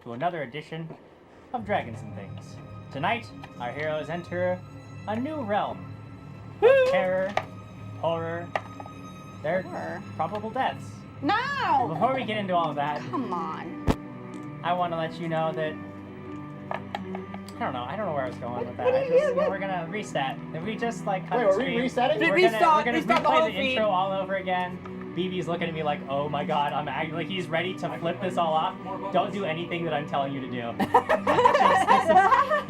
to another edition of Dragons and Things. Tonight, our heroes enter a new realm of terror, horror, their probable deaths. No! Before we get into all of that, Come on. I want to let you know that I don't know where I was going with that. We're gonna reset. If we just like cut the screen, resetting? we're gonna Restart the whole replay the intro all over again. BB's looking at me like, oh my god, I'm acting like he's ready to flip this all off. Don't do anything that I'm telling you to do.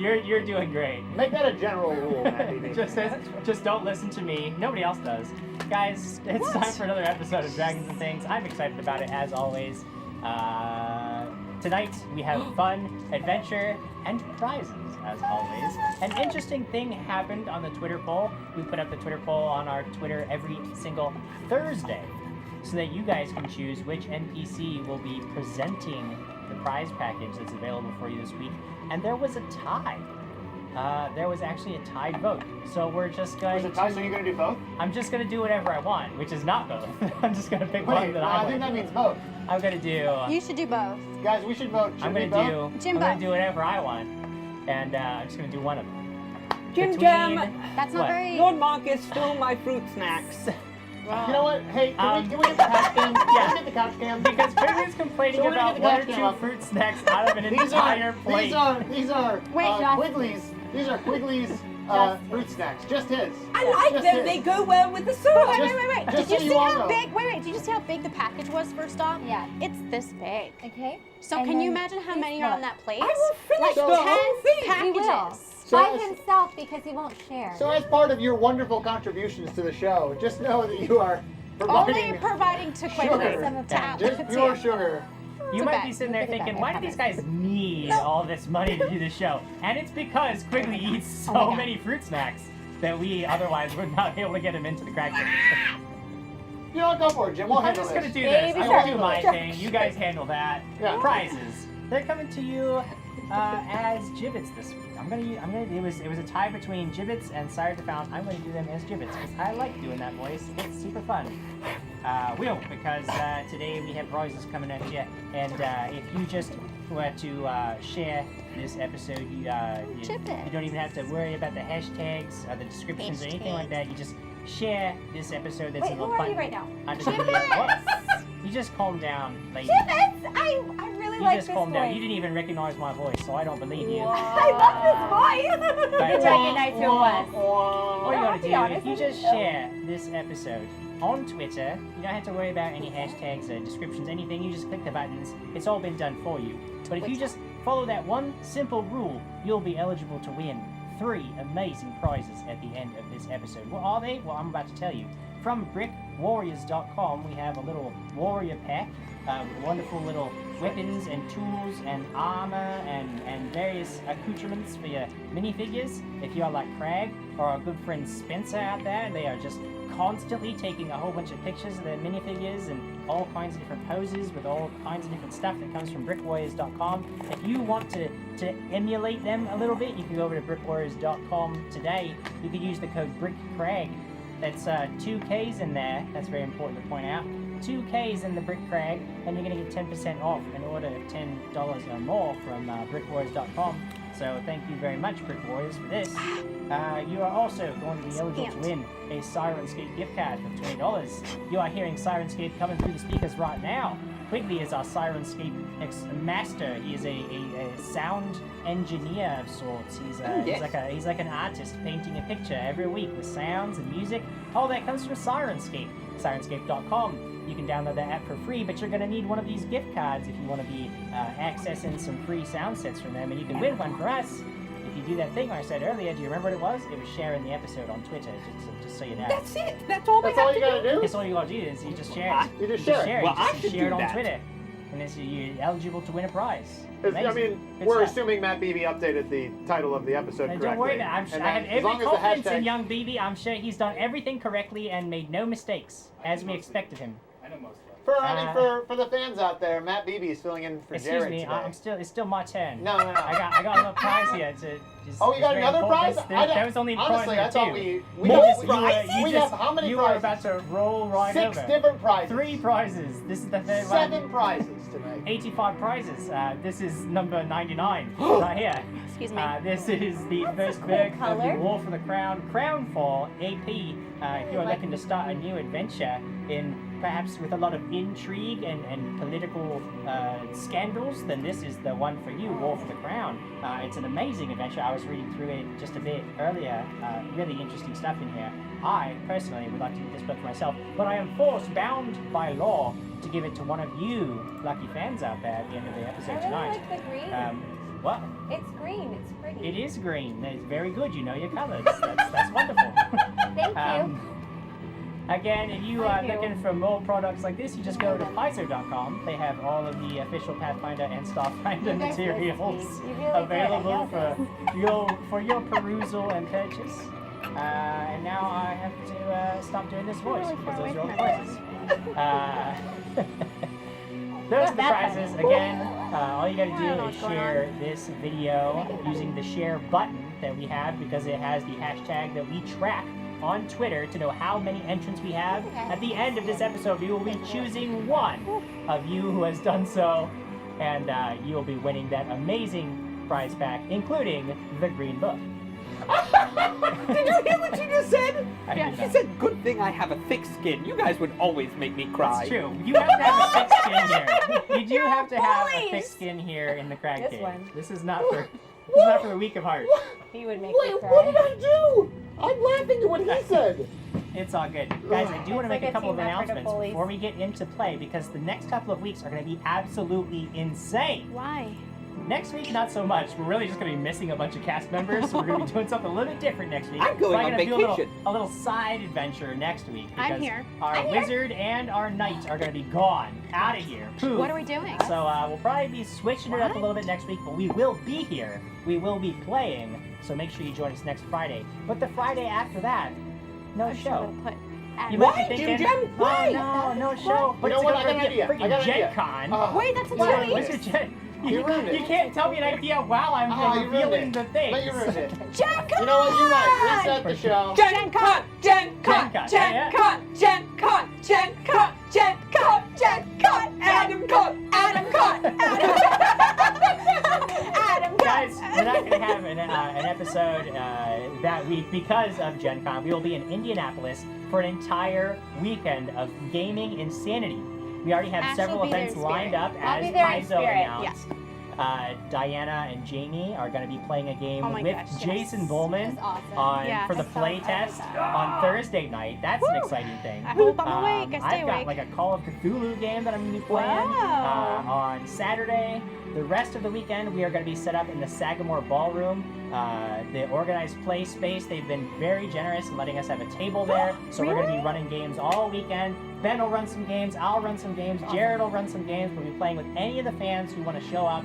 You're doing great. Make that a general rule, Matt BB. Just don't listen to me. Nobody else does. Guys, it's time for another episode of Dragons and Things. I'm excited about it as always. Tonight we have fun, adventure, and prizes as always. An interesting thing happened on the Twitter poll. We put up the Twitter poll on our Twitter every single Thursday so that you guys can choose which NPC will be presenting the prize package that's available for you this week. And there was a tie. There was actually a tied vote. So we're just going Was it tie, so you're going to do both? I'm just going to do whatever I want, which is not both. I'm just going to pick one that I think that means both. I'm going to do... You should do both. Guys, we should vote. I'm going to do whatever I want. And I'm just going to do one of them. Jim Jam, That's not very... Lord Marcus, fill my fruit snacks. You know what? Hey, can we get the couch cam? Yeah. Can we get the couch cam? Because Quigley's complaining So we're gonna about get the one or couch two cam up. fruit snacks out of an entire plate. These are Wait, Josh. Quigley's. These are Quigley's fruit snacks. Just his. I like Just them. his. They go well with the Wait, syrup. wait. Just Did so you you see all how know. big? Wait. Did you see how big the package was first off? Yeah. It's this big. Okay. So And can you then imagine how this many are on much. that plate? I will finish Like the 10 whole thing. He will. packages. So By as- himself because he won't share. So as part of your wonderful contributions to the show, just know that you are Only providing providing to sugar. Quigley. Some of To just to pure you. sugar. You a might bet. be sitting there Look at thinking, that. why do these guys need all this money to do the show? And it's because Quigley eats so God. many fruit snacks that we otherwise would not be able to get him into the crack room. You know what? Go for it, Jim. We'll I'm handle just this. gonna do this. Baby I will shark. do my thing. You guys handle that. Yeah. Prizes. They're coming to you as gibbets this week. It was a tie between gibbets and Sire to Found. I'm gonna do them as gibbets because I like doing that voice. It's super fun. Because today we have prizes coming at you, and if you just were to share this episode, you don't even have to worry about the hashtags or the descriptions or anything like that. You just share this episode. That's Wait, in who the are button you right now? under the video. What? You just calm down, lady. Gibbets! I really You like just this calm down. voice. You didn't even recognize my voice, so I don't believe you. I love this voice! But, You recognize who it was. All you I'll gotta be do, honest, if you I didn't just know. share this episode on Twitter, you don't have to worry about any hashtags or descriptions, anything. You just click the buttons. It's all been done for you. But if you just follow that one simple rule, you'll be eligible to win 3 amazing prizes at the end of this episode. What are they? Well, I'm about to tell you. From brickwarriors.com, we have a little warrior pack. Wonderful little weapons and tools and armor and various accoutrements for your minifigures. If you are like Craig or our good friend Spencer out there, they are just constantly taking a whole bunch of pictures of their minifigures and all kinds of different poses with all kinds of different stuff that comes from brickwarriors.com. If you want to emulate them a little bit, you can go over to brickwarriors.com today. You could use the code BrickCraig. That's 2 Ks in there. That's very important to point out. 2 Ks in the Brick Crag, and you're going to get 10% off an order of $10 or more from brickwarriors.com. So thank you very much, Brick Warriors, for this. You are also going to be eligible to win a Sirenscape gift card for $20. You are hearing Sirenscape coming through the speakers right now. Quigley is our Sirenscape master. He is a sound engineer of sorts. He's like an artist painting a picture every week with sounds and music. All that comes from Sirenscape. Sirenscape.com. You can download that app for free, but you're going to need one of these gift cards if you want to be accessing some free sound sets from them, and you can win one for us. If you do that thing I said earlier, do you remember what it was? It was sharing the episode on Twitter, just so you know. That's it. That's all That's they all have you to gotta do? That's all you gotta do is you just share it. You just share it. Well, You I just should share it do on that. Twitter. And then you're eligible to win a prize. I Amazing. mean, Good we're stuff. assuming Matt BB updated the title of the episode correctly. Don't worry about it. And I have then, as long every as the confidence in hashtag- young BB. I'm sure he's done everything correctly and made no mistakes, as we expected him. I know most of For the fans out there, Matt Beebe is filling in for Excuse Jared me, today. it's still my turn. No. I got a little prize here. Oh, you got another prize? There was only Honestly, I thought we have how many you prizes? were about to roll right 6 over. different prizes. 3 prizes. This is the third 7 one. prizes tonight. 85 prizes. This is number 99 right here. Excuse me. This is the first cool book of the color. War for the Crown, Crownfall AP. If you are looking to start a new adventure in perhaps with a lot of intrigue and political scandals, then this is the one for you, War for the Crown. It's an amazing adventure. I was reading through it just a bit earlier. Really interesting stuff in here. I personally would like to get this book for myself, but I am bound by law to give it to one of you lucky fans out there at the end of the episode I really tonight. like the green. What? It's green. It's pretty. It is green. It's very good. You know your colors. That's wonderful. Thank you. Again, if you are Thank you. looking for more products like this, you just go to Pfizer.com. They have all of the official Pathfinder and Starfinder You guys materials missed me. You really available did. for your perusal and purchase. And now I have to stop doing this voice really because far those away are all from prizes. Those are the prizes. Again, all you gotta do is share this video using the share button that we have because it has the hashtag that we track on Twitter to know how many entrants we have. At the end of this episode, we will be choosing one of you who has done so, and you will be winning that amazing prize pack, including the green book. Did you hear what she just said? I did She not. said, good thing I have a thick skin. You guys would always make me cry. That's true. You have to have a thick skin here. You do have to have a thick bullies. skin here in the Crag This Cave. one. This is not for this is not for the weak of heart. He would make Wait, me cry. what did I do? I'm laughing at what he said. It's all good. Guys, I do want to It's make like a a couple of team effort of announcements bullies. before we get into play because the next couple of weeks are going to be absolutely insane. Why? Next week, not so much. We're really just going to be missing a bunch of cast members, so we're going to be doing something a little bit different next week. I'm going We're on gonna do vacation. a little side adventure next week. I'm because here. Our wizard and our knight are going to be gone, out of here. Poof. What are we doing? So we'll probably be switching it up a little bit next week, but we will be here. We will be playing, so make sure you join us next Friday. But the Friday after that, no I show. should've put You Adam. might be Why, thinking, Jim? Why? oh no, no show. But You know it's what? gonna I got an be a idea. I freaking got an idea. Gen Con. Wait, that's a Why? choice. What's your Gen? You ruined it. You can't tell me an idea while I'm you ruined revealing it. the things. But you ruined it. Gen You know what? You're right. Reset the show. Gen Con! Gen Con! Gen Con, Gen yeah. Con! Gen Con! Gen Con! Gen Con! Gen Con! Adam Con! Adam Con! Adam. Guys, we're not going to have an episode that week because of Gen Con. We will be in Indianapolis for an entire weekend of gaming insanity. We already have Ash several will be there events in lined spirit. up I'll as be there in Paizo spirit, announced. Diana and Jamie are going to be playing a game Oh my with gosh, yes. Jason Bullman That's awesome. on Yes. for the I'm so play excited test about that. on Thursday night. That's an Woo. exciting thing. I hope I'm awake. I stay I've got awake. like a Call of Cthulhu game that I'm going to be playing Wow. on Saturday. The rest of the weekend, we are going to be set up in the Sagamore Ballroom, the organized play space. They've been very generous in letting us have a table there. So we're going to be running games all weekend. Ben will run some games. I'll run some games. Jared will run some games. We'll be playing with any of the fans who want to show up,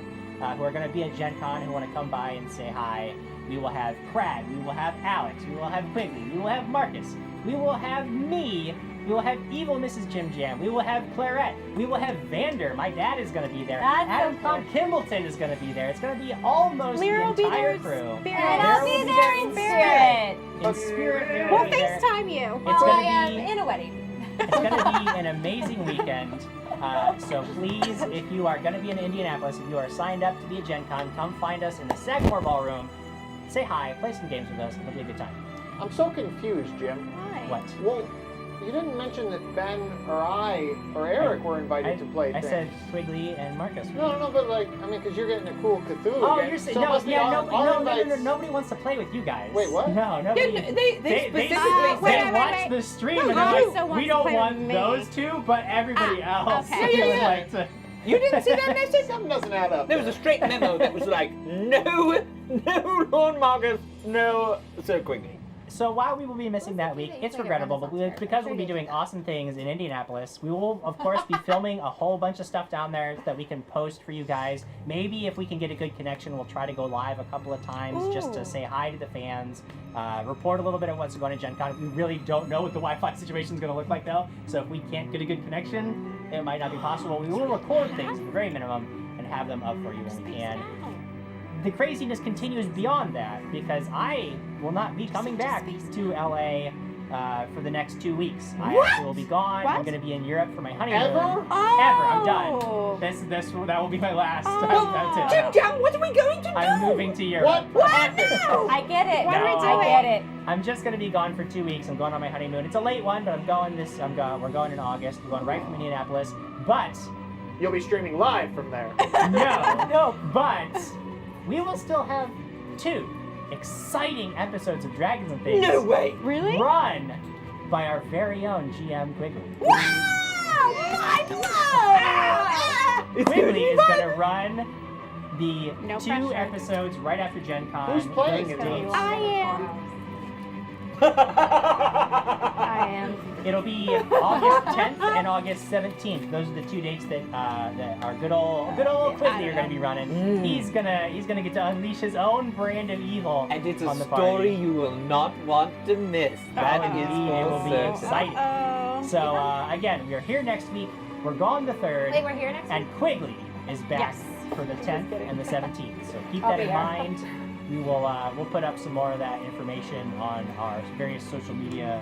who are going to be at Gen Con, who want to come by and say hi. We will have Crag. We will have Alex. We will have Quigley. We will have Marcus. We will have me. We will have Evil Mrs. Jim Jam. We will have Claret. We will have Vander. My dad is going to be there. That's Adam so Tom Kimbleton is going to be there. It's going to be almost Lear the will be there entire in crew. spirit. And There I'll will be be there in spirit. In spirit, Lear We'll will be there. FaceTime you. It's Well, I gonna am be in a wedding. it's going to be an amazing weekend. So please, if you are going to be in Indianapolis, if you are signed up to be at Gen Con, come find us in the Sagamore Ballroom. Say hi, play some games with us. It'll be a good time. I'm so confused, Jim. Why? What? Well, you didn't mention that Ben or I or Eric were invited to play I things. said Quigley and Marcus. No, but like, I mean, because you're getting a cool Cthulhu Oh, game. you're saying so it must be our invites. nobody wants to play with you guys. Wait, what? No, nobody. Yeah, they specifically wait, they wait, watch wait. the stream No, and they're who like, also wants we to don't play want with me?" those two, but everybody else. okay. would Yeah. like to. You didn't see that message? Something doesn't add up. There was a straight memo that was like, no Lord Marcus, no Sir Quigley. So while we will be missing that week, it's regrettable, but because we'll be doing awesome things in Indianapolis, we will, of course, be filming a whole bunch of stuff down there that we can post for you guys. Maybe if we can get a good connection, we'll try to go live a couple of times just to say hi to the fans, report a little bit of what's going on at Gen Con. We really don't know what the Wi-Fi situation is going to look like, though, so if we can't get a good connection, it might not be possible. We will record things at the very minimum and have them up for you when we can. The craziness continues beyond that because I will not be coming back to LA for the next 2 weeks. I actually will be gone. What? I'm going to be in Europe for my honeymoon. Ever? Ever. I'm done. That will be my last. That's it. Jim, what are we going to do? I'm moving to Europe. What? I get it. What are we I doing? get it. I'm just going to be gone for 2 weeks. I'm going on my honeymoon. It's a late one, but we're going in August. We're going right from Indianapolis. But You'll be streaming live from there. no, but we will still have 2 exciting episodes of Dragons and Things. No way. Really? Run by our very own GM Quigley. Quigley is going to run the No 2 pressure. episodes right after Gen Con. Who's playing Those it, though? dates- I am. I am. It'll be August 10th and August 17th. Those are the 2 dates that our good old Quigley are going to be running. He's gonna get to unleash his own brand of evil And it's on a the party. story you will not want to miss. That is Indeed, it will for be certain. exciting. Uh-oh. So again, we are here next week. We're gone the 3rd. Wait, we're here next And Quigley is back Yes. for the 10th and the 17th. So keep I'll that be in here. mind. We will we'll put up some more of that information on our various social media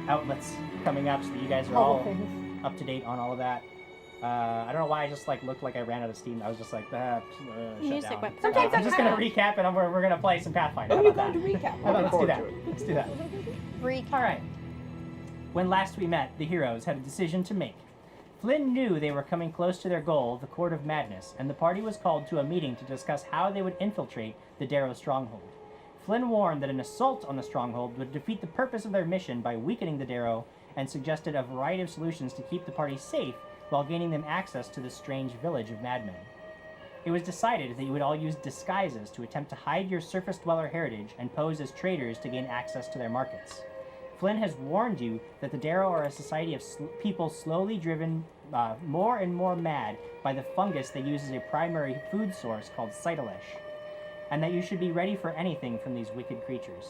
outlets coming up so that you guys are all up to date on all of that. I don't know why I just looked like I ran out of steam. I was just like, shut Music down. went- Sometimes I'm just gonna recap and we're gonna play some Pathfinder. Oh, How you're about going to that? recap. How about let's do forward that? to it. Let's do that. Freak. All right. When last we met, the heroes had a decision to make. Flynn knew they were coming close to their goal, the Court of Madness, and the party was called to a meeting to discuss how they would infiltrate the Derro stronghold. Flynn warned that an assault on the stronghold would defeat the purpose of their mission by weakening the Derro, and suggested a variety of solutions to keep the party safe while gaining them access to the strange village of madmen. It was decided that you would all use disguises to attempt to hide your surface dweller heritage and pose as traders to gain access to their markets. Flynn has warned you that the Derro are a society of people slowly driven more and more mad by the fungus they use as a primary food source called Cytalesh, and that you should be ready for anything from these wicked creatures.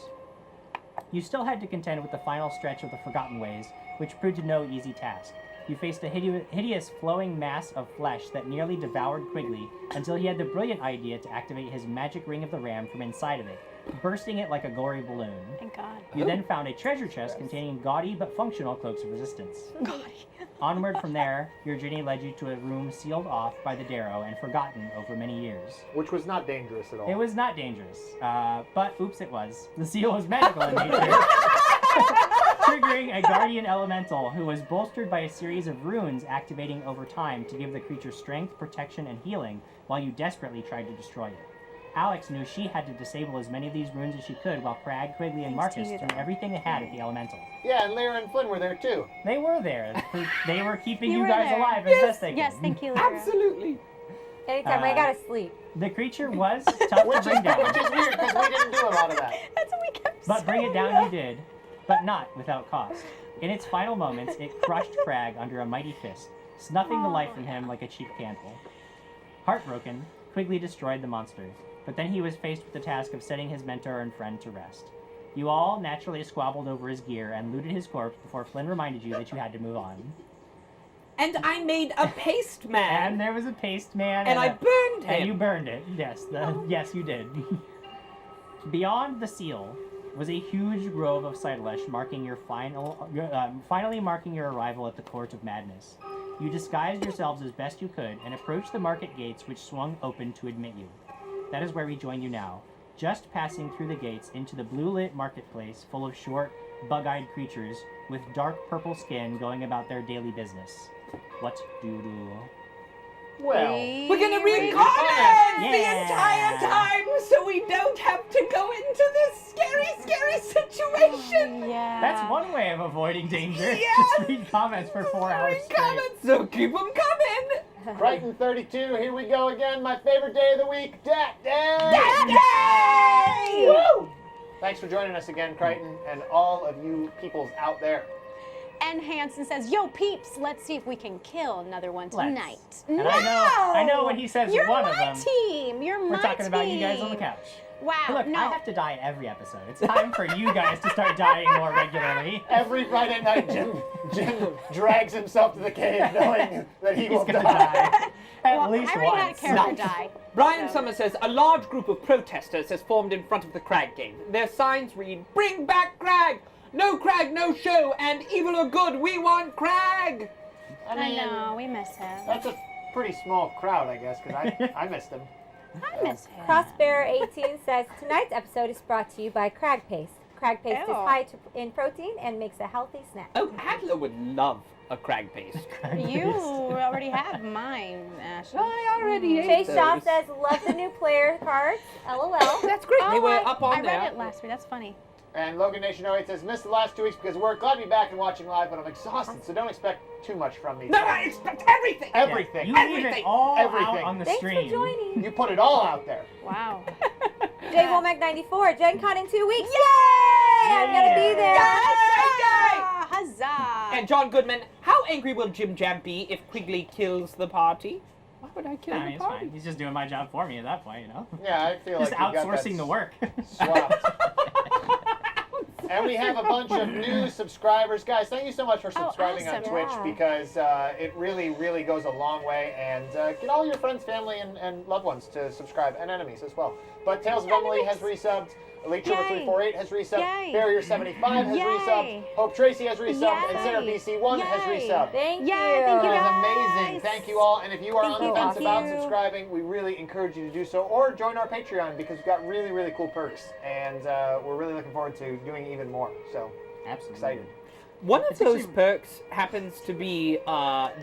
You still had to contend with the final stretch of the Forgotten Ways, which proved to no easy task. You faced a hideous flowing mass of flesh that nearly devoured Quigley until he had the brilliant idea to activate his magic ring of the ram from inside of it, bursting it like a gory balloon. Thank God. You then found a treasure chest containing gaudy but functional cloaks of resistance. Onward from there, your journey led you to a room sealed off by the Derro and forgotten over many years. Which was not dangerous at all. It was not dangerous, but oops, it was. The seal was magical in nature, triggering a guardian elemental who was bolstered by a series of runes activating over time to give the creature strength, protection, and healing while you desperately tried to destroy it. Alex knew she had to disable as many of these runes as she could while Crag, Quigley, and Thanks to Marcus you, threw though. everything they had at the elemental. Yeah, and Lyra and Flynn were there too. They were there. They were keeping You you were guys there. alive as best they could. Yes, thank you, Lyra. Absolutely. Anytime I gotta sleep. The creature was tough to Which bring down. is weird because we didn't do a lot of that. That's what we kept But bring it saying. down you did, but not without cost. In its final moments, it crushed Crag under a mighty fist, snuffing the life from him like a cheap candle. Heartbroken, Quigley destroyed the monster, but then he was faced with the task of setting his mentor and friend to rest. You all naturally squabbled over his gear and looted his corpse before Flynn reminded you that you had to move on. And I made a paste man. And there was a paste man, And I burned and you him. burned it. Yes, yes, you did. Beyond the seal was a huge grove of Cytalesh marking your finally marking your arrival at the Court of Madness. You disguised yourselves as best you could and approached the market gates, which swung open to admit you. That is where we join you now, just passing through the gates into the blue-lit marketplace full of short, bug-eyed creatures with dark purple skin going about their daily business. What do you do? Well, We're gonna read Read comments comments. the Yeah. entire time so we don't have to go into this scary, scary situation. Yeah. That's one way of avoiding danger. Yes. Just read comments for 4 hours Read straight. comments, so keep them coming. Brighton 32, here we go again. My favorite day of the week, Dat Day! That day! Woo! Thanks for joining us again, Crichton, and all of you peoples out there. And Hanson says, "Yo, peeps, let's see if we can kill another one tonight." And no! I know when he says You're one my of them, team. You're my we're talking about you guys team. on the couch. Wow. Hey, look, no. I have to die every episode. It's time for you guys to start dying more regularly. Every Friday night, Jim drags himself to the cave knowing that he will He's gonna die. die. At Well, least I already had a once. character die. Brian So- Summers says, a large group of protesters has formed in front of the Crag Cave. Their signs read, "Bring back Crag! No Crag, no show! And evil or good, we want Crag!" I know, we miss him. That's a pretty small crowd, I guess, because I missed him. I miss him. Crossbear18 says, tonight's episode is brought to you by Crag Paste. Crag Paste is Ew. high in protein and makes a healthy snack. Oh, Adler would love a Crag paste. You already have mine, Ashley. I already ate Chase Shaw those. says, love the new player cards. LOL. That's great. They Oh, were up on I there. read it last week. That's funny. And Logan Nation 08 says, missed the last 2 weeks because of work. Glad to be back and watching live, but I'm exhausted, so don't expect too much from me. No, I expect everything! Everything. You leave it Everything. all Everything. out on the Thanks stream. for joining. You put it all out there. Wow. J Womack 94, Gen Con in 2 weeks. Yay! I'm gonna be there. Ah, huzzah! And John Goodman, how angry will Jim Jam be if Quigley kills the party? Why would I kill I mean, the it's party? fine. He's just doing my job for me at that point, you know? Yeah, I feel Just like you got that outsourcing the work. swapped. And we have a bunch of new subscribers. Guys, thank you so much for subscribing on awesome. Twitch Yeah. because it really, really goes a long way. And get all your friends, family, and loved ones to subscribe, and enemies as well. But Tales of Emily has resubbed. Elite Trooper Yay. 348 has resubbed. Yay. Barrier 75 has Yay. resubbed. Hope Tracy has resubbed. And Yay. Sarah BC1 has Yay. resubbed. Thank Yay, you. thank you, That is guys. amazing. Thank you all. And if you are Thank on the you. fence Thank about you. subscribing, we really encourage you to do so. Or join our Patreon because we've got really, really cool perks. And we're really looking forward to doing even more. So Absolutely. excited. One of It's those actually- perks happens to be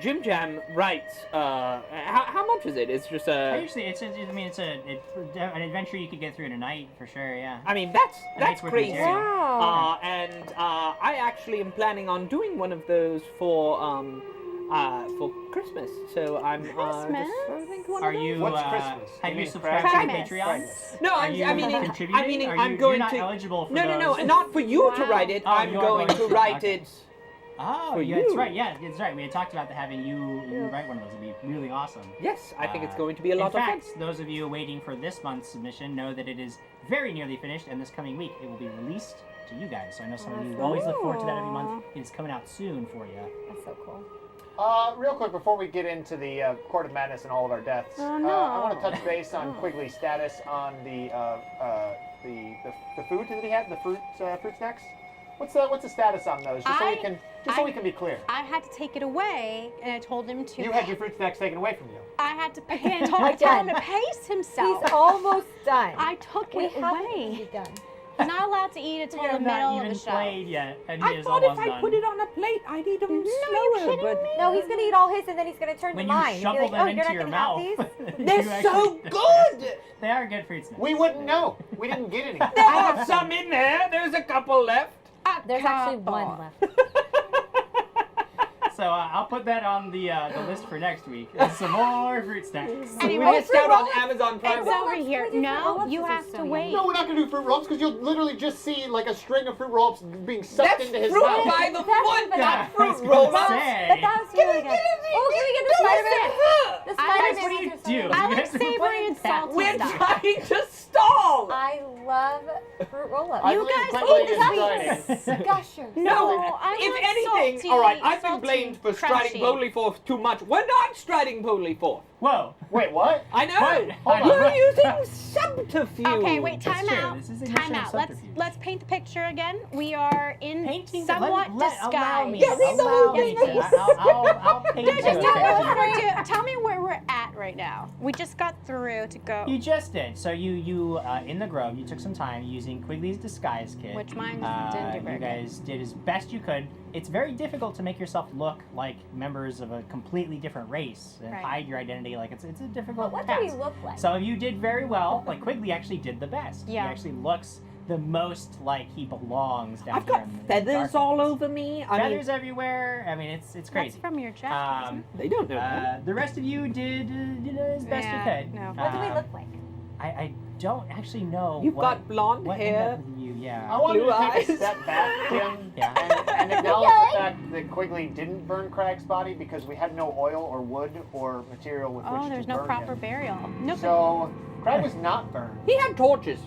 Jim Jam writes. How much is it? It's just Usually, it's an adventure you could get through in a night for sure. Yeah. I mean, that's makes work crazy. material. Wow. And I actually am planning on doing one of those for Christmas. So I'm Christmas? just starting one Are of those. you? What's Christmas? Have You you mean subscribed to the Christmas. Patreon? No, Are I'm, you I mean, contributing? I mean, Are I'm you, going you're not to. eligible for No, those. not for you to Wow. write it. Oh, I'm you are going to write okay. it. Oh, for yeah, that's you. right. Yeah, that's right. We had talked about having you write one of those. It'd be really awesome. Yes, I think it's going to be a lot In of fun. fact, those of you waiting for this month's submission know that it is very nearly finished, and this coming week it will be released to you guys. So I know some of you always look forward to that every month. It's coming out soon for you. That's so cool. Real quick, before we get into the Court of Madness and all of our deaths, Oh, no. I want to touch base on Quigley's status on the food that he had, the fruit snacks. What's the status on those? Just so we can be clear. I had to take it away, and I told him to. You had your fruit snacks taken away from you. I had to pay. I told him to pace himself. He's almost done. I took we it haven't away. even done. He's not allowed to eat until We the have middle not of even the show. played yet, and he I is thought if almost I done. put it on a plate, I'd eat them you're slower. kidding But me? No, he's gonna eat all his and then he's gonna turn When to you mine. He'll be shovel like, them oh, you're into not your gonna mouth, have these? they're you so actually- good. They are good fruit snacks. We wouldn't know. We didn't get any. I have some in there. There's a couple left. There's actually one left. So I'll put that on the list for next week. Some more fruit snacks. We Anyway, missed out on Amazon Prime. it's over here. Fruit No, roll-ups you are have so to yummy. wait. No, we're not gonna do fruit roll-ups because you'll literally just see like a string of fruit roll-ups being sucked That's into his fruit mouth. by the That's foot, what not I fruit was gonna roll-ups. say. But that was really good. Oh, can we get the Spider-Man? The Guys, Spider-Man what do you ones are so do? yummy. I You like guys are savory playing and that. salty We're stuff. trying to stall. I love fruit roll-ups. I You believe guys Quigley eat is the joining. Gushers. No, I If want anything, salty, all right, I've been salty, blamed for crunchy. striding boldly forth too much. We're not striding boldly forth. Whoa. Wait, what? I know. What? Hold You're on. using subterfuge. Okay, wait, That's time true. out. This is a Time mission of out. subterfuge. Let's paint the picture again. We are in Painting. somewhat Allow me. disguise. Yeah, Allow me. Yes, I'll paint Just you. tell me where we're at right now. We just got through to go. You just did. So you in the grove, you took some time using Quigley's disguise kit. Which mine didn't do very You good. guys did as best you could. It's very difficult to make yourself look like members of a completely different race and Right. hide your identity. Like it's a But difficult what do task. we look like? Some of you did very well. Like Quigley actually did the best. Yeah. He actually looks the most like he belongs down I've here got in the feathers dark all lands. over me. Feathers everywhere. I mean, it's That's crazy. from your jacket, isn't They don't know that. The rest of you did as best Yeah, you could. no. What do we look like? I don't actually know. You've what, got blonde what ended hair. up with you. yeah. I want you Blue to take a eyes. step back, Tim, Yeah. and acknowledge the fact that Quigley didn't burn Crag's body because we had no oil or wood or material with which Oh, to there's no burn proper him. burial. No. So Crag was not burned. He had torches.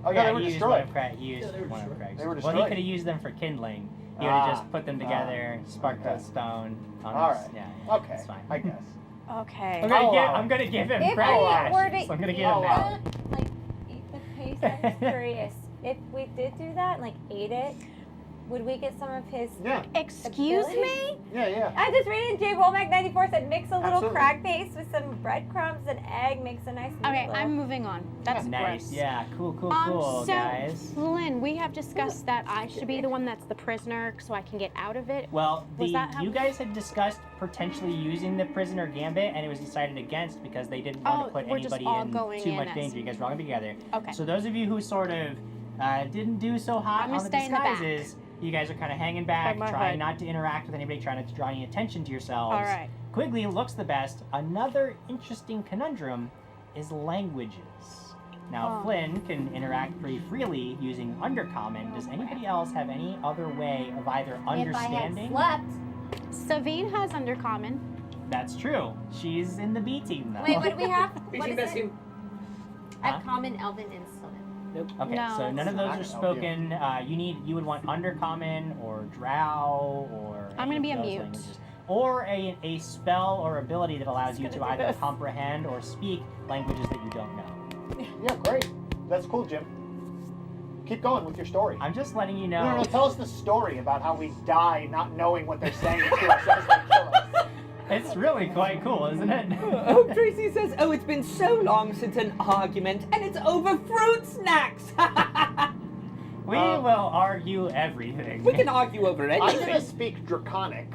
Oh Yeah, yeah, they were he used destroyed. He used they were one of destroyed. Craig's. They were Well, he destroyed. could have used them for kindling. He would have Ah. just put them together, sparked Okay. the stone. On All his, right. Yeah. Okay, It's fine. I guess. Okay. I'm gonna give him If Craig we ashes. were to I'm gonna give Oh, him wow. that. like eat the paste, I'm just curious. If we did do that and like ate it, would we get some of his? Yeah, Excuse me? yeah. I just read it. J. Womack 94 said mix a little Absolutely. crack paste with some breadcrumbs and egg, makes a nice. Okay, meatloaf. I'm moving on. That's Nice. gross. Yeah. Cool. Cool. So, Guys. Lynn, we have discussed that I should be the one that's the prisoner so I can get out of it. Well, Was that how- you guys had discussed potentially using the prisoner gambit, and it was decided against because they didn't want to put we're just anybody all in going too in much as- danger. You guys were all gonna be together. Okay. So those of you who sort of didn't do so hot I'm gonna on the stay in the back. disguises, you guys are kind of hanging back, my trying hood. not to interact with anybody, trying not to draw any attention to yourselves. All right. Quigley looks the best. Another interesting conundrum is languages. Now, Oh. Flynn can interact pretty freely using Undercommon. Does anybody else have any other way of either understanding? If I had slept. Savine has Undercommon. That's true. She's in the B team now. Wait, what do we have? We What team is best it? team. I have common, elven, and sylvan. Okay, No, so none of those are it's not gonna help spoken. You would want Undercommon or Drow or. I'm any gonna be of a those mute. languages. Or a spell or ability that allows you to gonna do either this. comprehend or speak languages that you don't know. Yeah, great. That's cool, Jim. Keep going with your story. I'm just letting you No, know. no, tell us the story about how we die not knowing what they're saying to us as they kill us. It's really quite cool, isn't it? Oh, Tracy says, oh, it's been so long since an argument, and it's over fruit snacks. We will argue everything. We can argue over I'm anything. gonna speak Draconic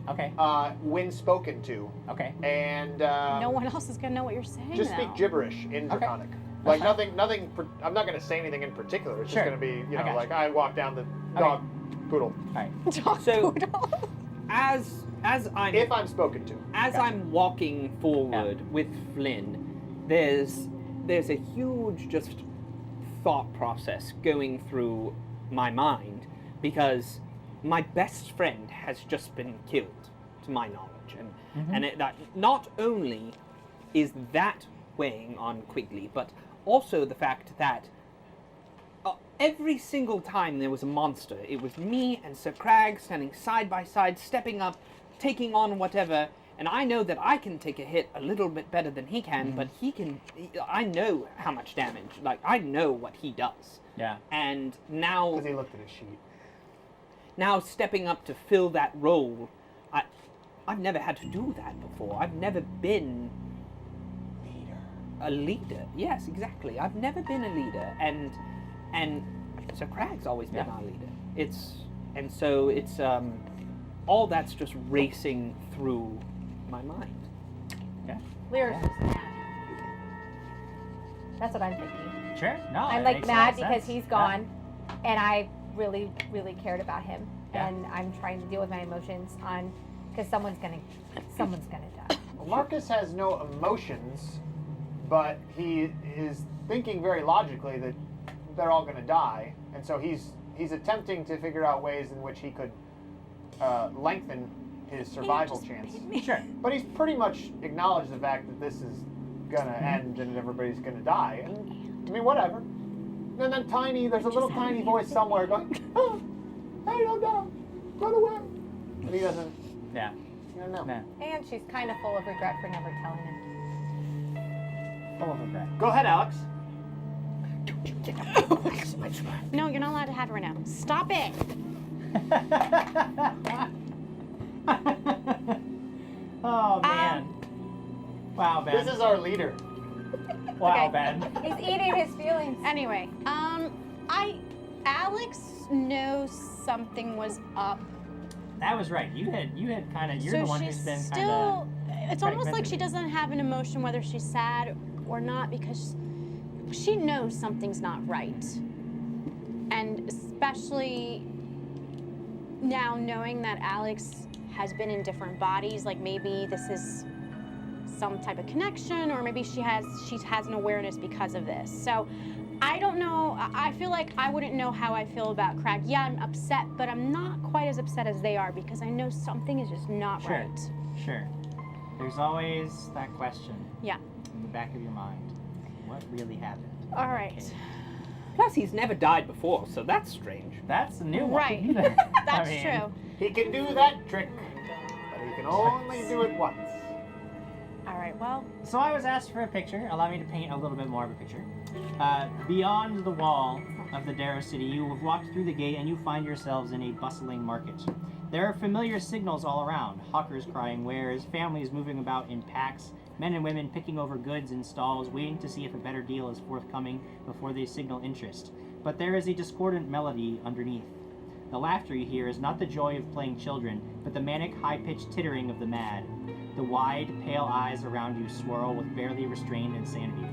Okay. when spoken to, Okay. and No one else is gonna know what you're saying. just though. speak gibberish in Okay. Draconic. That's Like fine. nothing. I'm not gonna say anything in particular. It's Sure. just gonna be, I got like you. I walk down the dog poodle. All right. Dog So- poodle. As I'm If I'm spoken to. as Gotcha. I'm walking forward with Flynn, there's a huge just thought process going through my mind because my best friend has just been killed, to my knowledge, and that not only is that weighing on Quigley, but also the fact that every single time there was a monster, it was me and Sir Crag standing side by side, stepping up, taking on whatever, and I know that I can take a hit a little bit better than he can, but I know how much damage, like, I know what he does. Yeah. And now, Because he looked at his sheet. now stepping up to fill that role, I've never had to do that before. I've never been a leader. Yes, exactly. I've never been a leader, and Sir Crag's always been Yeah. our leader. So it's all that's just racing through my mind. Lyra's just mad. That's what I'm thinking. Sure. No. I'm it like makes mad sense. because he's Yeah. gone, and I really, really cared about him, Yeah. and I'm trying to deal with my emotions on because someone's gonna die. Well, Marcus has no emotions, but he is thinking very logically that they're all going to die, and so he's attempting to figure out ways in which he could lengthen his survival chance. Sure. But he's pretty much acknowledged the fact that this is going to end and everybody's going to die, and I mean whatever. And then there's a little tiny voice somewhere going, oh, "Hey, don't die, run away," and he doesn't. Yeah. I don't know. No. And she's kind of full of regret for never telling him. Full of regret. Go ahead, Alex. No, you're not allowed to have it right now. Stop it. Oh man. Wow, Ben. This is our leader. Wow, Okay. Ben. He's eating his feelings. Anyway, Alex knows something was up. That was right. You had kind of. You're So the one she's who's been kind still. of. It's almost like she doesn't have an emotion whether she's sad or not because she knows something's not right. And especially now knowing that Alex has been in different bodies, like maybe this is some type of connection, or maybe she has an awareness because of this. So I don't know. I feel like I wouldn't know how I feel about Crag. Yeah, I'm upset, but I'm not quite as upset as they are because I know something is just not Sure. right. Sure. There's always that question Yeah. in the back of your mind. What really happened? All right. Okay. Plus, he's never died before, so that's strange. That's a new one. Right. That's I mean, true. He can do that trick, but he can only do it once. All right. Well, So I was asked for a picture. Allow me to paint a little bit more of a picture. Beyond the wall of the Derro city, you have walked through the gate and you find yourselves in a bustling market. There are familiar signals all around. Hawkers crying wares, families moving about in packs, men and women picking over goods in stalls, waiting to see if a better deal is forthcoming before they signal interest. But there is a discordant melody underneath. The laughter you hear is not the joy of playing children, but the manic, high-pitched tittering of the mad. The wide, pale eyes around you swirl with barely restrained insanity.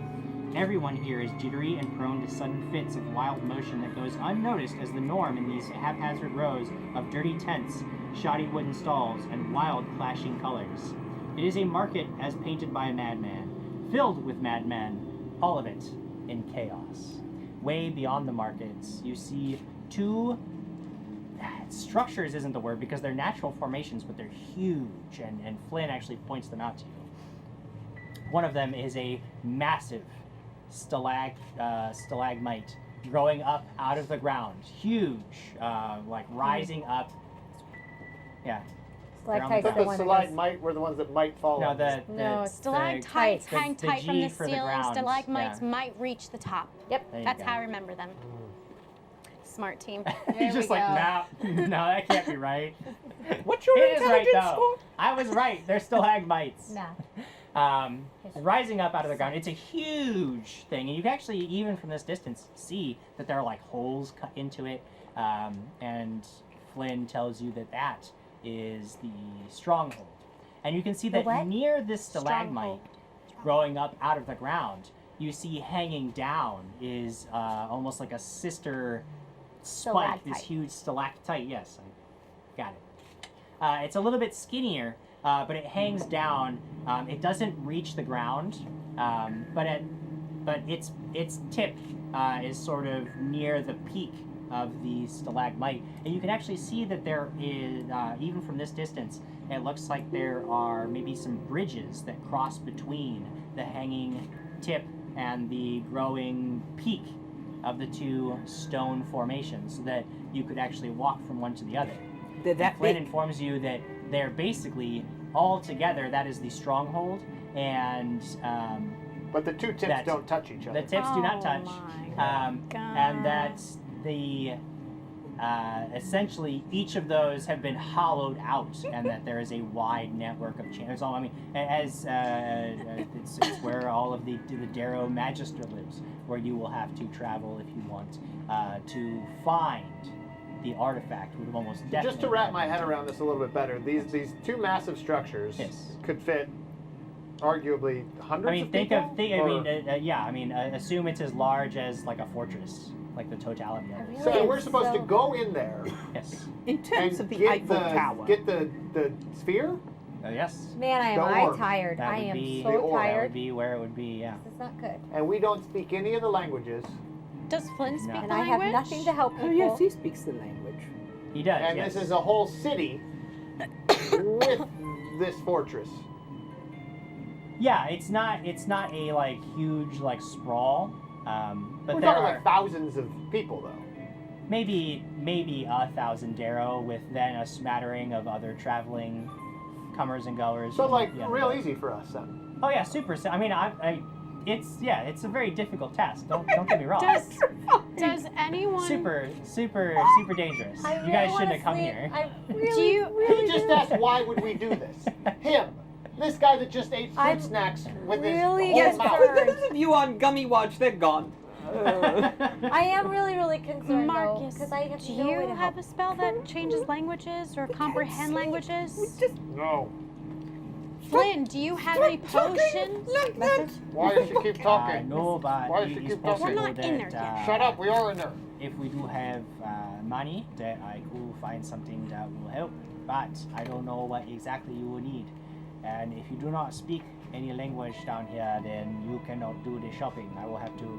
Everyone here is jittery and prone to sudden fits of wild motion that goes unnoticed as the norm in these haphazard rows of dirty tents, shoddy wooden stalls, and wild, clashing colors. It is a market as painted by a madman, filled with madmen, all of it in chaos. Way beyond the markets, you see two structures isn't the word because they're natural formations, but they're huge, and Flynn actually points them out to you. One of them is a massive stalagmite growing up out of the ground, huge, like rising up. Yeah. I Stalactites thought the the one that stalagmite were the ones that might fall No, on the No, it's stalactites the- hang the tight from G the for the ceiling. ground, Stalagmites yeah. might reach the top. Yep. There you That's go. how I remember them. Smart team. He's just we like, go. no, no, that can't be right. What's your It is right intelligence though. score? I was right. They're stalagmites. Nah. Rising up out of the ground. It's a huge thing, and you can actually, even from this distance, see that there are like holes cut into it. And Flynn tells you that that is the stronghold, and you can see The that what? near this stalagmite Stronghold. growing up out of the ground, you see hanging down is almost like a sister spike, this Stalactite. huge stalactite. Yes, I got it. It's a little bit skinnier, but it hangs down. It doesn't reach the ground, but its tip is sort of near the peak of the stalagmite, and you can actually see that there is, even from this distance, it looks like there are maybe some bridges that cross between the hanging tip and the growing peak of the two stone formations, so that you could actually walk from one to the other. They're that Flynn big. informs you that they're basically all together. That is the stronghold, and But the two tips That- don't touch each the other. tips do not touch. My And that the essentially each of those have been hollowed out, and that there is a wide network of channels. I mean, as it's where all of the Derro Magister lives, where you will have to travel if you want to find the artifact. Would almost definitely Just to wrap my head around this a little bit better, these two massive structures Yes. could fit arguably hundreds I mean, of people. assume it's as large as like a fortress, like the totality of it. So Really? we're supposed to So- go in there Yes. In terms and of the get Eiffel Tower. get the sphere. Yes. Man, am The I orb. tired. That I would am be so the orb. That would tired. be where it would be. Yeah. This is not good. And we don't speak any of the languages, Does Flynn speak No. the And I have language? nothing to help people. Oh yes, he speaks the language. He does. and yes. this is a whole city with this fortress. Yeah, it's not a like huge like sprawl, but We're there talking are like thousands of people, though. maybe 1,000 Derro with then a smattering of other traveling comers and goers. So and- like yeah. real easy for us then. Oh yeah, super. I mean, it's a very difficult task. Don't get me wrong. Does anyone? super dangerous. I You really guys wanna shouldn't have come sleep. here. I Do really, you? really He just do. asked why would we do this? Him, this guy that just ate fruit I'm snacks with really his Yes, whole but mouth. for those of you on Gummy Watch, they're gone. I am really, really concerned Marcus, because I have do no way you to have help. a spell that changes languages or comprehend languages? No. Flynn, do you have any potions? Why does she keep talking? No, but Why does she it's keep talking? possible We're not in there that, yet. Shut up, we are in there. If we do have money, that I could find something that will help, but I don't know what exactly you will need. And if you do not speak any language down here, then you cannot do the shopping.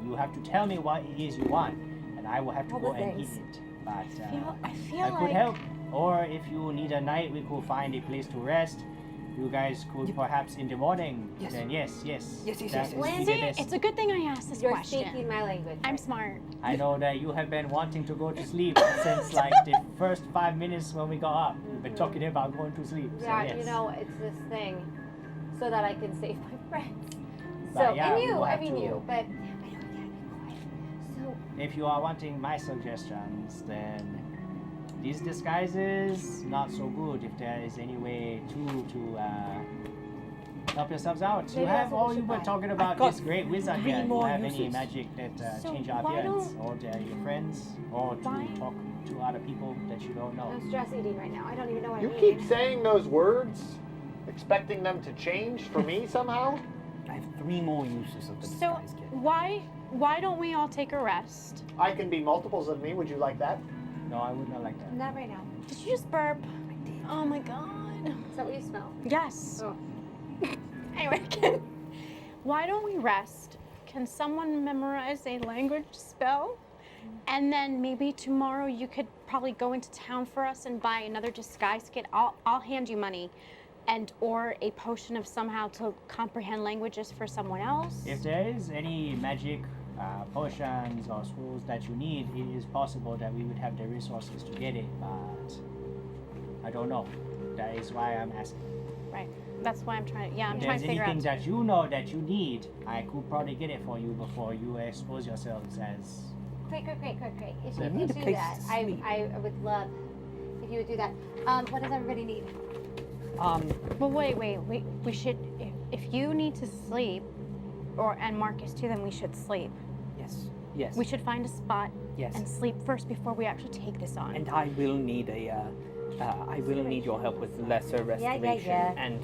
You have to tell me what it is you want, and I will have to All go the and eat things. it. But I feel I like could help. Or if you need a night, we could find a place to rest. You guys could perhaps in the morning. Yes. Then yes. Yes, that yes. would be the See, best. it's a good thing I asked this You're question. speaking my language. I'm smart. I know that you have been wanting to go to sleep since like the first 5 minutes when we got up. You've been talking about going to sleep. So, Yeah, yes. you know, it's this thing so that I can save my friends. But So, yeah, and we you, will I have mean to- you, but I don't get quiet. So, If you are wanting my suggestions, then these disguises not so good. If there is any way to help yourselves out, you Maybe have that's what we all you should were buy. talking I've about got this great wizard 3 here. Do you more have any uses. magic that So change your why appearance, or to your friends, or to Why- talk to other people that you don't know? I'm stress eating right now. I don't even know what You I keep mean. saying those words, expecting them to change for me somehow? I have 3 more uses of the So disguise kit. why don't we all take a rest? I can be multiples of me. Would you like that? No, I would not like that. Not right now. Did you just burp? Oh my god. Is that what you smell? Yes. Oh. Anyway, why don't we rest? Can someone memorize a language spell? And then maybe tomorrow you could probably go into town for us and buy another disguise kit. I'll hand you money, and or a potion of somehow to comprehend languages for someone else. If there is any magic potions or scrolls that you need, it is possible that we would have the resources to get it, but I don't know. That is why I'm asking. Right. That's why I'm trying. Yeah, I'm If trying there's to figure anything out. that you know that you need, I could probably get it for you before you expose yourselves as. Great. If So you need could a do place that, to sleep. I would love if you would do that. What does everybody need? Well, wait. We should. If you need to sleep, and Marcus too, then we should sleep. Yes. We should find a spot Yes. and sleep first before we actually take this on. And I will need I will need your help with lesser restoration. yeah. And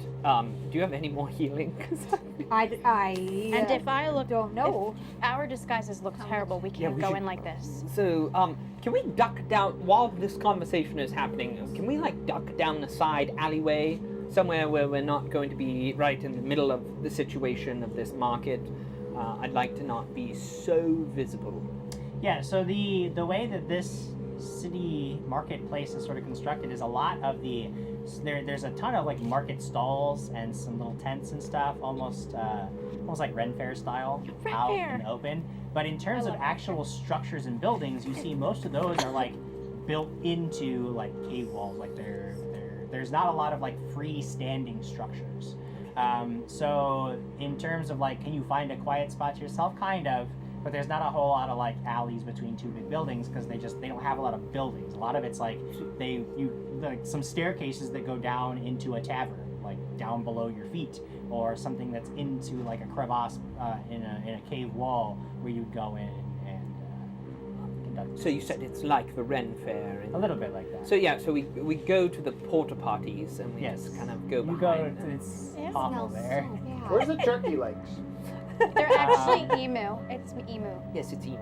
do you have any more healing? 'Cause And if I look, don't know. if our disguises look terrible, we can't we go should- in like this. So, can we duck down while this conversation is happening? Can we like duck down the side alleyway somewhere where we're not going to be right in the middle of the situation of this market? I'd like to not be so visible. Yeah. So the way that this city marketplace is sort of constructed is a lot of there's a ton of like market stalls and some little tents and stuff, almost like Ren Fair style, Ren out Fair. and open. But in terms of actual structures and buildings, you see most of those are like built into like cave walls. Like there's not a lot of like freestanding structures. So in terms of like, can you find a quiet spot to yourself? Kind of. But there's not a whole lot of like alleys between 2 big buildings because they don't have a lot of buildings. A lot of it's like like some staircases that go down into a tavern, like down below your feet, or something that's into like a crevasse in a cave wall where you'd go in and conduct. So you said it's like the Ren Fair. A little bit like that. So yeah, so we go to the porta potties and we Yes. just kind of go you behind go. them. It's It awful smells there. so bad. Where's the turkey legs? They're actually emu. It's emu. Yes, it's emu.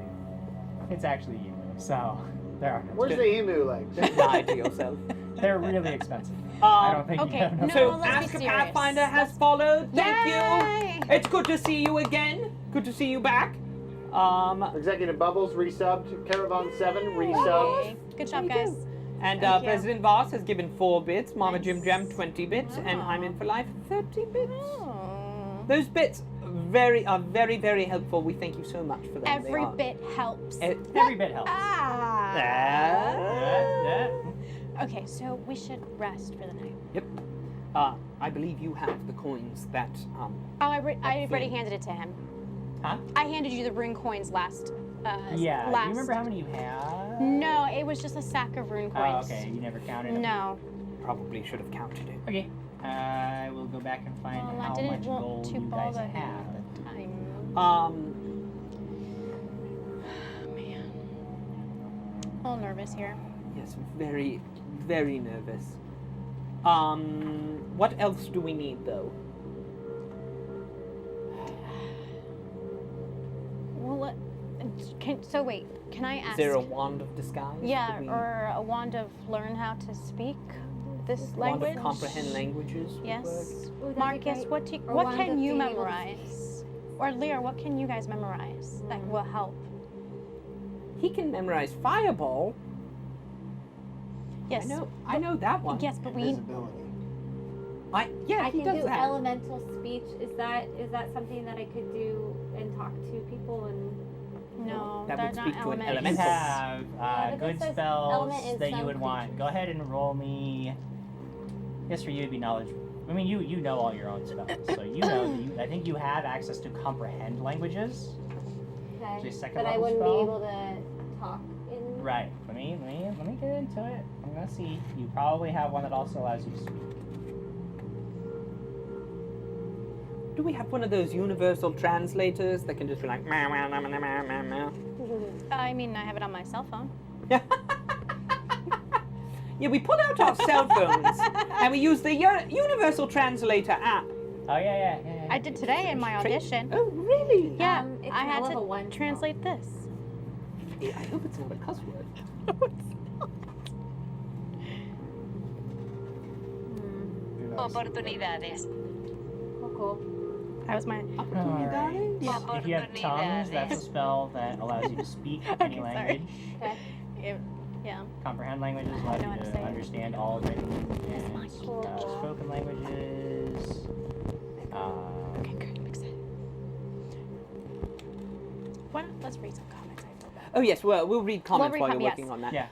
It's actually you. So there are no. Where's the emu legs? Just lie to yourself. They're really expensive. I don't think okay, you have enough. no, So let's be Ask a serious. Pathfinder has followed. Thank Yay! you. It's good to see you again. Good to see you back. Executive Bubbles resubbed. Caravan 7 resubbed. Yay. Good job, guys. And Thank you. President Voss has given 4 bits, Mama Nice. Jim Jam 20 bits, and I'm in for life 30 bits. Oh. Those bits are very, very helpful. We thank you so much for them. They Every are- bit helps. Every bit helps. Ah. Yeah. Okay, so we should rest for the night. Yep. I believe you have the coins that. Oh, I already Flynn. handed it to him. Huh? I handed you the rune coins last. Yeah. Last. Do you remember how many you had? No, it was just a sack of rune Oh, coins. okay. You never counted them. No. Probably should have counted it. Okay. I will go back and find Well, I how didn't much want gold to you guys bother him have. at the time. Man. All nervous here. Yes, very, very nervous. What else do we need though? Well, so wait, can I ask? Is there a wand of disguise? Yeah, that we- or a wand of learn how to speak this Wand language? of comprehend languages. would work. Yes. Ooh, that'd be Marcus, great. what Or what wand can of you being able to memorize? Or Lear, what can you guys memorize that will help? He can memorize fireball. Yes. I know that one. Yes, but we Invisibility. I He can does do that. elemental speech. Is that something that I could do and talk to people and? no, That they're would not speak to an You elementals. have but good this says spells element is that you some would want. creatures. Go ahead and roll me. Yes, for you it'd be knowledge. I mean, you know all your own spells, so you know that I think you have access to comprehend languages. Okay. Is it a second But I level wouldn't spell? be able to talk in. Right. Let me get into it. I'm gonna see. You probably have one that also allows you to speak. Do we have one of those universal translators that can just be like meow meow meow meow meow meow meow? I mean, I have it on my cell phone. Yeah, we pull out our cell phones and we use the universal translator app. Oh yeah. I did today in my audition. Oh, really? Yeah, It's I a had level to one spell. translate this. I hope it's not a cuss word. Who knows? Oportunidades. Oh, cool. That was my. Opportunidades? If you have tongues, that's a spell that allows you to speak any Okay, sorry. language. Okay. Yeah. Comprehend languages I allows know how to you say to it. understand all written and mine. spoken languages. Okay, good. I'm excited. Why not? Let's read some comments. I feel bad. Oh yes, well we'll read comments read while you're yes. working on that. Yeah.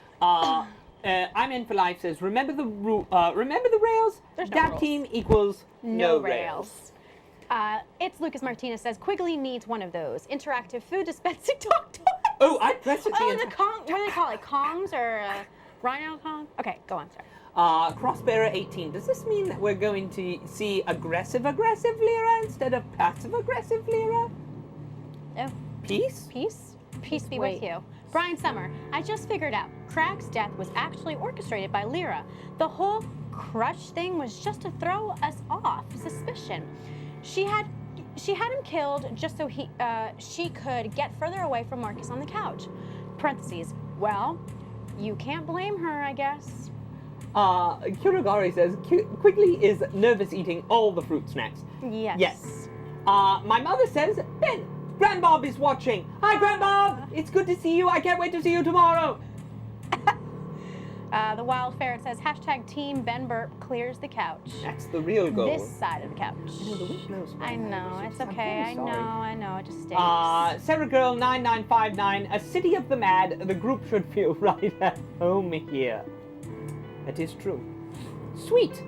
I'm in for life says remember the remember the rails? There's no That rules. team equals no rails. It's Lucas Martinez says Quigley needs one of those interactive food dispensing dog toys. Oh, I pressed it the Oh, entire- the Kong. What do they call it? Kongs or Rhino Kong? Okay, go on. Sorry. Crossbearer 18. Does this mean that we're going to see aggressive Lyra instead of passive aggressive Lyra? Oh, Peace? peace be with you. Brian Summer, I just figured out Crag's death was actually orchestrated by Lyra. The whole crush thing was just to throw us off suspicion. She had him killed just so she could get further away from Marcus on the couch. Parentheses. Well, you can't blame her, I guess. Kurogari says Quigley is nervous eating all the fruit snacks. Yes. Yes. My mother says Ben, Grandbob is watching. Hi, Grandbob. It's good to see you. I can't wait to see you tomorrow. The Wild Ferret says hashtag Team Ben Burp clears the couch. That's the real goal. This side of the couch. I know the wind blows. I know, it's I'm okay. very sorry. I know, it just stinks. Sarah Girl 9959, a city of the mad. The group should feel right at home here. That is true. Sweet.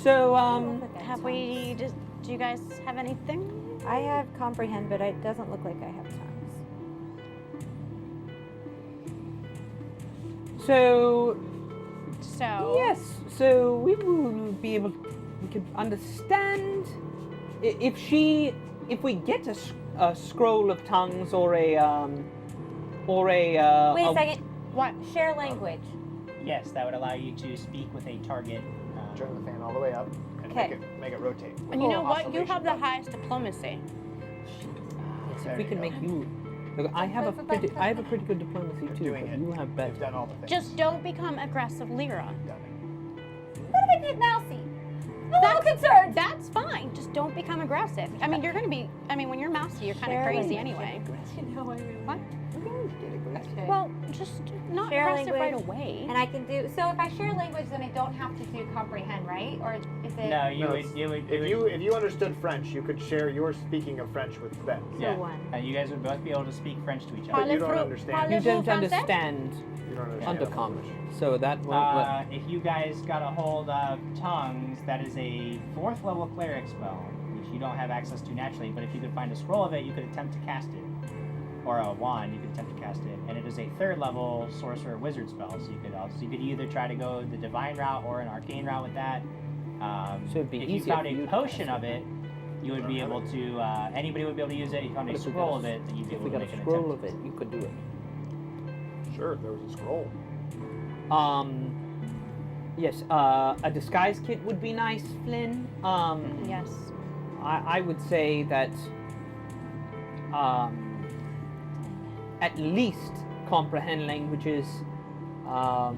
So Have we just, do you guys have anything? I have comprehend, but it doesn't look like I have tongues. So So, so we will be able. We could understand if we get a scroll of tongues or a Wait a second. what? Share language. Yes, that would allow you to speak with a target. Turn the fan all the way up and Okay. make it rotate. And you know what? You Oscillation have the button. highest diplomacy. Yes, There if we you can go. make you. Look, I have a pretty good diplomacy You're too, doing but it. you have better. You've done all the things. Just don't become aggressive, Lyra. You've done it. What if I get mousy? I'm a little concerned. That's fine. Just don't become aggressive. I mean, you're gonna be. I mean, when you're mousy, you're kind of Share crazy language. anyway. What? Okay. Well, just not Share aggressive right language. away. And I can do so. If I share language, then I don't have to do comprehend, right? Or is it? No, you No, would. it's- You would. If you understood French, you could share your speaking of French with Ben. Yeah. one. And you guys would both be able to speak French to each But other. you don't Parlez-vous- understand. You parlez-vous don't français? understand You don't understand. undercommon, so that won't. If you guys got a hold of tongues, that is a 4th level cleric spell, which you don't have access to naturally. But if you could find a scroll of it, you could attempt to cast it, or a wand, you could attempt to cast it. And it is a 3rd level sorcerer wizard spell, so you could either try to go the divine route or an arcane route with that. So it'd be if you easier found for a you to potion cast of it, you would be able to. Anybody would be able to use it. If you found a What if we scroll got of a- it, then you'd be If able we to got a make an scroll attempt. of it, you could do it. Sure, there was a scroll. Yes, a disguise kit would be nice, Flynn. Yes. I would say that at least comprehend languages. How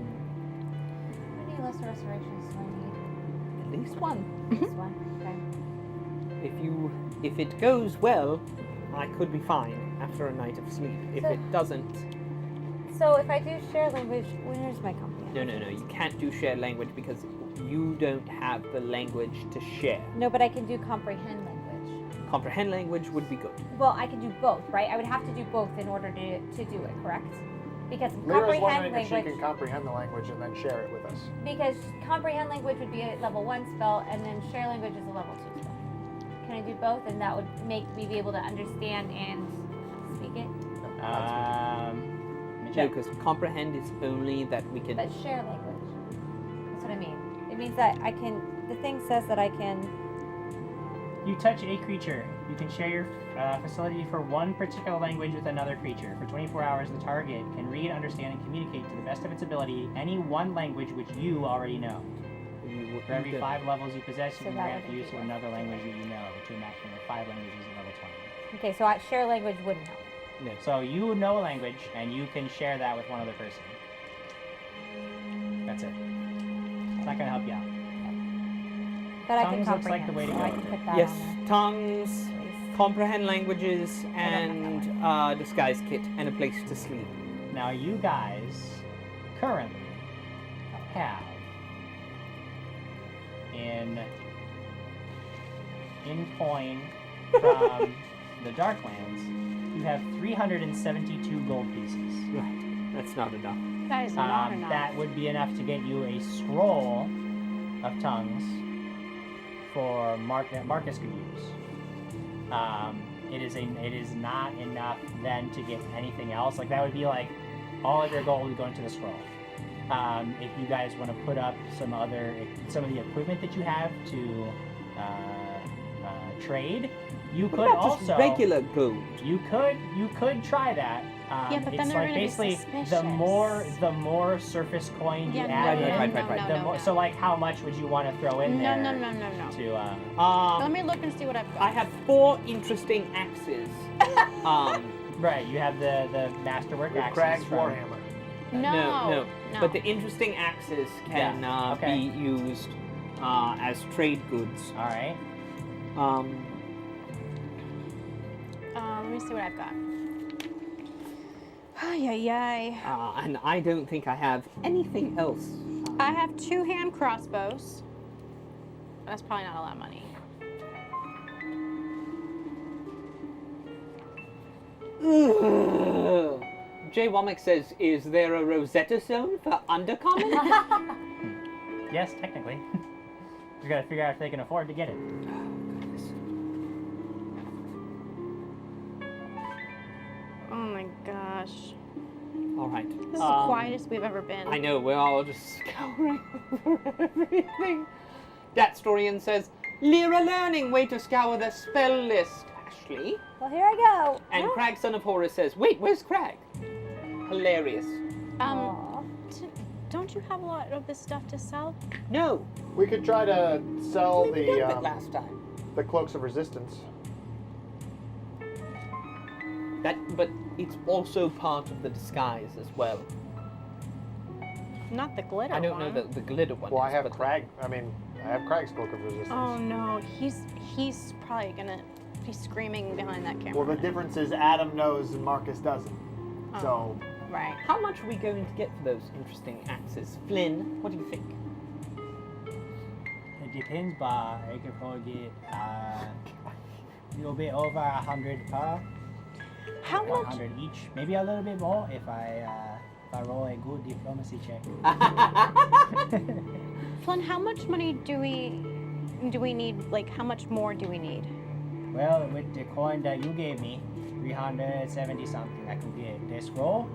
many list of restorations do I need? At least one. This one. Okay. If it goes well, I could be fine after a night of sleep. If So- it doesn't, So if I do share language, where's my company? no, you can't do share language because you don't have the language to share. No, but I can do comprehend language. Comprehend language would be good. Well, I can do both, right? I would have to do both in order to do it, correct? Because Lyra's comprehend wondering if she language. can comprehend the language and then share it with us. Because comprehend language would be a level 1 spell, and then share language is a level 2 spell. Can I do both? And that would make me be able to understand and speak it. Let me No, check. because comprehend is only that we can. But share language. That's what I mean. It means that I can. The thing says that I can. You touch a creature. You can share your facility for one particular language with another creature. For 24 hours, the target can read, understand, and communicate to the best of its ability any one language which you already know. For every 5 levels you possess, you So can that grant would the use be of another language that you know, to a maximum of 5 languages at level 20. Okay, so share language wouldn't help. No. So you know a language, and you can share that with one other person. That's it. It's not gonna help you out. But I Tongues can looks like comprehend. the way to so go I with can it. put that Yes, on tongues, there, please. comprehend languages, I don't have that and disguise kit, and a place to sleep. Now you guys currently have in coin from the Darklands, you have 372 gold pieces. Right. That's not enough. That is not enough. That would be enough to get you a scroll of tongues for that Marcus could use. It is not enough then to get anything else. Like that would be like all of your gold would go into the scroll. If you guys want to put up some of the equipment that you have to trade, you What could about also just regular gold? You could try that. Yeah, but then it's they're like gonna be basically suspicious. the more surface coin you Yeah, add no, in, no, no, right. no, the more. no. So like, how much would you want to throw in No, there? no. To Let me look and see what I've got. I have 4 interesting axes. right, you have the masterwork With axes Crag's from- Warhammer. No. But the interesting axes can Yeah, okay. be used as trade goods. All right. Let me see what I've got. Ay. And I don't think I have anything else. I have 2 hand crossbows. That's probably not a lot of money. Ugh. Jay Womack says, "Is there a Rosetta Stone for undercommon?" Yes, technically. You gotta figure out if they can afford to get it. Oh my gosh. All right. This is the quietest we've ever been. I know, we're all just scouring over everything. Datstorian says, Lyra learning way to scour the spell list, Ashley. Well, here I go. And Crag, son of Horus, says, wait, where's Crag? Hilarious. Aw. Don't you have a lot of this stuff to sell? No, We could try to sell we did it the last time. cloaks of resistance. But it's also part of the disguise as well. Not the glitter I don't one. know the glitter one. Well, I is, have but Crag. I mean, I have Crag's cloak of resistance. Oh no, he's probably gonna be screaming behind that camera. Well, the difference is Adam knows and Marcus doesn't. Oh. So Right. How much are we going to get for those interesting axes? Flynn, what do you think? It depends, but I could probably get a little bit over 100 per. How much? 100 each, maybe a little bit more if I roll a good diplomacy check. Flynn, how much money do we need? Like, how much more do we need? Well, with the coin that you gave me, 370 something, I could get this scroll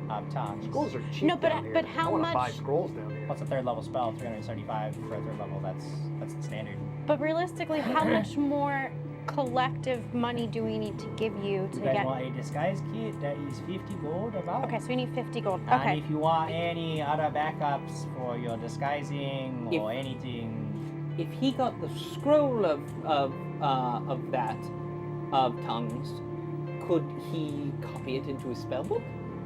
of tongues. scrolls are cheap. No, but- down here. but how I wanna much- buy scrolls down here. What's a 3rd level spell? 375 for a 3rd level. That's the standard. But realistically, how much more collective money do we need to give you to You guys get? want a disguise kit that is 50 gold about? Okay, so we need 50 gold. And Okay. if you want any other backups for your disguising or anything, If he got the scroll of tongues, could he copy it into his spellbook?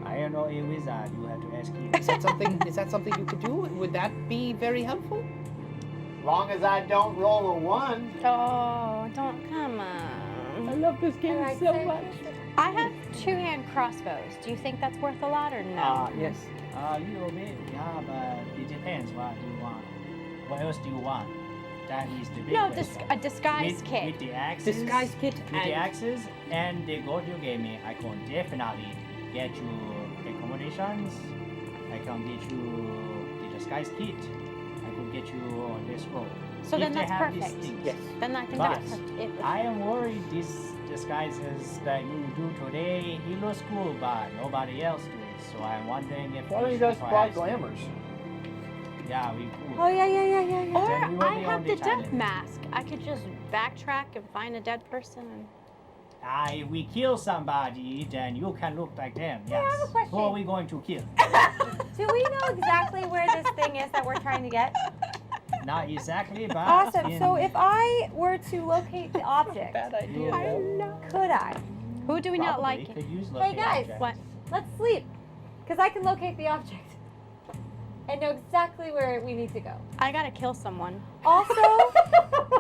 I am not a wizard. You have to ask him. Is that something? Is that something you could do? Would that be very helpful? Long as I don't roll a 1. Oh, don't come on. love this game Alright, so so much. I have 2-hand crossbows. Do you think that's worth a lot or no? Yes. A little bit, yeah, but it depends. What do you want? What else do you want? That is the big No, question. a disguise with, kit. With the axes, Disguise kit with the and axes and the gold you gave me, I can definitely get you accommodations. I can get you the disguise kit. I could get you this robe. So If then they that's have these perfect. things. yes. Then I think But that's it. I am worried these disguises that you do today, he looks cool, but nobody else does. So I'm wondering if Why don't we you should guys buy perhaps- glamours? Yeah, we could. Oh yeah. Then we Or will I be have on the the death challenge. mask. I could just backtrack and find a dead person. And... If we kill somebody, then you can look like them. Yes. I have a question. Who are we going to kill? Do we know exactly where this thing is that we're trying to get? Not exactly, but Awesome. in- So if I were to locate the object, Bad idea. I though. could I? Who do we not probably like? could use Hey locate guys, objects. What? let's sleep, because I can locate the object and know exactly where we need to go. I gotta kill someone. Also,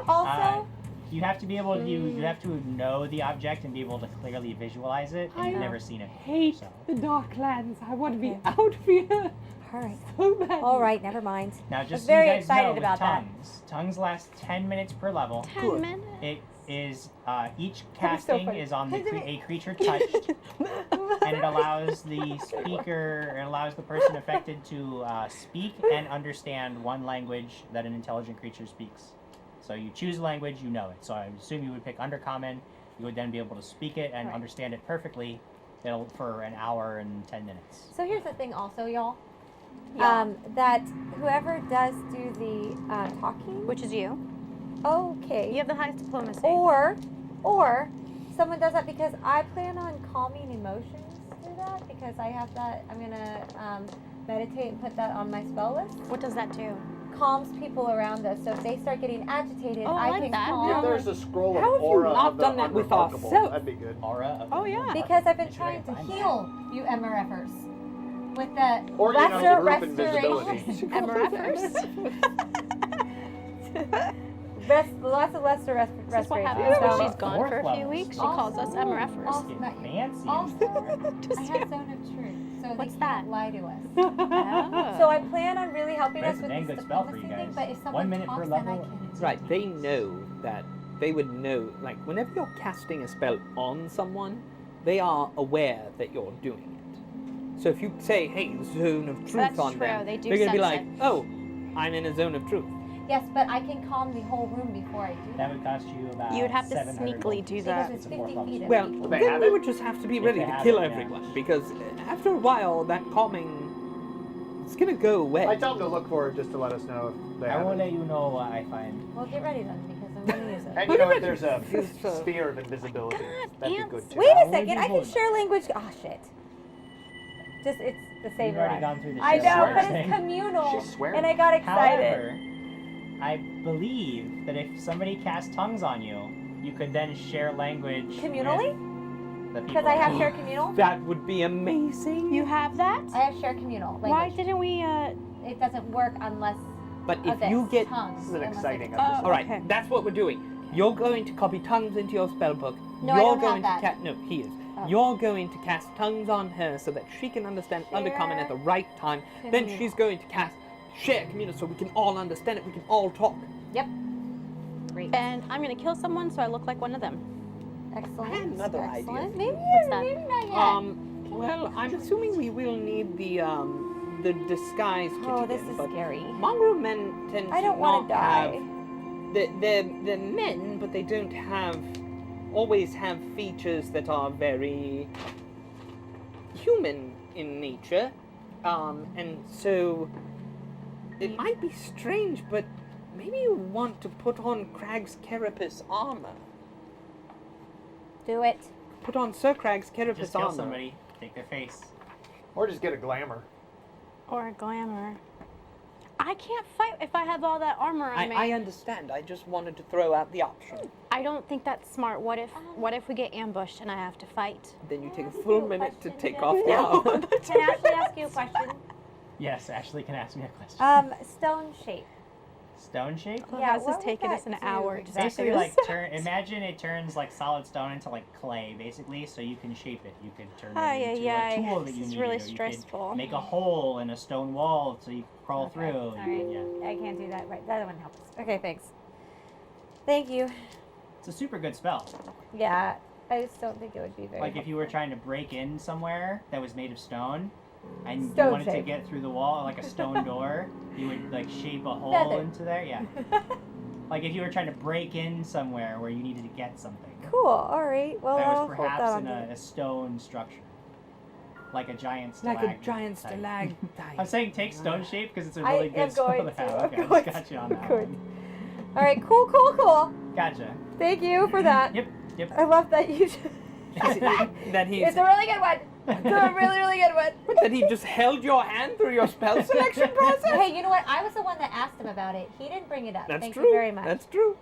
Uh, you have to be able to you have to know the object and be able to clearly visualize it. And I you've never seen it. hate So. the Darklands. I want to be Okay. out here all right. so bad. All right, never mind. Now, just very so you guys excited know, with about that. tongues last 10 minutes per level. 10 minutes. It is each That is so casting funny. is on a creature touched, and it allows the speaker, it allows the person affected to speak and understand one language that an intelligent creature speaks. So you choose a language, you know it. So I assume you would pick Undercommon. You would then be able to speak it and Right. understand it perfectly. For an hour and 10 minutes. So here's the thing, also, y'all. Yeah. That whoever does do the talking, Which is you. okay, You have the highest diplomacy. or someone does that, because I plan on calming emotions through that, because I have that. I'm gonna meditate and put that on my spell list. What does that do? Calms people around us, so if they start getting agitated, Oh, I like can that. calm. If there's a scroll How of have you aura not of the done that with unremarkable, ourselves? that'd be good. Aura of Oh, yeah. Because I've been Make sure trying I to find that. heal you MRFers with the Or, you know, lesser group invisibility. restoration. Lots of lesser This is what restoration. happens So- when she's gone for a few Fourth weeks. She levels. calls us MRFers. Also- Get fancy. Also, I Just have Zone of Truth, so What's they that? can't lie to us. Oh. So I plan on really helping That's us a with dang this good spell for you diplomacy thing, guys. but if 1 someone minute per talks, then I level. can... Right, they know that they would know, like, whenever you're casting a spell on someone, they are aware that you're doing it. So if you say, hey, zone of truth That's on true, them, they do they're going to be sense like, it. oh, I'm in a zone of truth. Yes, but I can calm the whole room before I do That that. would cost you about You would have to 700 sneakily gold. do Because that. it's It's a fourth 50 level feet of spell. Well, people. They then have we it? would just have to be If ready they to have kill it, yeah. everyone, because after a while, that calming, it's going to go away. I tell them to look for it just to let us know if they I have will it. let you know what I find. Well, get ready then, because I'm going to use it. And you know, if there's a Yes, sir. sphere of invisibility, that'd be good too. Wait a How would second, you I can hold share language. Oh, shit. Just, it's the save You've already line. gone through the I share know, swears but thing. it's communal. She's swearing. And I got excited. However, I believe that if somebody casts tongues on you, you could then share language Communally? with the people. Because I have share communal. That would be amazing. You have that? I have share communal language. Why didn't we, It doesn't work unless But of if this, you get... tongues. This is an unless I exciting get- episode. All right, Okay. that's what we're doing. You're going to copy tongues into your spell book. No, I You're don't have going that. to no, he is. Oh. You're going to cast tongues on her so that she can understand Undercommon at the right time. Then Communal. she's going to cast share communal so we can all understand it. We can all talk. Yep. Great. and I'm gonna kill someone so I look like one of them. Excellent. I had another idea. Excellent. Maybe, What's that? maybe not yet. Well, I'm assuming we will need the disguise kit Oh, again, this is but scary. mongrel men tend I don't to want not to die. have they're men, but they don't always have features that are very human in nature, and so it might be strange, but maybe you want to put on Crag's carapace armor. Do it. Put on Sir Crag's carapace Just kill armor. somebody, take their face. Or just get a glamour. Or a glamour. I can't fight if I have all that armor on me. I understand. I just wanted to throw out the option. I don't think that's smart. What if we get ambushed and I have to fight? Then you take a ask full you a minute to question, take Jen? off the armor. Can Ashley ask you a question? Yes, Ashley can ask me a question. Stone shape. Stone shape? Yeah, this what is would taking that us an do hour to exactly? Basically, figure like, this out. imagine it turns like solid stone into like clay, basically, so you can shape it. You can turn Ay, it into ay, a tool that this you is need. really or you stressful. could make a hole in a stone wall so you can crawl Okay, through. All You right. can- yeah. I can't do that. Right. The other one helps. Okay, thanks. Thank you. It's a super good spell. Yeah, I just don't think it would be very. Like if you were trying to break in somewhere that was made of stone, and you Stone wanted to shape. get through the wall like a stone door, you would like shape a hole Feather. into there. Yeah. Like if you were trying to break in somewhere where you needed to get something. Cool. All right. Well, That I'll was hold that perhaps on in me. a stone structure. Like a giant Like stalagmite. a giant type. stalagmite. I'm saying take stone shape because it's a I really am good spell going to to. have. I'm Okay, I going just got you on to. that Good. one. All right. Cool. Gotcha. Thank you for that. Yep. I love that you. That he's It's a really good one. It's a really good one. that he just held your hand through your spell selection process. Hey, you know what? I was the one that asked him about it. He didn't bring it up. That's Thank true. you very much. That's true.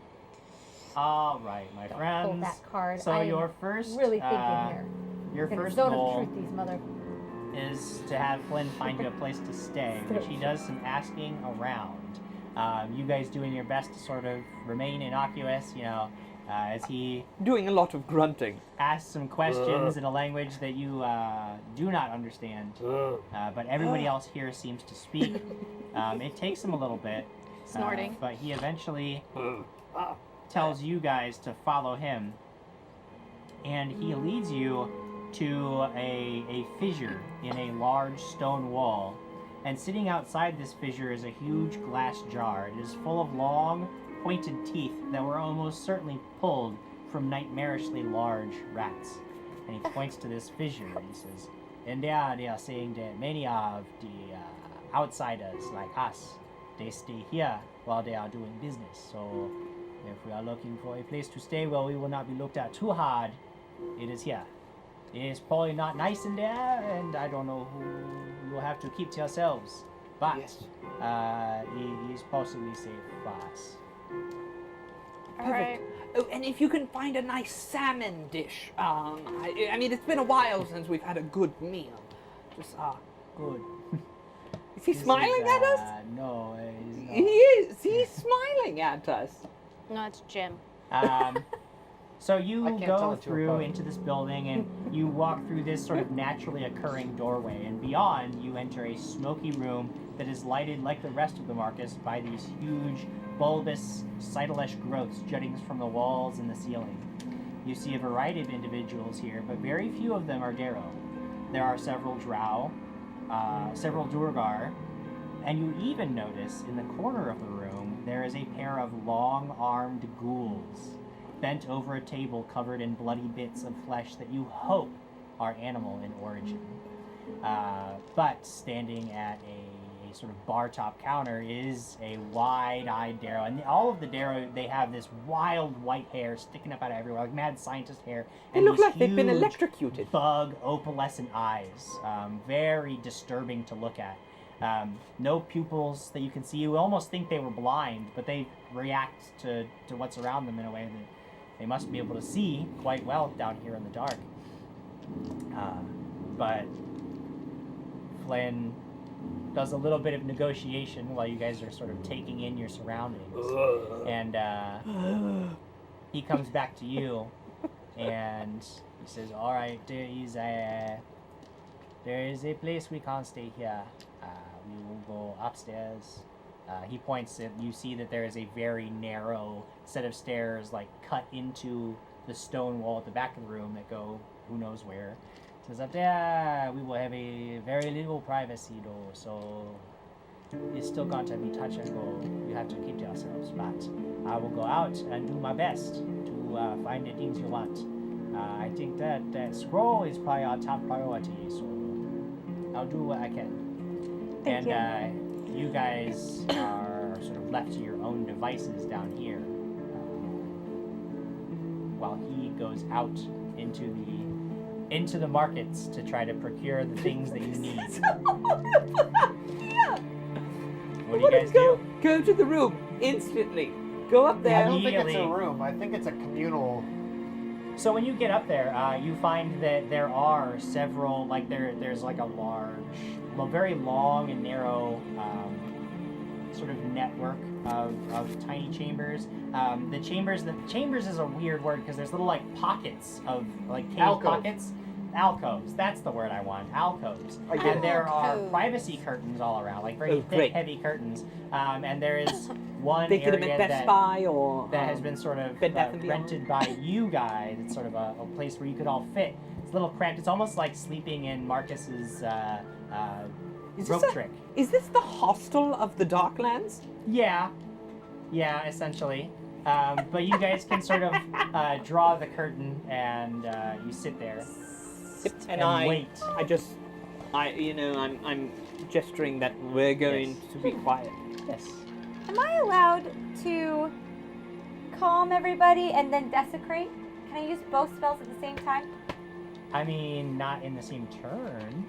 All right, my Don't friends. pull that card. So I am your first, really thinking here. your Gonna first zone goal of truth these mother. is to have Flynn find you a place to stay, which he does some asking around. You guys doing your best to sort of remain innocuous, you know, as he Doing a lot of grunting. asks some questions in a language that you do not understand, but everybody else here seems to speak. It takes him a little bit, Snorting. but he eventually tells you guys to follow him, and he leads you to a fissure in a large stone wall. And sitting outside this fissure is a huge glass jar. It is full of long, pointed teeth that were almost certainly pulled from nightmarishly large rats. And he points to this fissure and he says, "And they are saying that many of the outsiders like us, they stay here while they are doing business. So if we are looking for a place to stay where we will not be looked at too hard, it is here. It is probably not nice in there, and I don't know who you will have to keep to yourselves. But Yes. it is possibly safe for us." All right. Oh, and if you can find a nice salmon dish, I mean, it's been a while since we've had a good meal. Just, Good. is he smiling at us? No, he's not. He is. He's smiling at us. No, it's Jim. So you I can't tell go it to a through boat. into this building and you walk through this sort of naturally occurring doorway, and beyond you enter a smoky room that is lighted like the rest of the Marcus by these huge bulbous cytalesh growths jutting from the walls and the ceiling. You see a variety of individuals here, but very few of them are Derro. There are several Drow, several Durgar, and you even notice in the corner of the room there is a pair of long-armed ghouls bent over a table covered in bloody bits of flesh that you hope are animal in origin. But standing at a sort of bar top counter is a wide-eyed Derro, and all of the Derro, they have this wild white hair sticking up out of everywhere, like mad scientist hair. They And look these like they've been huge electrocuted. bug opalescent eyes. Very disturbing to look at. No pupils that you can see. You almost think they were blind, but they react to what's around them in a way that they must be able to see quite well down here in the dark. But Flynn does a little bit of negotiation while you guys are sort of taking in your surroundings. And he comes back to you and he says, "All right, there is a place we can't stay here. We will go upstairs." He points at, you see that there is a very narrow set of stairs like cut into the stone wall at the back of the room that go who knows where. He says, "Up there we will have a very little privacy though, so it's still going to be touch and go. You have to keep to yourselves, but I will go out and do my best to find the things you want. I think that scroll is probably our top priority, so I'll do what I can." Thank You guys are sort of left to your own devices down here, while he goes out into the markets to try to procure the things that you need. What do you guys do? Go to the room instantly. Go up I there. don't think it's a Immediately. room. I think it's a communal. So when you get up there, you find that there are several, like there's like a large, very long and narrow sort of network of tiny chambers. The chambers is a weird word because there's little like pockets of like cave Alcove. pockets. Alcoves, that's the word I want. Alcoves. I get And it. there are Alcoves. privacy curtains all around, like very Oh, thick, great. heavy curtains. And there is one They could have area been Best that Buy or that has been sort of Bed Bath and Beyond. rented by you guys. It's sort of a place where you could all fit. It's a little cramped. It's almost like sleeping in Is Marcus's this rope a- trick. Is this the hostel of the Darklands? Yeah, essentially. But you guys can sort of draw the curtain and you sit there and wait. I'm gesturing that we're going Yes. to be quiet. Yes. Am I allowed to calm everybody and then desecrate? Can I use both spells at the same time? I mean, not in the same turn.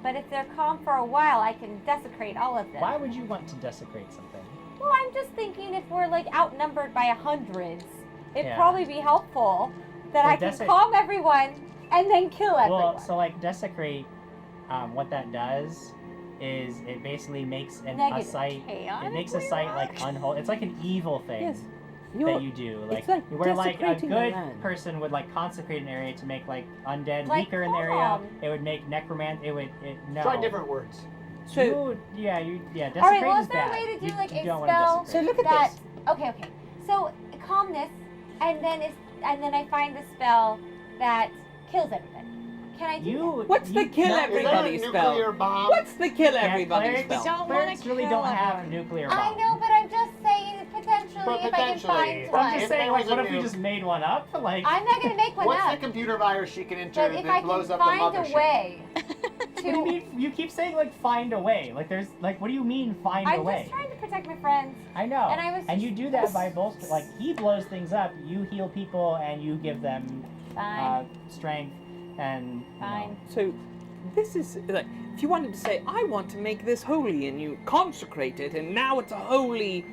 But if they're calm for a while, I can desecrate all of them. Why would you want to desecrate something? Well, I'm just thinking if we're like outnumbered by hundreds, it'd Yeah. probably be helpful that Well, I can calm everyone and then kill everyone. Well, so like desecrate, what that does is it basically makes a Negative site. It chaotic makes a site like unholy. It's like an evil thing Yes. that you do. Like, it's like where like a desecrating the good land. person would like consecrate an area to make like undead Like weaker in the area. calm. It would make no. Try different words. So Desecrate All right, well, is is there a bad. way to do You like a don't wanna spell desecrate. look at that? this. Okay. So calmness, and then I find the spell that kills everybody. Can I do that? What's the kill Is that a everybody spell? nuclear bomb? What's the kill Yeah, everybody clerics spell? Don't wanna Clerics really kill don't have everyone. nuclear I bombs. know, but I'm just saying potentially But if I can potentially. find But I'm one. just If saying, there like, was what a if we nuke- just made one up? Like, I'm not gonna make one What's the up. computer virus she can enter But if I that can blows up the find mothership? a way what do you to, mean? You keep saying like find a way. Like there's like, what do you mean find a I'm way? just trying to protect my friends. I know. and I was and just- you do that by both. Like he blows things up, you heal people, and you give them Fine. strength and Fine. So, this is like if you wanted to say, I want to make this holy, and you consecrate it, and now it's a holy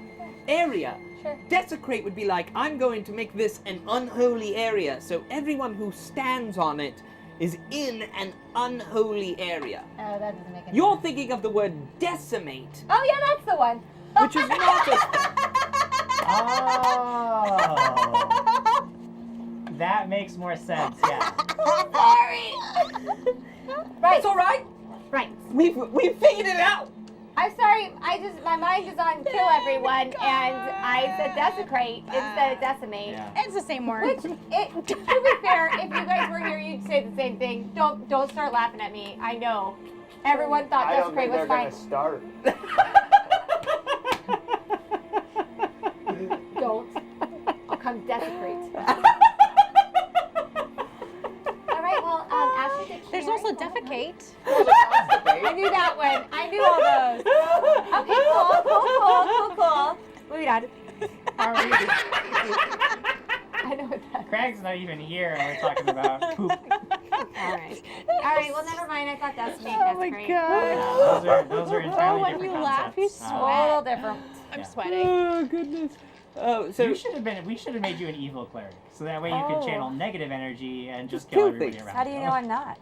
area. Sure. Desecrate would be like, I'm going to make this an unholy area, so everyone who stands on it is in an unholy area. Oh, that doesn't make any You're sense. thinking of the word decimate, Oh yeah, that's the one. which is not a spell. Oh, that makes more sense. Yeah. Sorry. Right. It's all right. Right. We've figured it out. I'm sorry. My mind is on kill everyone, and I said desecrate instead of decimate. Yeah. It's the same word. Which, to be fair, if you guys were here, you'd say the same thing. Don't start laughing at me. I know. Everyone thought I don't desecrate think was they're fine. gonna start. Don't. I'll come desecrate. All right. Well, Ashley did. There's also defecate. I knew that one. I knew all those. Okay, cool. Moving on. Are we? I know what that is. Craig's not even here, and we're talking about poop. All right. Well, never mind. I thought that's me. Oh That's my great. god. Those are entirely when different you laugh, you concepts. A little different. I'm Yeah. sweating. Oh goodness. Oh, so we should have made you an evil cleric, so that way you Oh. could channel negative energy and just kill kill everybody things. around. How do you know I'm not?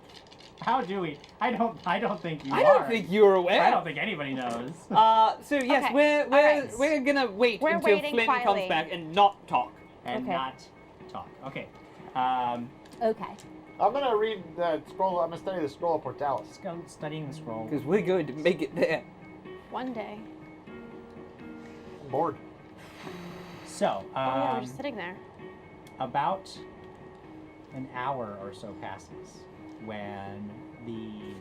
How do we? I don't think you I are. don't think you're aware. I don't think anybody knows. So yes, Okay, we're alright. we're gonna wait We're until waiting Flynn quietly. comes back and not talk. And Okay. not talk. Okay. Okay. I'm gonna read the scroll. I'm gonna study the scroll of Portalis. Let's go studying the scroll. Because we're going to make it there. One day. I'm bored. So, Oh yeah, we're just sitting there. about an hour or so passes when the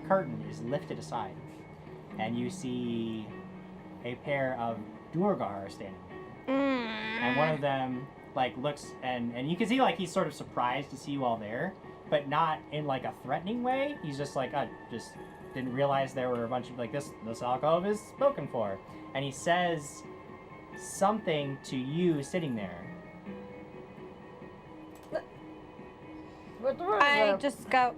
curtain is lifted aside, and you see a pair of Durgar standing there. And one of them like looks and you can see like he's sort of surprised to see you all there, but not in like a threatening way. He's just like, I just didn't realize there were a bunch of like this alcove is spoken for. And he says something to you sitting there. I just go.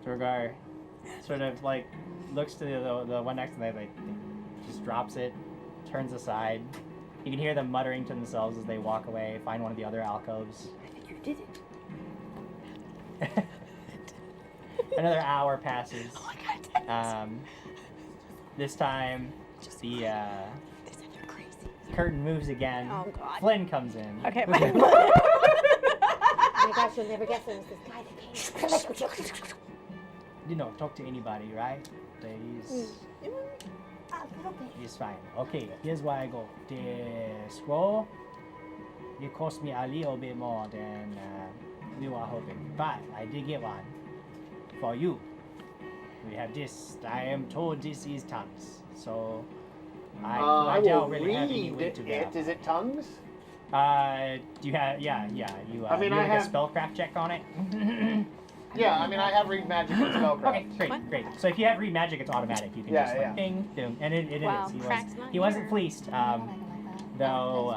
Durgar sort of like looks to the one next to them, like just drops it, turns aside. You can hear them muttering to themselves as they walk away, find one of the other alcoves. I think you did it. Another hour passes. Oh my god, This time, the they said you're crazy. curtain moves again. Oh, God. Flynn comes in. Okay. Oh my gosh, you'll never guess it was this guy that came. You know, talk to anybody, right? He's A little bit. He's fine. Okay, here's where I go. The scroll, it cost me a little bit more than we were hoping, but I did get one for you. We have this. I am told this is tongues, so I I don't will really have any read way to it. grab. Is it tongues? Do you have? Yeah. You. I mean, you I make have- a spellcraft check on it. Yeah, I mean, I have read magic and spellcraft. Okay, great. So if you have read magic, it's automatic. You can Yeah, just like yeah. ding, boom, and it Wow, is. crack's not He wasn't here. fleeced, though.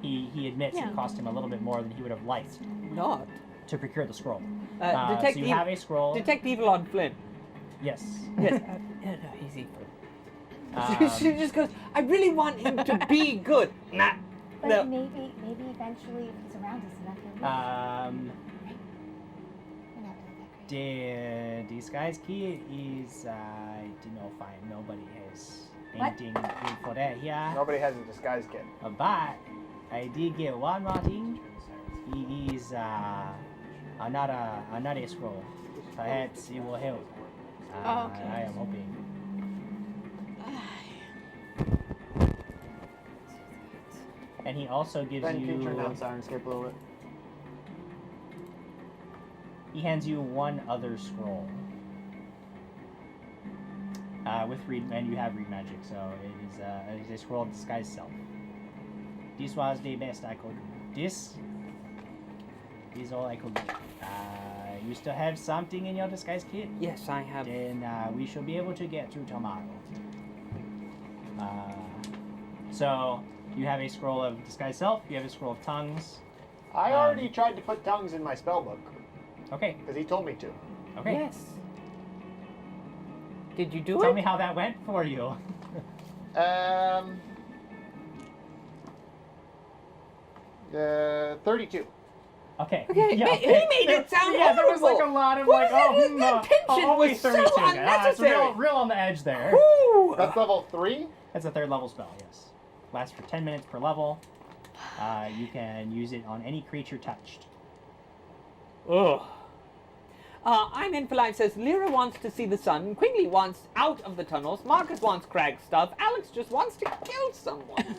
He admits Yeah. it cost him a little bit more than he would have liked Not. to procure the scroll. Detect so you ev- have a scroll. Detect evil on Flynn. Yes. Yes. No, he's evil. Um, She just goes, I really want him to be good. Nah. But No. maybe eventually if he's around us enough, he'll leave. We're not really that crazy. The disguise key is I did not find nobody has What? anything good for that here. Nobody has a disguise kit. But I did get one more thing. He is another scroll. Perhaps it will help. Oh, okay. I am hoping. And he also gives Ben, can you turn you. down Sirenscape a little bit? He hands you one other scroll. With read, and you have read magic, so it is a scroll of disguise self. This was the best I could do. This is all I could do. You still have something in your disguise kit? Yes, I have. Then we shall be able to get through tomorrow. So you have a scroll of disguise self. You have a scroll of tongues. I already tried to put tongues in my spellbook Okay. because he told me to. Okay. Yes. Did you do Tell it? me how that went for you. 32. Okay. Okay, Yeah, he made it sound Yeah, there was like a horrible. lot of What like, is it? That tension only was so 32. It's unnecessary. real on the edge there. Woo! That's level 3? That's a third level spell, yes. Lasts for 10 minutes per level. You can use it on any creature touched. Ugh. I'm Infilive says Lyra wants to see the sun, Quigley wants out of the tunnels, Marcus wants crag stuff, Alex just wants to kill someone.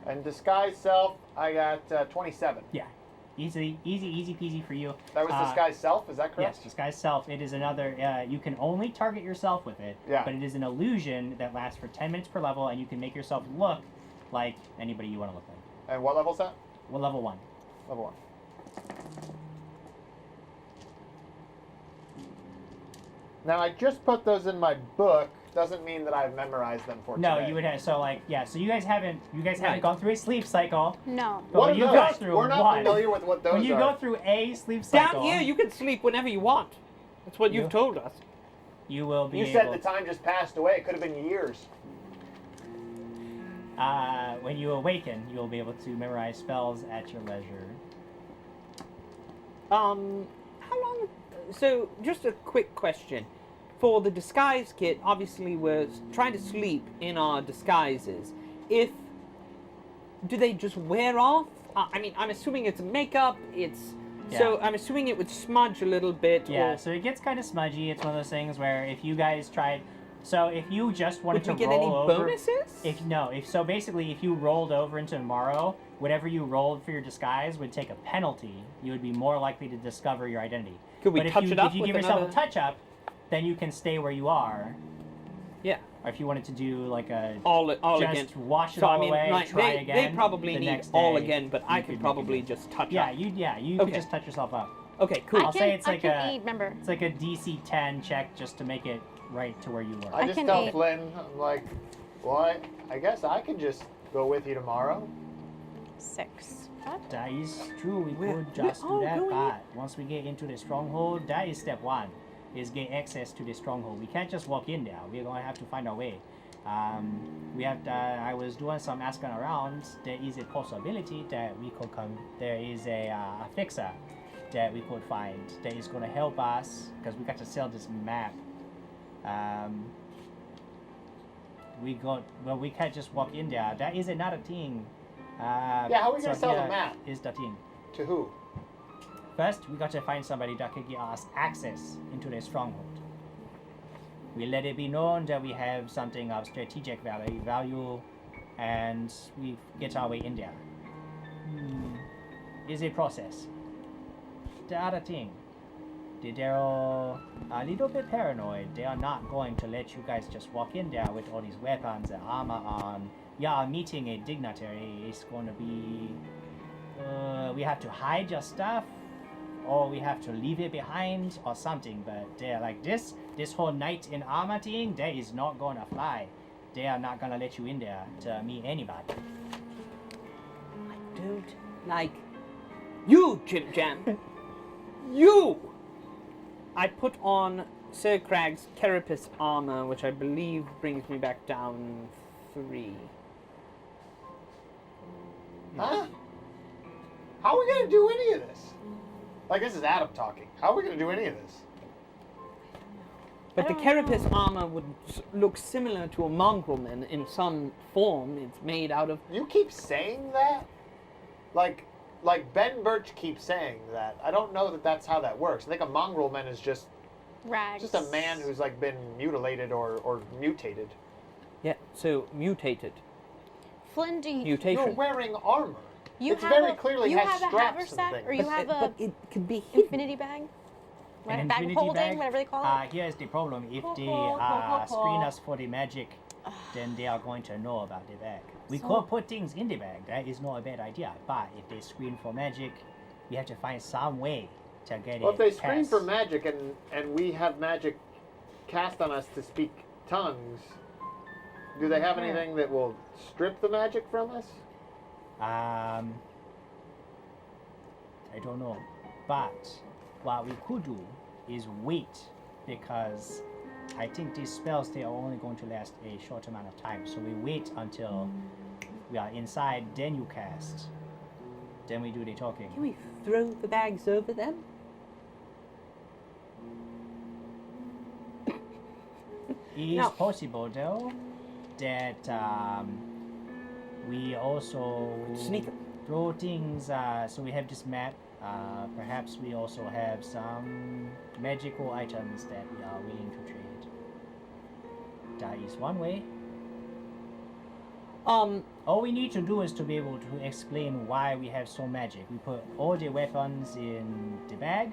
And disguise self, I got 27. Yeah. Easy peasy for you. That was disguise self, is that correct? Yes, disguise self. It is another. You can only target yourself with it. Yeah. But it is an illusion that lasts for 10 minutes per level, and you can make yourself look like anybody you want to look like. And what level's that? Well, level 1. Level 1. Now, I just put those in my book. Doesn't mean that I've memorized them for No, today. you would have. So like, yeah. So you guys haven't Right. gone through a sleep cycle. No. But What when are you those? go through We're not one, familiar with what those when you are. go through a sleep cycle, Down here you can sleep whenever you want. That's what You- you've told us. you will be You able. said the time just passed away. It could have been years. When you awaken, you will be able to memorize spells at your leisure. How long? So, just a quick question. For the disguise kit, obviously we're trying to sleep in our disguises. Do they just wear off? I mean, I'm assuming it's makeup. So Yeah. I'm assuming it would smudge a little bit. Yeah, Or, so it gets kind of smudgy. It's one of those things where if you guys tried, so if you just wanted would we to get any roll over, bonuses? if basically if you rolled over into tomorrow, whatever you rolled for your disguise would take a penalty. You would be more likely to discover your identity. Could we but touch if you, it up if you with give yourself another- a touch up, then you can stay where you are. Yeah. Or if you wanted to do like a All just again. wash it So all I mean, away, like, try they again. probably the need next all day, again, but you I could probably do. just touch Yeah, up. you Okay. could just touch yourself up. Okay, cool. I'll say it's I like can a- aid, remember. It's like a DC 10 check just to make it right to where you were. I I just can tell aid. Flynn, I'm like, well, I guess I could just go with you tomorrow. 6. What? That is true, we We're- could just we're do all that, going but once we get into the stronghold, that is step 1. is get access to the stronghold. We can't just walk in there. We're gonna have to find our way. We have to, I was doing some asking around. There is a possibility that we could come. There is a fixer that we could find that is going to help us because we got to sell this map. We can't just walk in there. That is another thing. Yeah, how are we going to sell the map? Is the thing. To who? First, we got to find somebody that can give us access into the stronghold. We let it be known that we have something of strategic value, and we get our way in there. Is a process. The other thing, the Derro are a little bit paranoid. They are not going to let you guys just walk in there with all these weapons and armor on. Yeah, meeting a dignitary is going to be... we have to hide your stuff, or we have to leave it behind, or something. But they're like this whole knight in armor thing, that is not going to fly. They are not going to let you in there to meet anybody. I don't like you, Jim Jam. You! I put on Sir Crag's carapace armor, which I believe brings me back down 3. Huh? How are we going to do any of this? Like, this is Adam talking. How are we going to do any of this? But the carapace armor would look similar to a mongrelman in some form. It's made out of... You keep saying that? Like Ben Birch keeps saying that. I don't know that that's how that works. I think a mongrel man is just Rags. just a man who's like been mutilated or mutated. Yeah, so mutated. Flynn, do you, Mutation. You're wearing armor. you It's have very a, clearly you has have a straps and haversack, things. or you have a But it could be hidden. infinity bag? An Bag of infinity holding, bag? whatever they call it. Here's the problem. If they screen us for the magic, then they are going to know about the bag. We could put things in the bag. That is not a bad idea. But if they screen for magic, we have to find some way to get Well, it if they screen past. for magic and we have magic cast on us to speak tongues, do they have anything that will strip the magic from us? I don't know. But what we could do is wait, because I think these spells, they are only going to last a short amount of time. So we wait until we are inside, then you cast. Then we do the talking. Can we throw the bags over them? It is possible, though, that we also Sneak 'em. throw things. So we have this map. Perhaps we also have some magical items that we are willing to trade. That is one way. All we need to do is to be able to explain why we have so magic. We put all the weapons in the bag.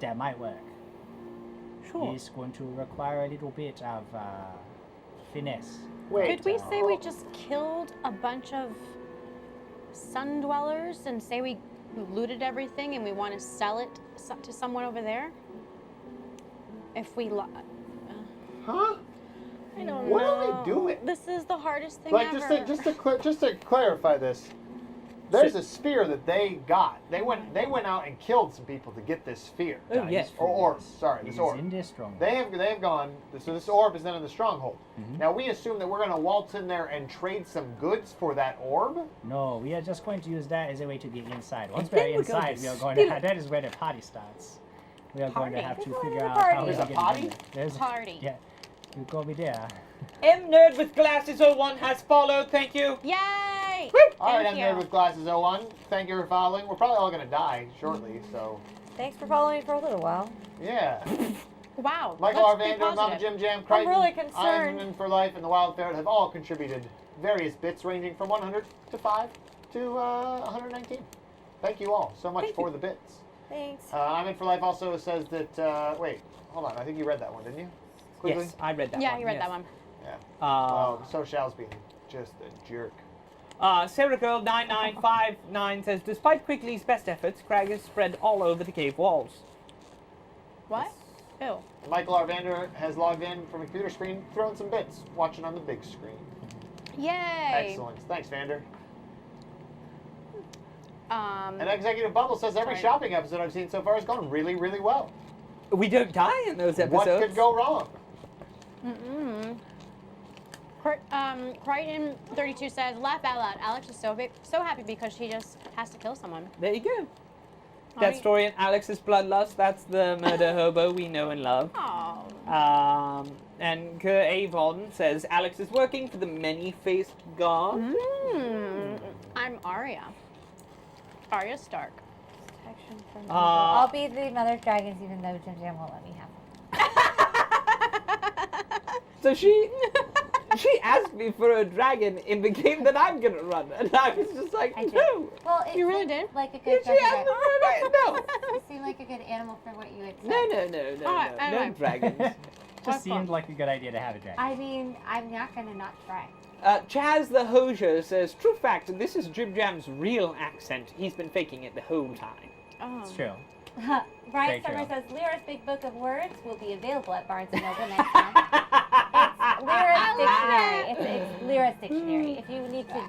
That might work. Sure. It's going to require a little bit of finesse. Wait. Could we say we just killed a bunch of sun dwellers and say we looted everything and we want to sell it to someone over there? If we Huh? I don't What know. are we doing? This is the hardest thing Like ever. just to clarify this, there's a spear that they got. They went out and killed some people to get this spear. Oh, That yes. is Or orb. finesse. Sorry, It this is orb. in this stronghold. They have gone. So this orb is then in the stronghold. Mhm. Now we assume that we're going to waltz in there and trade some goods for that orb. No, we are just going to use that as a way to get inside. Once And we are then we're going inside, to we are going steal to. it. That is where the party starts. We are going to Party? have to We're going figure to out the how party. we There's a get party? in there. There's Party. Yeah, you go be there. M Nerd with Glasses 01 has followed, thank you. Yay! All right, I'm Thank you. Nerd with Glasses 01. Thank you for following. We're probably all going to die shortly, so Thanks for following me for a little while. yeah. Wow. Michael let's be Arvander, Mama positive. Jim Jam, Crichton, really concerned. Ironman for Life, and the Wild Ferret have all contributed various bits ranging from 100 to 5 to 119. Thank you all so much for the bits. Thanks. I'm in for Life also says that, wait, hold on. I think you read that one, didn't you? Quigley? Yes, I read that one. Yeah, you read yes. that one. Yeah. Uh, So Shal's being just a jerk. Sarah Girl 9959 says, despite Quigley's best efforts, Crag is spread all over the cave walls. What? Ew. Michael Arvander has logged in from a computer screen, throwing some bits, watching on the big screen. Yay. Excellent. Thanks, Vander. Um, And Executive Bubble says every Sorry. shopping episode I've seen so far has gone really, really well. We don't die in those episodes. What could go wrong? Crichton 32 says, laugh out loud. Alex is so happy because she just has to kill someone. There you go. Oh, That story in Alex's Bloodlust, that's the murder hobo we know and love. Oh. And Kerr Avon says, Alex is working for the many-faced god. I'm Arya. Arya Stark. Protection from evil. I'll be the mother of dragons even though Jim Jam won't let me have them. So she asked me for a dragon in the game that I'm gonna run, and I was just like, I did. no. Well, it You really seemed did? like a Did good she ask me for a dragon? No. You seem like a good animal for what you had said. No, Alright, no anyway. dragons. Just seemed like a good idea to have a dragon. I mean, I'm not gonna not try. Chaz the Hosier says, true fact, this is Jim Jam's real accent. He's been faking it the whole time. Oh. It's true. Brian Very Summer true. says Lyra's Big Book of Words will be available at Barnes & Noble next month. It's Lyra's Dictionary. It's Lyra's Dictionary. If you need to...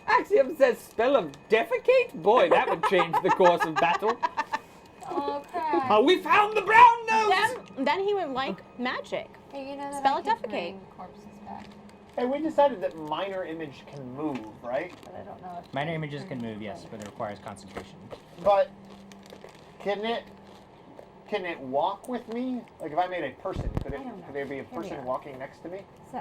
Axiom says, spell of defecate? Boy, that would change the course of battle. Oh, crap. Oh, we found the brown nose! Then he would like magic. Hey, you know that Spell I it can defecate. bring corpses back, Hey, we decided that minor image can move, right? but I don't know if... Minor images can move, yes, but it requires concentration. But can it walk with me? Like if I made a person, could I don't know. there be a Here we person are. walking next to me? So,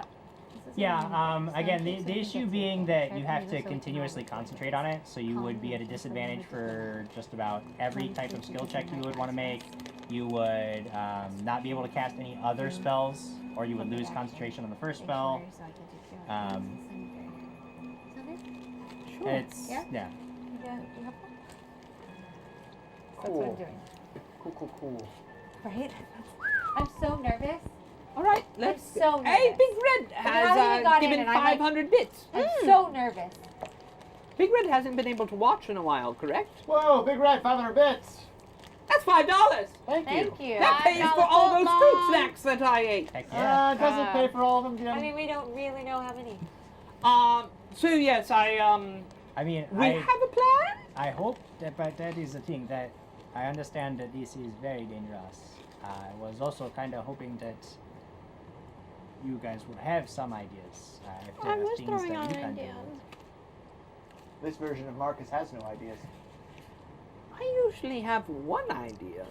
this is Yeah, amazing. So again, in case the we issue get to being it, that try you to have do to this so we can continuously always concentrate on it, so you would be at a disadvantage for just about every type of skill check you would want to make. You would not be able to cast any other spells, or you would lose concentration on the first spell. It's, Yeah? yeah. You have That's what Cool. I'm doing. Cool. Right? I'm so nervous. All right, let's. so Hey, nervous. Big Red haven't even has got in given and I'm like- 500 bits. I'm so nervous. Big Red hasn't been able to watch in a while, correct? Whoa, Big Red, 500 bits. That's $5. Thank you. Thank you. That pays for all those fruit snacks that I ate. Heck yeah. It doesn't pay for all of them, Jim. I mean, we don't really know how many. So yes, I mean, we have a plan. I hope that, but that is the thing, that I understand that this is very dangerous. I was also kind of hoping that you guys would have some ideas. If there I are was things throwing that out you can ideas. do. This version of Marcus has no ideas. I usually have one idea.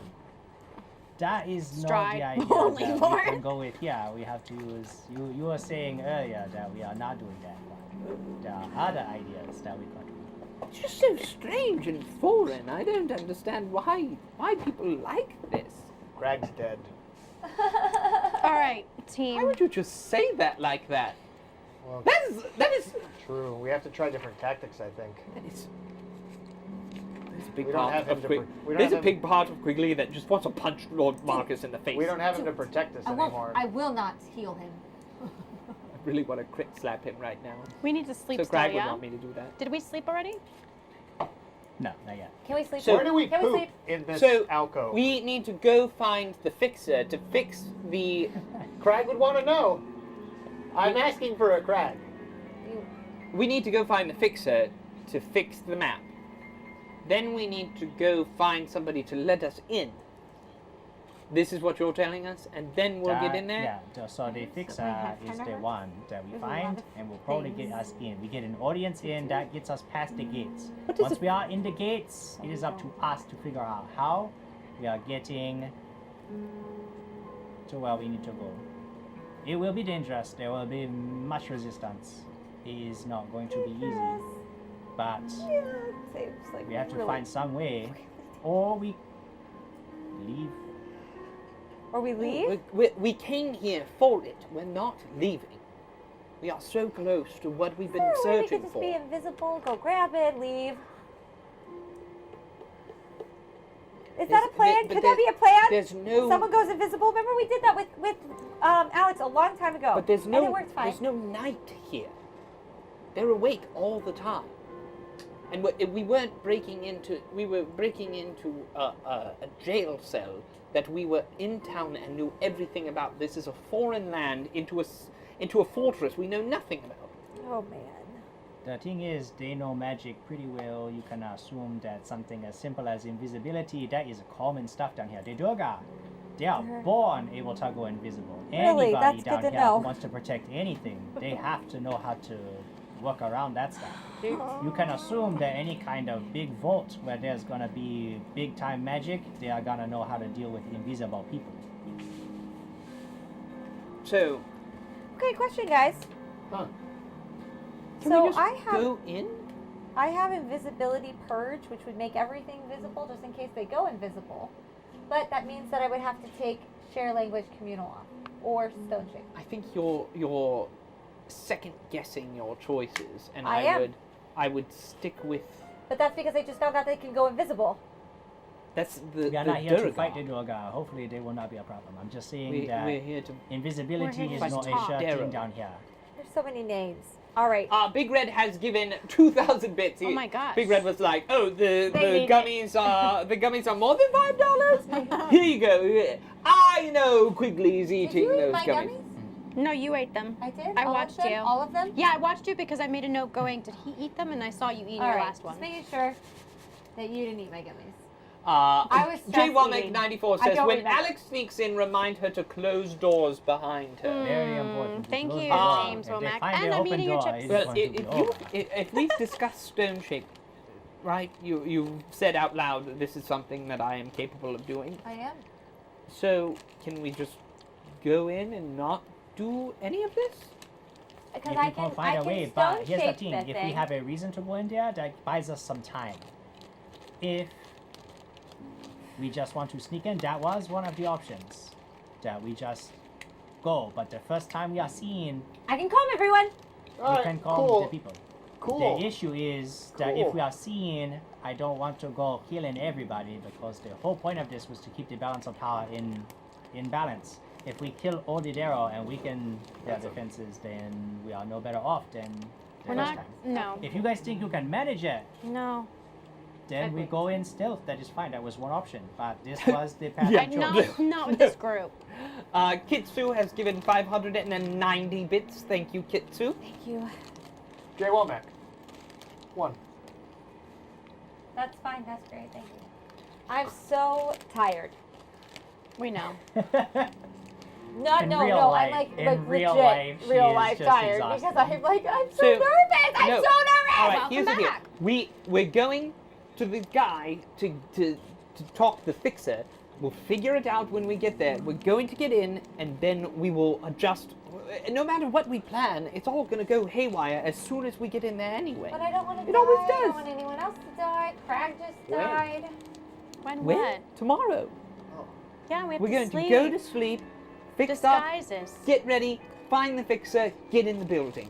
That is Stride not the idea only that for we can go with. Yeah, we have to use. You were saying earlier that we are not doing that one. There are other ideas that we could do. It's just so strange and foreign. I don't understand why people like this. Greg's dead. All right, Why team. would you just say that like that? Well, That is true. We have to try different tactics, I think. there's a big We don't part have him of to Quig- pr- we don't There's a have big him- part of Quigley that just wants to punch Lord Marcus in the face. We don't have him to protect us anymore. I will not heal him. I really want to crit slap him right now. We need to sleep So still, Greg would yeah? want me to do that. Did we sleep already? No, not yet. Can we sleep? So- Where do we Can we poop sleep? in this So alcove? we need to go find the fixer to fix the. Crag would want to know. I'm asking for a Crag. We need to go find the fixer to fix the map. Then we need to go find somebody to let us in. This is what you're telling us, and then we'll get in there. Yeah, so the fixer have is the Thunderheart? one that we There's a find lot of and will probably get things. us in. We get an audience in that gets us past the gates. What does Once it- we are in the gates, it is up to us to figure out how we are getting to where we need to go. It will be dangerous. There will be much resistance. It is not going to be easy. But we have to find some way, or we leave. Or we leave? We came here for it. We're not leaving. We are so close to what we've been Or we searching could just for. be invisible, go grab it, leave. Is that a plan? but Could that be a plan? There's no. Someone goes invisible. Remember we did that with Alex a long time ago. But there's And no. it worked fine. There's no night here. They're awake all the time. And we weren't breaking into. We were breaking into a jail cell that we were in town and knew everything about. This is a foreign land into a fortress we know nothing about. Oh man. The thing is, they know magic pretty well. You can assume that something as simple as invisibility, that is common stuff down here. The Durga, They are born able to go invisible. Really? Anybody That's down good to here know. who wants to protect anything, they have to know how to work around that stuff. You can assume that any kind of big vault where there's gonna be big time magic, they are gonna know how to deal with invisible people. So, Okay, question, guys. Huh. can So we just I have go in? I have invisibility purge, which would make everything visible just in case they go invisible. But that means that I would have to take share language communal off or stone shape. I think you're second guessing your choices, and I am. I would stick with. But that's because I just found out they can go invisible. That's the We are the not here to Durgar. fight the Durgar. Hopefully, they will not be a problem. I'm just saying that We're here to. invisibility We're is here not to a talk. sure Derro. thing down here. There's so many names. All right. Big Red has given 2,000 bits. Oh my gosh. Big Red was like, "Oh, the need gummies are the gummies are more than $5. Here you go. I know Quigley's Did eating you eat those my gummies." gummies? No, you ate them. I did. I All watched of them? you. All of them. Yeah, I watched you because I made a note going, did he eat them? And I saw you eating All your right. last one. Just making sure that you didn't eat my gummies. I was J stress Womack eating. 94 I says, don't "When remember. Alex sneaks in, remind her to close doors behind her." Very important. Thank Close you, the door. James If they Womack. find And the I'm open eating your door, chips. it's Well, going to be over. if we've discussed stone shape, right? You said out loud that this is something that I am capable of doing. I am. So can we just go in and not do any of this? Because If I we can. can find I a way, can but stone here's the shape thing: the if we thing. have a reason to go in there, that buys us some time. If we just want to sneak in, that was one of the options. That we just go, but the first time we are seen, I can calm everyone. All we right, can call cool. the people. Cool. The issue is that Cool. if we are seen, I don't want to go killing everybody because the whole point of this was to keep the balance of power in balance. If we kill all the Derro and weaken their defenses, then we are no better off than the We're first not. time. No. If you guys think you can manage it, No. then we Okay. go in stealth. That is fine. That was one option, but this was the path Yeah. I chose. Not with this group. Kitsu has given 590 bits. Thank you, Kitsu. Thank you. J Womack. 1. That's fine. That's great. Thank you. I'm so tired. We know. Not In no real no. life- I'm like in real legit life, she real is life just tired exhausted. because I'm like I'm so So- nervous. I'm no. so nervous. All right, Welcome here's the deal. back. We're going to the guy to talk the fixer. We'll figure it out when we get there. We're going to get in, and then we will adjust. No matter what we plan, it's all going to go haywire as soon as we get in there anyway. But I don't want to It die. always I does. don't want anyone else to die. Crag just When? died. When When? what? Tomorrow. Yeah, we have We're to going sleep. to go to sleep, fix up, Disguises. get ready, find the fixer, get in the building.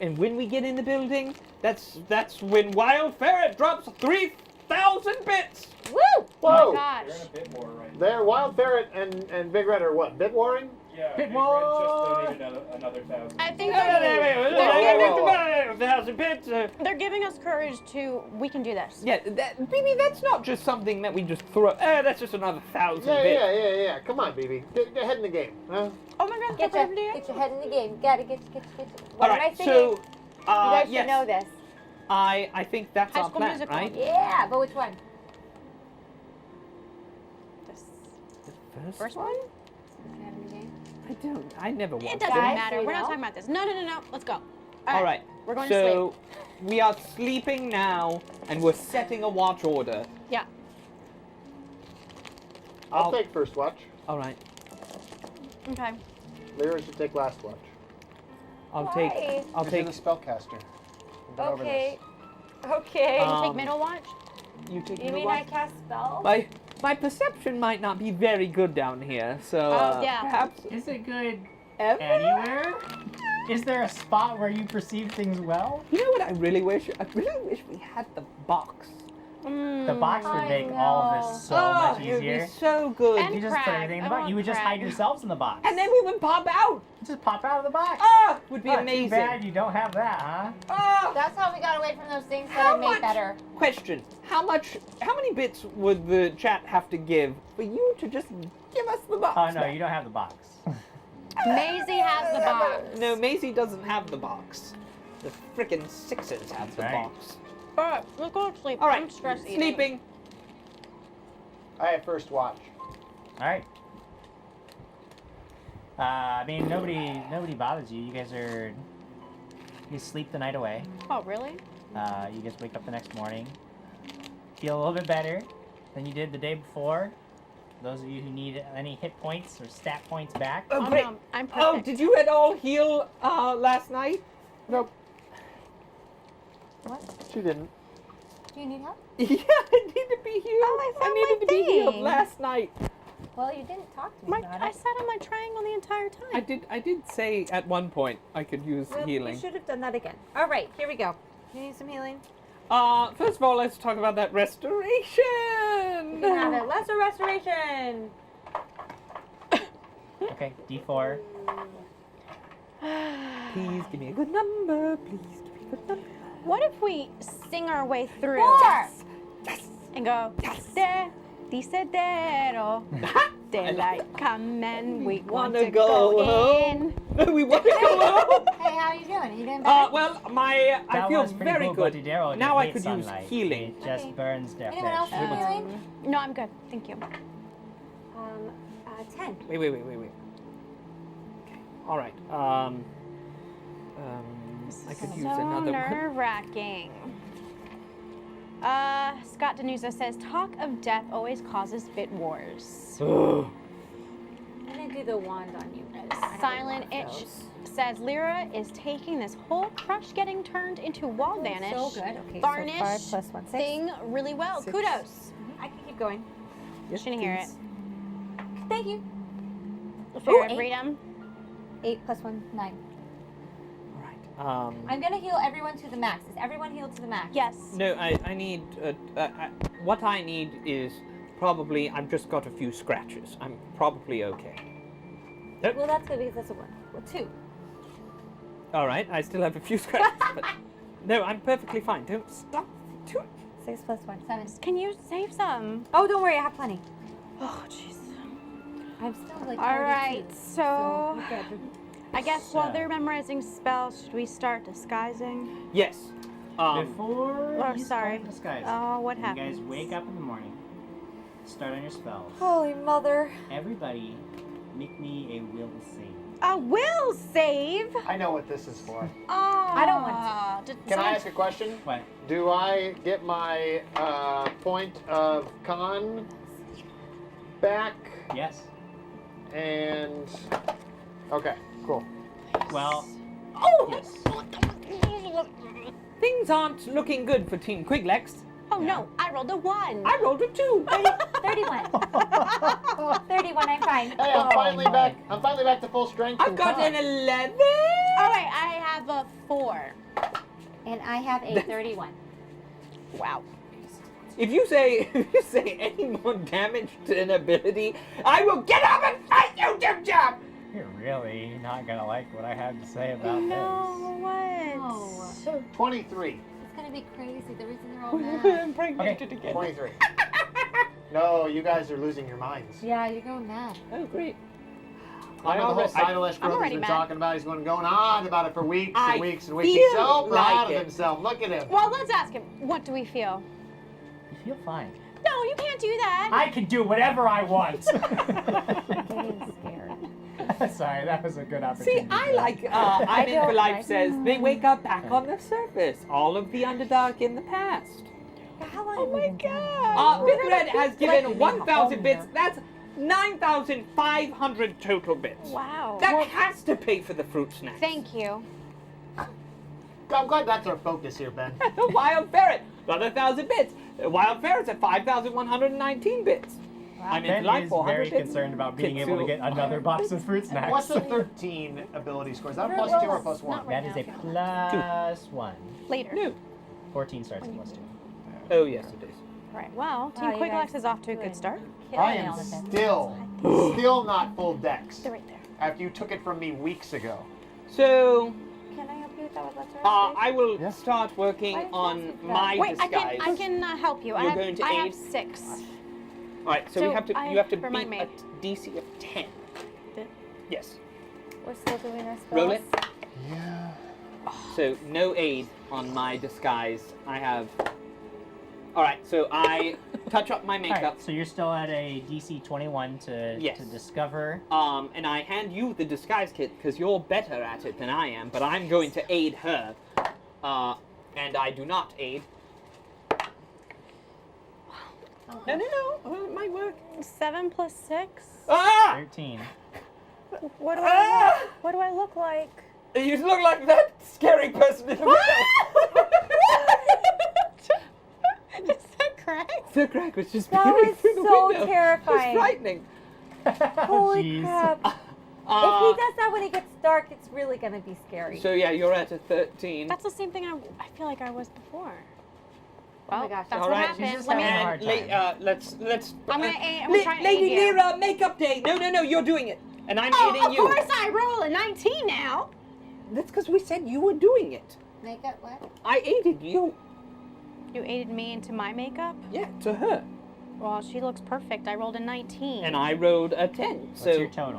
And when we get in the building, that's when Wild Ferret drops 3,000 bits. Woo! Oh Whoa! my gosh. They're in a bit more right now. There, Wild Ferret and Big Red are what? Bit warring? Yeah, Bit Big more. Red just donated another 1,000. I think Whoa, whoa, whoa. 1,000 bits. they're giving us courage to. We can do this. Yeah, BB, that's not just something that we just throw. That's just another 1,000 Yeah, bits. yeah. Come on, BB. Get ahead in the game. Huh? Oh my god. Get that's your, what get your head in the game. Gotta get. What All am I right, singing? so you guys yes, should know this. I think that's High our School plan, Musical. right? Yeah, but which one? This The first one? Head in the game. I never watched It doesn't Guys, matter. you We're not know? talking about this. No. Let's go. All right. We're going to so we are sleeping now, and we're setting a watch order. sleep. Yeah. I'll I'll- take first watch. All right. Okay. Lyra should take last watch. I'll Why? take. I'll Because take. you're the spellcaster. We've been over Okay. Okay. Can you Um, take middle watch? You take. you middle mean I watch? cast spells? My perception might not be very good down here, so Oh, yeah. perhaps Is it good ever. anywhere? Is there a spot where you perceive things well? You know what I really wish? I really wish we had the box. The box would I make all of know. this so much it would easier. be so good. And You just put Crag. everything in the I box. want You would just Crag. hide yourselves in the box. And then we would pop out. Just pop out of the box. Ah, would be Oh, amazing. Too bad you don't have that, huh? Ah. That's how we got away from those things that How I made much- better. Question: How many bits would the chat have to give for you to just give us the box? Oh no, back? you don't have the box. Maisie has the box. No, Maisie doesn't have the box. The frickin' Sixers have the right. box. Alright, let's go to sleep. All right, I'm stressed eating. sleeping. I have first watch. All right. I mean, nobody bothers you. You guys sleep the night away. Oh, really? You guys wake up the next morning, feel a little bit better than you did the day before. Those of you who need any hit points or stat points back. Oh, great. no, I'm perfect. Oh, did you at all heal last night? Nope. What? She didn't. Do you need help? Yeah, I need to be healed. Oh, I found needed my to be healed thing. last night. Well, you didn't talk to me about I it. sat on my triangle the entire time. I did say at one point I could use Well, healing. You should have done that again. All right, here we go. You need some healing? First of all, let's talk about that restoration. You can have it. Lesser restoration. Okay, D4. Please give me a good number. Please give me a good number. What if we sing our way through 4. and go, De, dice Derro, daylight come and we want to go in. We want to go home. Hey, how are you doing? You doing better? Well, That I feel was pretty very cool, good. but Derro Now I hates could sunlight. use healing. It just Okay. burns their Anyone else flesh. need healing? No, I'm good. Thank you. 10. Wait. Okay. All right. I could use So another one. nerve-wracking. Scott Denusa says, talk of death always causes bit wars. Ugh. I'm gonna do the wand on you. I have Silent one of Itch those. says, Lyra is taking this whole crush getting turned into wall vanish So good. Okay, varnish so 5 plus 1, 6. thing really well. 6. Kudos. I can keep going. Yes, Shouldn't hear please. Thank you. Figure of 8. freedom. 8 plus 1, 9. All right. I'm gonna heal everyone to the max. Is everyone healed to the max? Yes. No, I need. What I need is probably. I've just got a few scratches. I'm probably okay. Well, that's good because that's a 1. Well, 2. All right. I still have a few scratches, but no, I'm perfectly fine. Don't stop. 6 plus 1, 7. Can you save some? Oh, don't worry, I have plenty. Oh, jeez. I'm still like. All 42, right, so you're good. I guess while So- they're memorizing spells, should we start disguising? Yes. Before Oh, you sorry. start disguising, Oh, what you happened? guys wake up in the morning, start on your spells. Holy mother. Everybody, make me a will save. A will save. I know what this is for. Oh, I don't want to. Can I ask a question? What? Do I get my point of con back? Yes. And okay, cool. Well, Oh. yes. Things aren't looking good for Team Quiglex. Oh no! I rolled a 1. I rolled a 2. 31. 31, I'm fine. Hey, I'm finally back. I'm finally back to full strength. I've and got con. an 11. All right, I have a 4. And I have a 31. Wow. If you say any more damage to an ability, I will get up and fight you, Jim Jam. You're really not gonna like what I have to say about No, what? No. 23. It's gonna be crazy. The reason they're all mad. Impregnated again. 23. No, you guys are losing your minds. Yeah, you're going mad. Oh, great. I know the whole Sidelash I'm growth he's already been mad. talking about. He's going on about it for weeks I and weeks and weeks. He's so feel proud like of it. himself. Look at him. this. Well, let's ask him. What do we feel? You feel fine. No, you can't do that. I can do whatever I want. Getting scared. Sorry, that was a good opportunity. See, I for that. like, I'm in don't for life like- says, they wake up back on the surface. All of the Underdark in the past. How long Oh have we my been doing God. Big Red has given like 1,000 home bits. here. That's 9,500 total bits. Wow. That has to pay for the fruit snacks. Thank you. I'm glad that's our focus here, Ben. The Wild Ferret, another 1,000 bits. The Wild Ferret's at 5,119 bits. I'm in Ben for life is 400 very bits. concerned about being able to get Kitsu. another box of fruit snacks. What's the 13 ability score? Is that plus 2 or plus 1? Not right That is now, a if you plus 1. Later. No. 14 starts at plus 2. Oh, yes, it is. All right. Well, Team Wow, you Quiglex guys is off to a good. good start. I Killing am all of it. still not full dex. They're right there. After you took it from me weeks ago. So, Can I help you with that with lesser I will Yeah. start working Why is on that so my Wait, disguise. I can help you. You're going to I have aid? 6. All right, so, So you have to remind beat me. a DC of 10. Yes. We're still doing our spells. Roll it. Yeah. So no aid on my disguise. I have All right, so I touch up my makeup. Alright, so you're still at a DC 21 to Yes. discover. And I hand you the disguise kit because you're better at it than I am, but I'm going to aid her. And I do not aid. No, it might work. 7 plus 6. Ah! 13. What do I look like? You look like that scary person in the window. Is that correct? The crack was just That peering was through the so window. terrifying. It was frightening. Holy Jeez. crap. If Uh, he does that when it gets dark, it's really going to be scary. so yeah, you're at a 13. That's the same thing I feel like I was before. Oh my Well, gosh. that's All what right, happened. she's Let having me. a hard time. Let's. I'm gonna aid. I'm gonna try and Lady aid you. Lyra, makeup day. No, you're doing it, and I'm Oh, aiding of you. course I roll a 19 now. That's because we said you were doing it. Makeup what? I aided you. You aided me into my makeup? Yeah, to her. Well, she looks perfect. I rolled a 19. And I rolled a 10. What's So your total?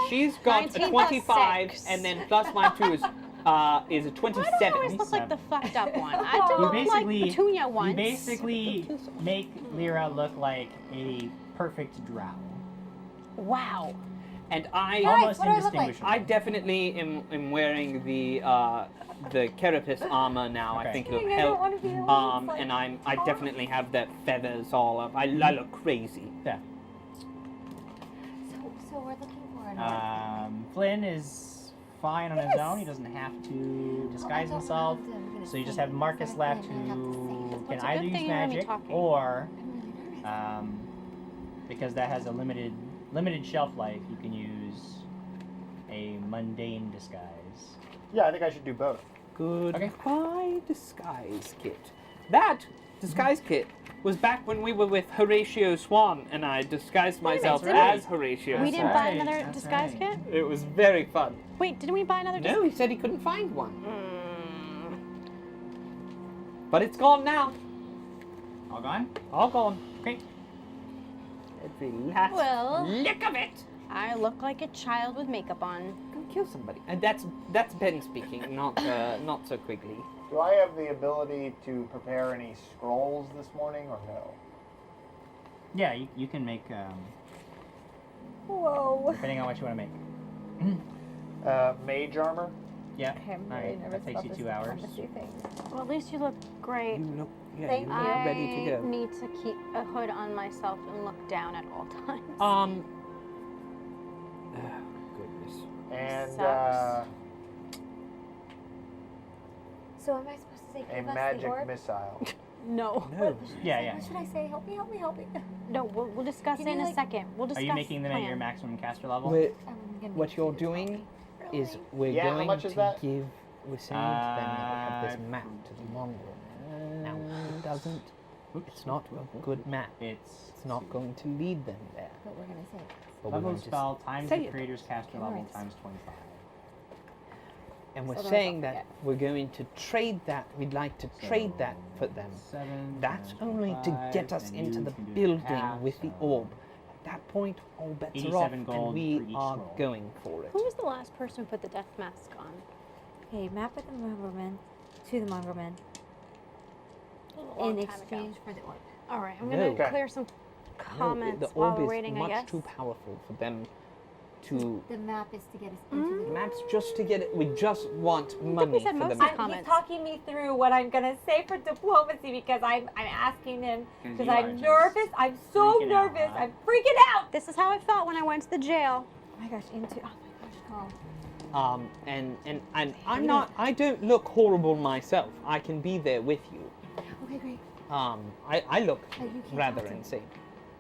she's got 19 a plus 25, 6. and then plus my 2 is a Why do I 27. always look like the fucked up one? I You did look like basically- Petunia once. You basically make Lyra look like a perfect drow. Wow. And I Guys, Almost what do I look like? indistinguishable. I definitely am wearing the carapace armor now. Okay. I think Dang, it'll I don't help. want to be the one that's And like, I definitely have the feathers all up. I look crazy. Yeah. So we're looking for another. Flynn is fine on his own. He doesn't have to disguise himself. So you just have Marcus left, who Well, can it's a either good use thing you're gonna be magic talking. or, because that has a limited shelf life, you can use a mundane disguise. Yeah, I think I should do both. Goodbye, disguise kit. That disguise kit was back when we were with Horatio Swan, and I disguised myself that's right. as Horatio We That's didn't Swan. buy right, another that's disguise right. kit? It was very fun. Wait, didn't we buy another No, he said he couldn't find one. But it's gone now. All gone? All gone. Great. Every last Well. lick of it. I look like a child with makeup on. Go kill somebody. And that's Ben speaking, not so quickly. Do I have the ability to prepare any scrolls this morning or no? Yeah, you can make, Whoa. depending on what you want to make. Mage armor? Yeah. Okay, I'm really Alright, nervous that takes about you this 2 hours. pharmacy thing. Well, at least you look great. You look, Thank you you. look ready to I go. need to keep a hood on myself and look down at all times. Oh, goodness. And Sucks. So am I supposed to say a give us the magic orb? missile. No. No. Yeah. What should I say? Help me, help me, help me. No, we'll discuss Can it you, in a like- second. We'll discuss Are you making them at plan. your maximum caster level? We're, I'm gonna what need you're you to tell doing me. is Really? we're Yeah, how going much to is that? give. We're saying to them that we have this map to the mongrel. Now, it doesn't. It's not a good map. It's It's not going to lead them there. But we're gonna say it. But we're level going of to spell times say the it. creator's caster level Nice. times 25. And we're So then I saying don't that forget. we're going to trade that. We'd like to trade that for them. 7. That's only to 25, get us and into you the can do building half, with the so- orb. At that point, all bets are off, 87 gold and we for each are scroll. going for it. Who was the last person who put the death mask on? Okay, map with the mongrelman to the mongrelman A long in time ago. exchange for the orb. All right, I'm No. gonna Okay. clear some No, comments the while orb we're is waiting, I much guess. too powerful for them to. The map is to get us into The the map's just to get it. We just want money said for the most map. of comments. He's talking me through what I'm gonna say for diplomacy because I'm asking him because you are I'm just nervous. I'm so freaking out, nervous. huh? I'm freaking out. This is how I felt when I went to the jail. Oh my gosh, oh my gosh, oh. And I'm not. I don't look horrible myself. I can be there with you. Okay, great. I look But you can't rather talk to me. insane.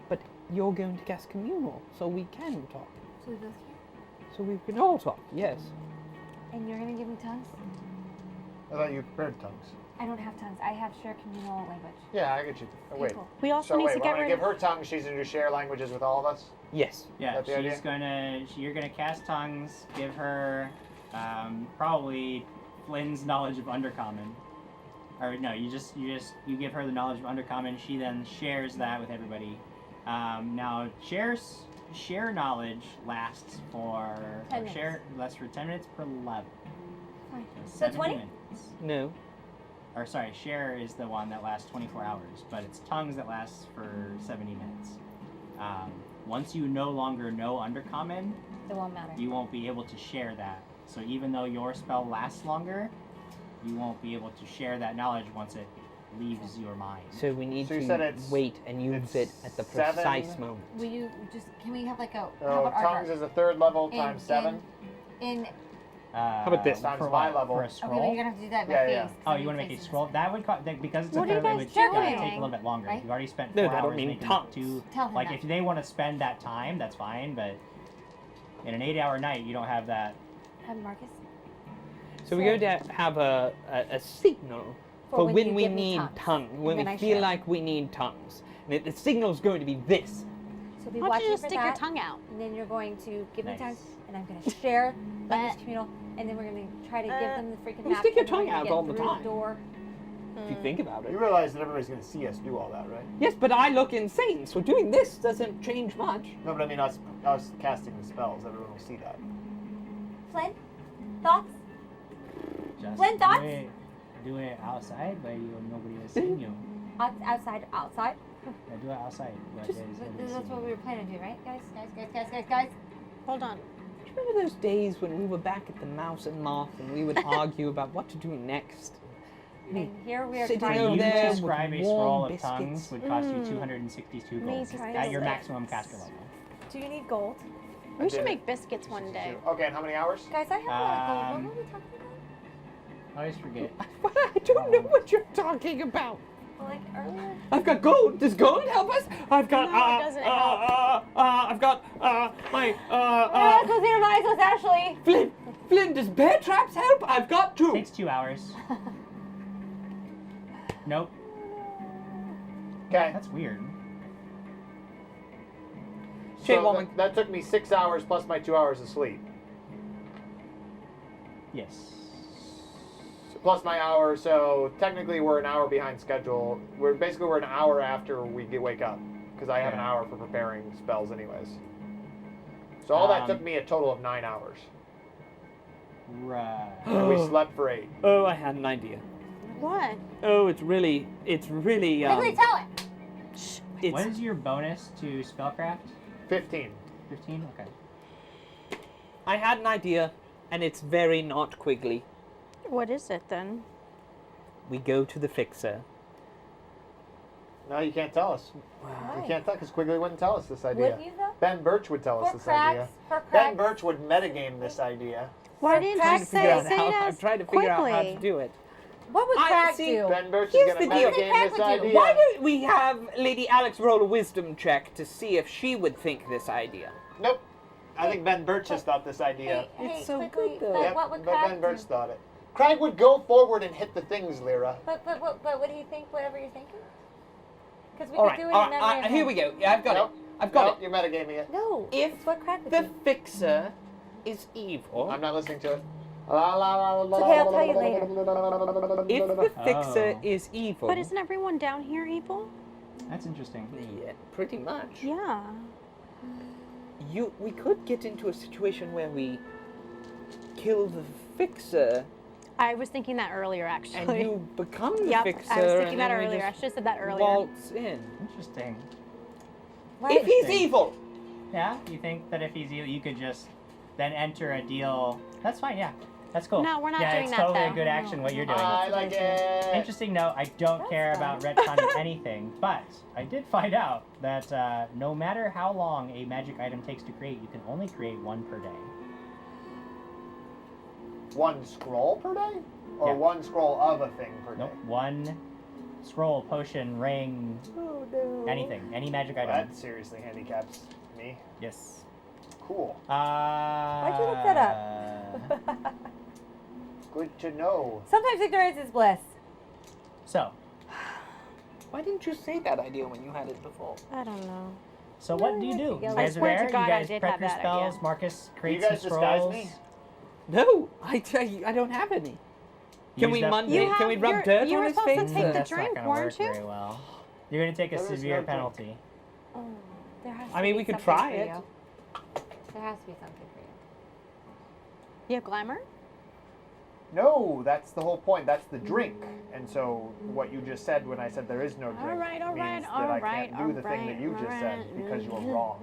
But you're going to cast communal, so we can talk. So we both here, So we can all talk. Yes. and you're gonna give me tongues. I thought you prepared tongues. I don't have tongues. I have share communal language. Yeah, I get you. Oh, Okay, wait. cool. We also So need wait, to we're get gonna rid give of. her tongues. She's gonna do share languages with all of us. Yes. Yeah, Is that the she's you're gonna cast tongues. Give her probably Flynn's knowledge of Undercommon, or no, you give her the knowledge of Undercommon. She then shares that with everybody. Now share knowledge lasts for 10 minutes. lasts for 10 minutes per level. Fine. So 70 20? minutes. No. or sorry, share is the one that lasts 24 hours, but it's tongues that lasts for 70 minutes. Once you no longer know Undercommon, It won't matter. you won't be able to share that. So even though your spell lasts longer, you won't be able to share that knowledge once it leaves your mind. So we need So you to said it's- wait and use it's it at the 7. precise moment. Will you just? Can we have like a? How So about our tongues is a 3rd level In- times 7. In. How about this? Times For my what? level. For a Okay, scroll? but you're gonna have to do that in my Yeah, face. yeah. 'cause Oh, I'm you want to make facing a scroll? That would because it's a What are you 3rd guys language, it's gonna doing? take a little bit longer. Right? You've already spent No, 4 that'll hours mean making tongues. 2. Tell him Like that. if they want to spend that time, that's fine. But in an 8-hour night, you don't have that. Marcus. So we're going to have a signal For for when when you we give me need tongues. tongue, when And we then I feel share. like we need tongues. And the signal's going to be this. So be Why don't watching you just for stick that, your tongue out? and then you're going to give Nice. me tongues, and I'm going to share language communal, and then we're going to try to give them the freaking You map. stick your and then we're tongue gonna out get all the through time. Door. If you think about it. You realize that everybody's going to see us do all that, right? Yes, but I look insane, so doing this doesn't change much. No, but I mean us casting the spells. Everyone will see that. Flynn, thoughts? Just Flynn, thoughts? do it outside where nobody has seen you. Outside. Yeah, do it outside. Where Just, there's nobody that's seen what you. we were planning to do, right, guys? Hold on. Do you remember those days when we were back at the Mouse and Moth and we would argue about what to do next? And here we are Sitting trying over You to there to with describe a warm scroll of biscuits. tongues would cost you 262 gold Amazing. at your Biscuits. maximum caster level. Do you need gold? We should did make biscuits one day. Okay, and how many hours? Guys, I have a lot of gold. Um, What were we talking about? I always forget. I don't know what you're talking about. Well, like earlier. I've got gold. Does gold help us? I've got. No, it doesn't help. I've got my. Let's advise us, Ashley. Flynn, does bear traps help? I've got 2. Takes 2 hours. Nope. Okay. That's weird. Shane So Woman. that took me 6 hours plus my 2 hours of sleep. Yes. Plus my hour, so technically we're an hour behind schedule. We're an hour after we wake up, because I have an Yeah. hour for preparing spells anyways. So all that took Um, me a total of 9 hours. Right. And we slept for 8. Oh, I had an idea. What? Oh, it's really. Quickly tell it. It's, What is your bonus to spellcraft? 15. 15? Okay. I had an idea, and it's very not Quigley. What is it then? We go to the fixer. No, you can't tell us. Why? You can't tell, because Quigley wouldn't tell us this idea. Wouldn't you though? Ben Birch would tell us For this idea. cracks. Ben Birch would metagame this idea. Why didn't Trying you to figure say out say how, it I'm as trying to figure out how to quickly? do it. What would I Craig see- do? Ben Birch Here's is going the to deal. metagame Craig this would do? idea. Why don't we have Lady Alex roll a wisdom check to see if she would think this idea? Nope. I think Ben Birch has thought this idea. Hey, It's so quickly, good, though. But Yep, what would but Craig Ben Birch do? thought it. Craig would go forward and hit the things, Lyra. But would he think whatever you're thinking? Because we All could right, do it all in memory right, of here him. we go. Yeah, I've got Nope. it. I've got Nope, you're metagaming it. No, If it's what Craig would The do. fixer is evil. I'm not listening to it. La, la, la, la, It's okay, I'll tell you later. If the fixer Oh. is evil. But isn't everyone down here evil? That's interesting. Yeah, pretty much. Yeah. We could get into a situation where we kill the fixer I was thinking that earlier, actually. and you become the Yep, fixer. I was and thinking that then we earlier. I just should have said that earlier. waltz in. Interesting. Why- If he's Interesting. evil. Yeah? You think that if he's you could just then enter a deal? That's fine, yeah. That's cool. No, we're not yeah, doing it's that, totally a though. good action what you're doing. I like it. Interesting note, I don't That's care fun. about retconning anything, but I did find out that no matter how long a magic item takes to create, you can only create one per day. One scroll per day? Or Yeah. one scroll of a thing per day? Nope. One scroll, potion, ring, Oh no. anything. Any magic item. That seriously handicaps me. Yes. Cool. Why'd you look that up? Good to know. Sometimes ignorance is bliss. So, Why didn't you say that idea when you had it before? I don't know. so what do you do? You I guys are swear to there? You God, I guys did prep have your that spells. idea. Marcus creates guys some disguise scrolls. me? No, I tell you, I don't have any. Can Used we up- Monday? Can we rub dirt you on were his supposed to face? take the That's drink, not gonna weren't work you? very well. You're gonna take a There is no severe drink. penalty. Oh, there has I to mean, be we could something try for it. you. There has to be something for you. You have glamour? No, that's the whole point. That's the drink. And so what you just said when I said there is no drink Alright, means that I can't do the thing that you just said because you were wrong.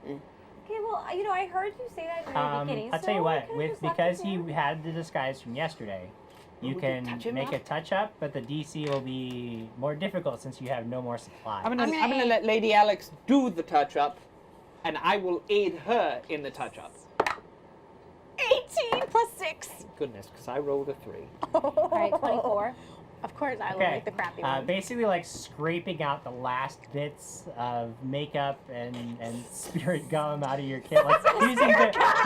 Okay, well, I heard you say that in the beginning. I'll so tell you we what, could've just left because it he there. had the disguise from yesterday, you we can could touch him make up? a touch up, but the DC will be more difficult since you have no more supply. I'm gonna let Lady Alex do the touch up, and I will aid her in the touch up. 18 plus 6. Goodness, because I rolled a 3. All right, 24. Of course, I will Okay. like the crappy one. Basically, like scraping out the last bits of makeup and spirit gum out of your kit, like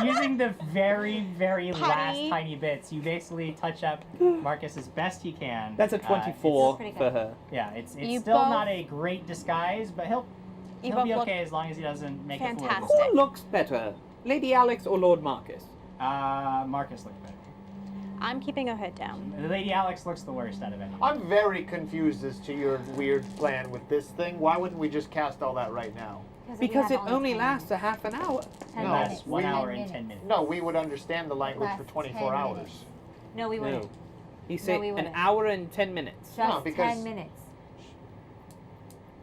using the very last Putty. tiny bits. You basically touch up Marcus as best he can. That's a 24 pretty good. for her. Yeah, it's You still both- not a great disguise, but he'll You be both look okay as long as he doesn't make a fool of fantastic. himself. Who looks better, Lady Alex or Lord Marcus? Marcus looked better. I'm keeping a hood down. The Lady Alex looks the worst out of it. I'm very confused as to your weird plan with this thing. Why wouldn't we just cast all that right now? Because it only lasts a half an hour. 10 No, That's minutes. 1 we- hour 10 and 10 minutes. minutes. No, we would understand the language for Last 24 10 hours. minutes. No, we wouldn't. He said we an wouldn't. hour and 10 minutes. Just No, because- 10 minutes.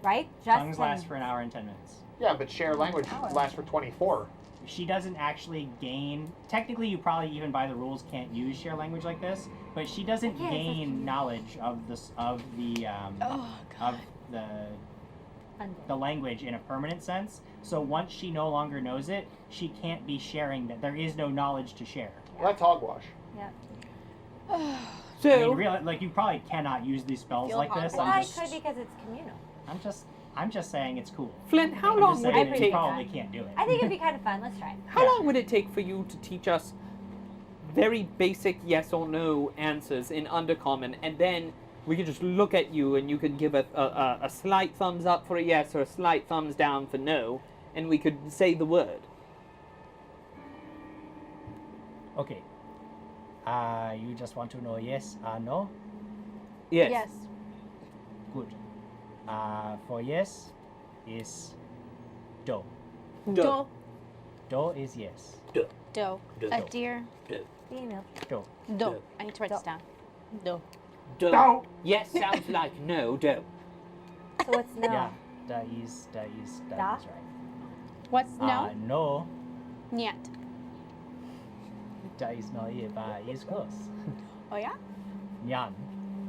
Right? Just Tongues 10 last for an hour and 10 minutes. Yeah, but share language Hour. lasts for 24. She doesn't actually gain. Technically, you probably even by the rules can't use share language like this. But she doesn't Yeah, it's just- gain knowledge of this of the Oh, of the language in a permanent sense. So once she no longer knows it, she can't be sharing that. There is no knowledge to share. Well, that's hogwash. So, I mean, really, like you probably cannot use these spells Feel like this. Well, I'm I just, could because it's communal. I'm just saying it's cool. Flint, how I'm long just would saying it that take? you probably can't do it. I think it'd be kind of fun. Let's try it. How long would it take for you to teach us very basic yes or no answers in Undercommon, and then we could just look at you and you could give a slight thumbs up for a yes or a slight thumbs down for no, and we could say the word. Okay. You just want to know yes or no? Yes. Good. For yes is do. Do. Do is yes. Do. Do. A deer. Female. Do. Do. I need to write this down. Do. Do. No. Yes sounds like no, do. So what's no? Yeah. That is Da? right. What's no? No. Niet. That is not it, but it's close. Oh yeah? Nyan.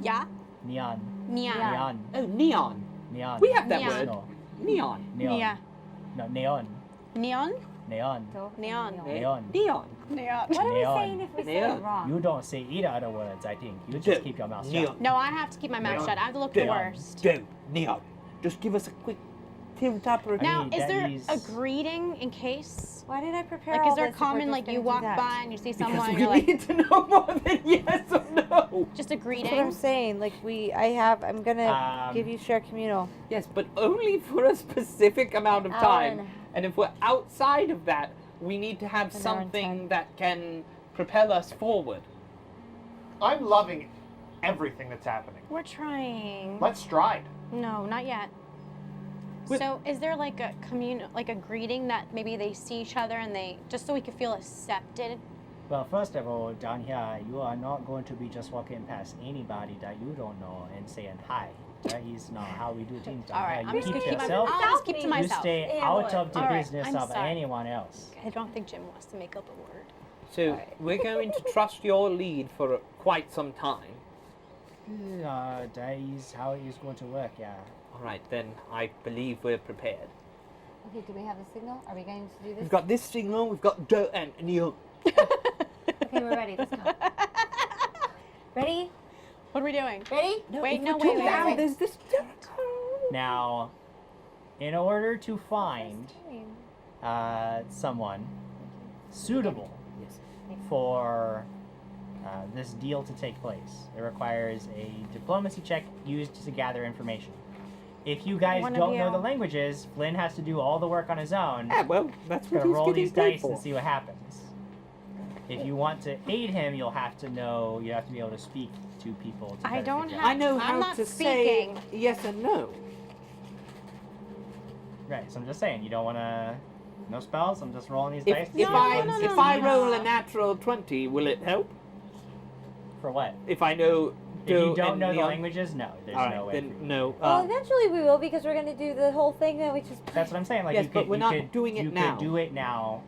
Yeah. Nyan. Nia. Nyan. Oh, neon. Nyan. We have that Neon. word. No. Neon. Neon. Nia. No, neon. Neon. Neon. Neon. Neon. Neon. Neon. What are we Neon. saying if we say Neon. it wrong? You don't say either other words, I think. You Do. just keep your mouth shut. Neon. No, I have to keep my mouth Neon. shut. I have to look the Neon. worst. Do. Neon. Just give us a quick tip-top or Now, mean, is that there is- a greeting in case? Why did I prepare Like, all is there this if we're common, just like, gonna you do walk that? by and you see someone because and we you're like, need to know more than yes or no. just a That's what I'm greeting? saying. Like I'm gonna give you share communal. Yes, but only for a specific amount of Hour time. and And if we're outside of that, we need to have An hour and something 10. that can propel us forward. I'm loving everything that's happening. We're trying. Let's stride. No, not yet. With- So, is there like a like a greeting that maybe they see each other and they just so we could feel accepted? Well, first of all, down here, you are not going to be just walking past anybody that you don't know and saying hi. That is not how we do things down All right, here. I'm You just keep gonna keep yourself. I'll just keep to You myself. stay Yeah, out what? of the All right, business I'm of sorry. anyone else. I don't think Jim wants to make up a word. So we're going to trust your lead for quite some time. That is how it is going to work, yeah. All right, then I believe we're prepared. Okay, do we have a signal? Are we going to do this? We've got this signal, we've got do and neon. Okay, we're ready. Let's go. Ready? What are we doing? Ready? Wait, no, Too wait, wait, loud, wait. there's this. Now, in order to find someone suitable for this deal to take place, it requires a diplomacy check used to gather information. If you guys One of don't know you. the languages, Flynn has to do all the work on his own. Yeah, well, that's He's what gonna he's roll getting these paid dice for. and see what happens. If you want to aid him, you'll have to know. You have to be able to speak to people. To I better don't figure have- I know I'm how not to speaking. say yes and no. Right. So I'm just saying, you don't want to. No spells. I'm just rolling these If, dice. if No, I no, if no, I no. roll a natural 20, will it help? For what? If I know If you Do don't and know the Neon- languages, no. There's All no right, way. then for you. no. Well, eventually we will because we're gonna do the whole thing that we just. That's what I'm saying. Like Yes, you could, but we're you not could, doing it you now. could do it now,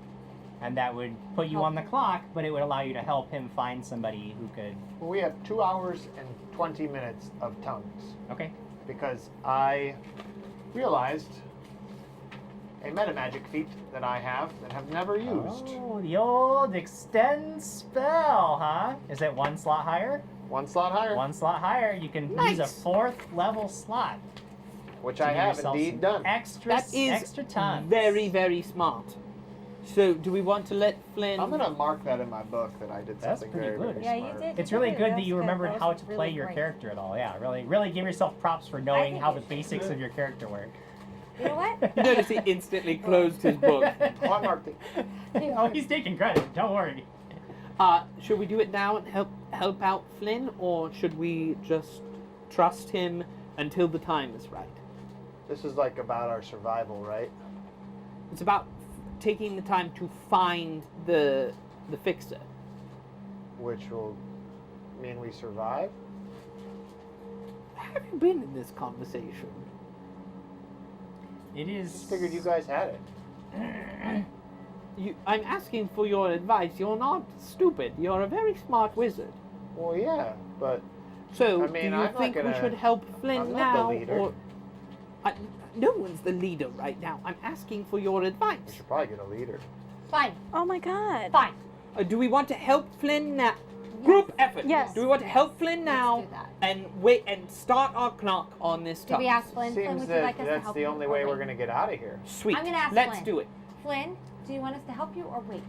and that would put you Help on the him. clock, but it would allow you to help him find somebody who could. We have 2 hours and 20 minutes of tongues Okay. because I realized a metamagic feat that I have that have never used. Oh, the old extend spell, huh? Is it 1 slot higher? 1 slot higher, 1 slot higher, you can use a Nice. 4th level slot. which to I give have yourself indeed some done. Extra time. very, very smart. So, do we want to let Flynn? I'm gonna mark that in my book that I did That's something pretty very, good. very Yeah, you smart. did. It's really That good that was you good. remembered That how was to really play your great. character at all. Yeah, really give yourself props for knowing think how you the should. basics of your character work. You know what? You notice he instantly closed his book. Oh, I marked it. Oh, he's taking credit. Don't worry. Should we do it now and help out Flynn, or should we just trust him until the time is right? This is like about our survival, right? It's about taking the time to find the fixer. Which will mean we survive. Have you been in this conversation? It is. Just figured you guys had it. I'm asking for your advice. You're not stupid. You're a very smart wizard. Well, yeah, but So, I mean, do you I'm not think we gonna- should help Flynn I'm not the now, leader. or no one's the leader right now? I'm asking for your we advice. should probably get a leader. Fine. Oh my god. Fine. Do we want to help Flynn now? Group effort. Yes. Do we want to help Flynn now do that. and wait and start our clock on this Do we time? ask Flynn? Flynn, Seems would you that like us to that's help the you only or way we're wait? gonna get out of here. Sweet. I'm gonna ask Let's Flynn. do it. Flynn, do you want us to help you or wait?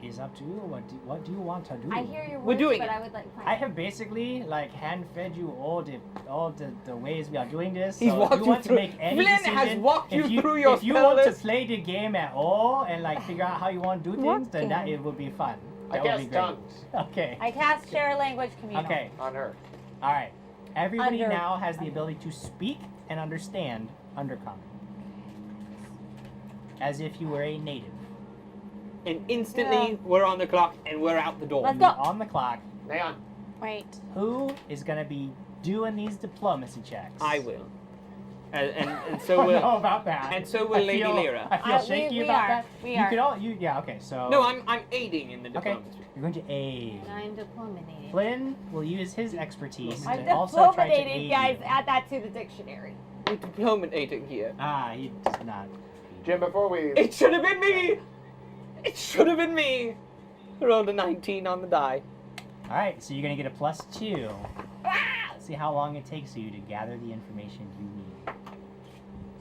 It's up to you. What do you want to do? I hear your We're words, doing but it. I would like. Fine. I have basically like hand fed you all the ways we are doing this. He's So if walked you you want to through- make any Flynn has decision, walked if you through your if you spell want to list. play the game at all and like figure out how you want to do What things, then that game? it would be fun. I That would cast be great. tongues Okay. I cast share language communal. Okay. on her. All right. Everybody Under- now has the ability to speak and understand Undercommon, as if you were a native. And instantly, we're on the clock and we're out the door. Let's go. On the clock. Neon. Wait. Who is gonna be doing these diplomacy checks? I will. And I so don't will. know about that. and so will I Lady feel- Lyra. I feel shaky we about are. that. We you are. could all yeah, okay, so No, I'm aiding in the okay. diplomacy. You're going to aid. And I'm diplominating. Flynn will use his expertise I'm to also try to diplominating, aid guys. you. Add that to the dictionary. We're diplomating here. Ah, he does not. Jim, before we It should have been me. It should have been me. I rolled a 19 on the die. Alright, so you're gonna get a +2. See how long it takes you to gather the information you need.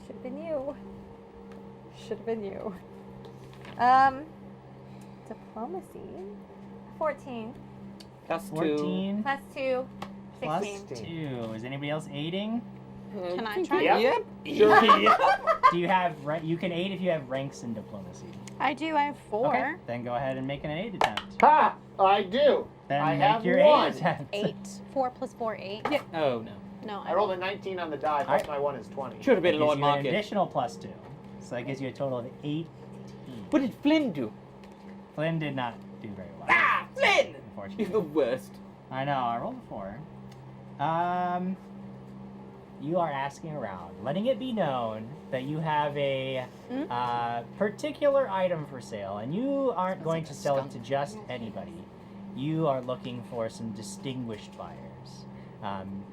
Should have been you. Should have been you. Diplomacy. 14 Plus 2. 14 Plus 2, plus 16. 2. Is anybody else aiding? Can I try? Yep. Yep. Do you have you can aid if you have ranks in diplomacy. I do. I have 4. Okay, then go ahead and make an aid attempt. Ha! I do. Then I make have your one. aid attempt. 8. 4 plus 4, 8. Yeah. Oh no. No, I rolled a 19 on the die, plus Alright. my 1 is 20. Should have That been gives Lord you an Market. additional +2. So that gives you a total of 18. What did Flynn do? Flynn did not do very well. Ah, Flynn! He's Unfortunately. the worst. I know, I rolled a 4. You are asking around, letting it be known that you have a particular item for sale, and you aren't going to sell it to just anybody. You are looking for some distinguished buyers.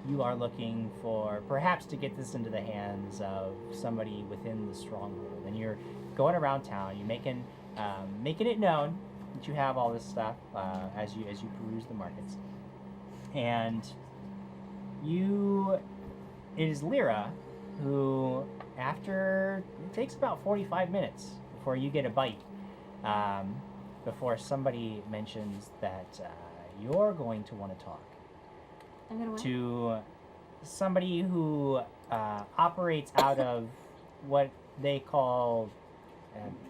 You are looking for perhaps to get this into the hands of somebody within the stronghold, and you're going around town. You're making it known that you have all this stuff as you peruse the markets, and it is Lyra who, after it takes about 45 minutes before you get a bite, before somebody mentions that you're going to want to talk I'm gonna win. to somebody who operates out of what they call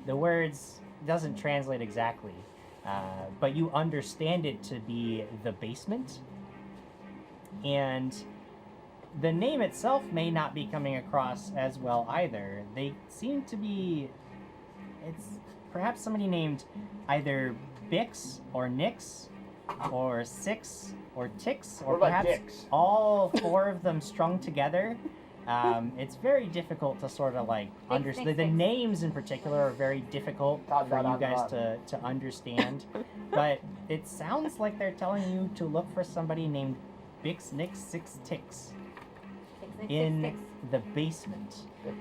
the words doesn't translate exactly, but you understand it to be the basement, and the name itself may not be coming across as well either. They seem to be, it's perhaps somebody named either Bix or Nix, or 6 or ticks, or What about perhaps dicks? all 4 of them strung together. It's very difficult to sort of like understand. The six. names in particular are very difficult Dot, for dot, you dot, guys dot. to understand. But it sounds like they're telling you to look for somebody named Bix Nix Six Ticks in the basement.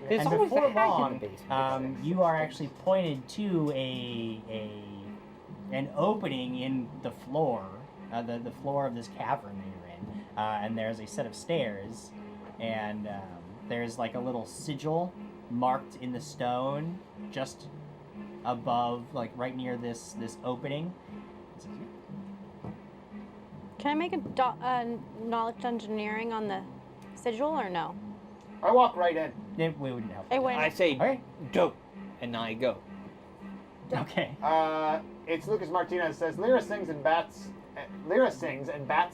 There's And always before a hag long, in the basement. you are actually pointed to an opening in the floor, the floor of this cavern that you're in, and there's a set of stairs, and there's like a little sigil marked in the stone just above, like right near this opening. Can I make a knowledge engineering on the sigil or no? I walk right in. It wouldn't help. It wouldn't. I say, Okay. go, and I go. Okay. It's Lucas Martinez says Lyra sings and bats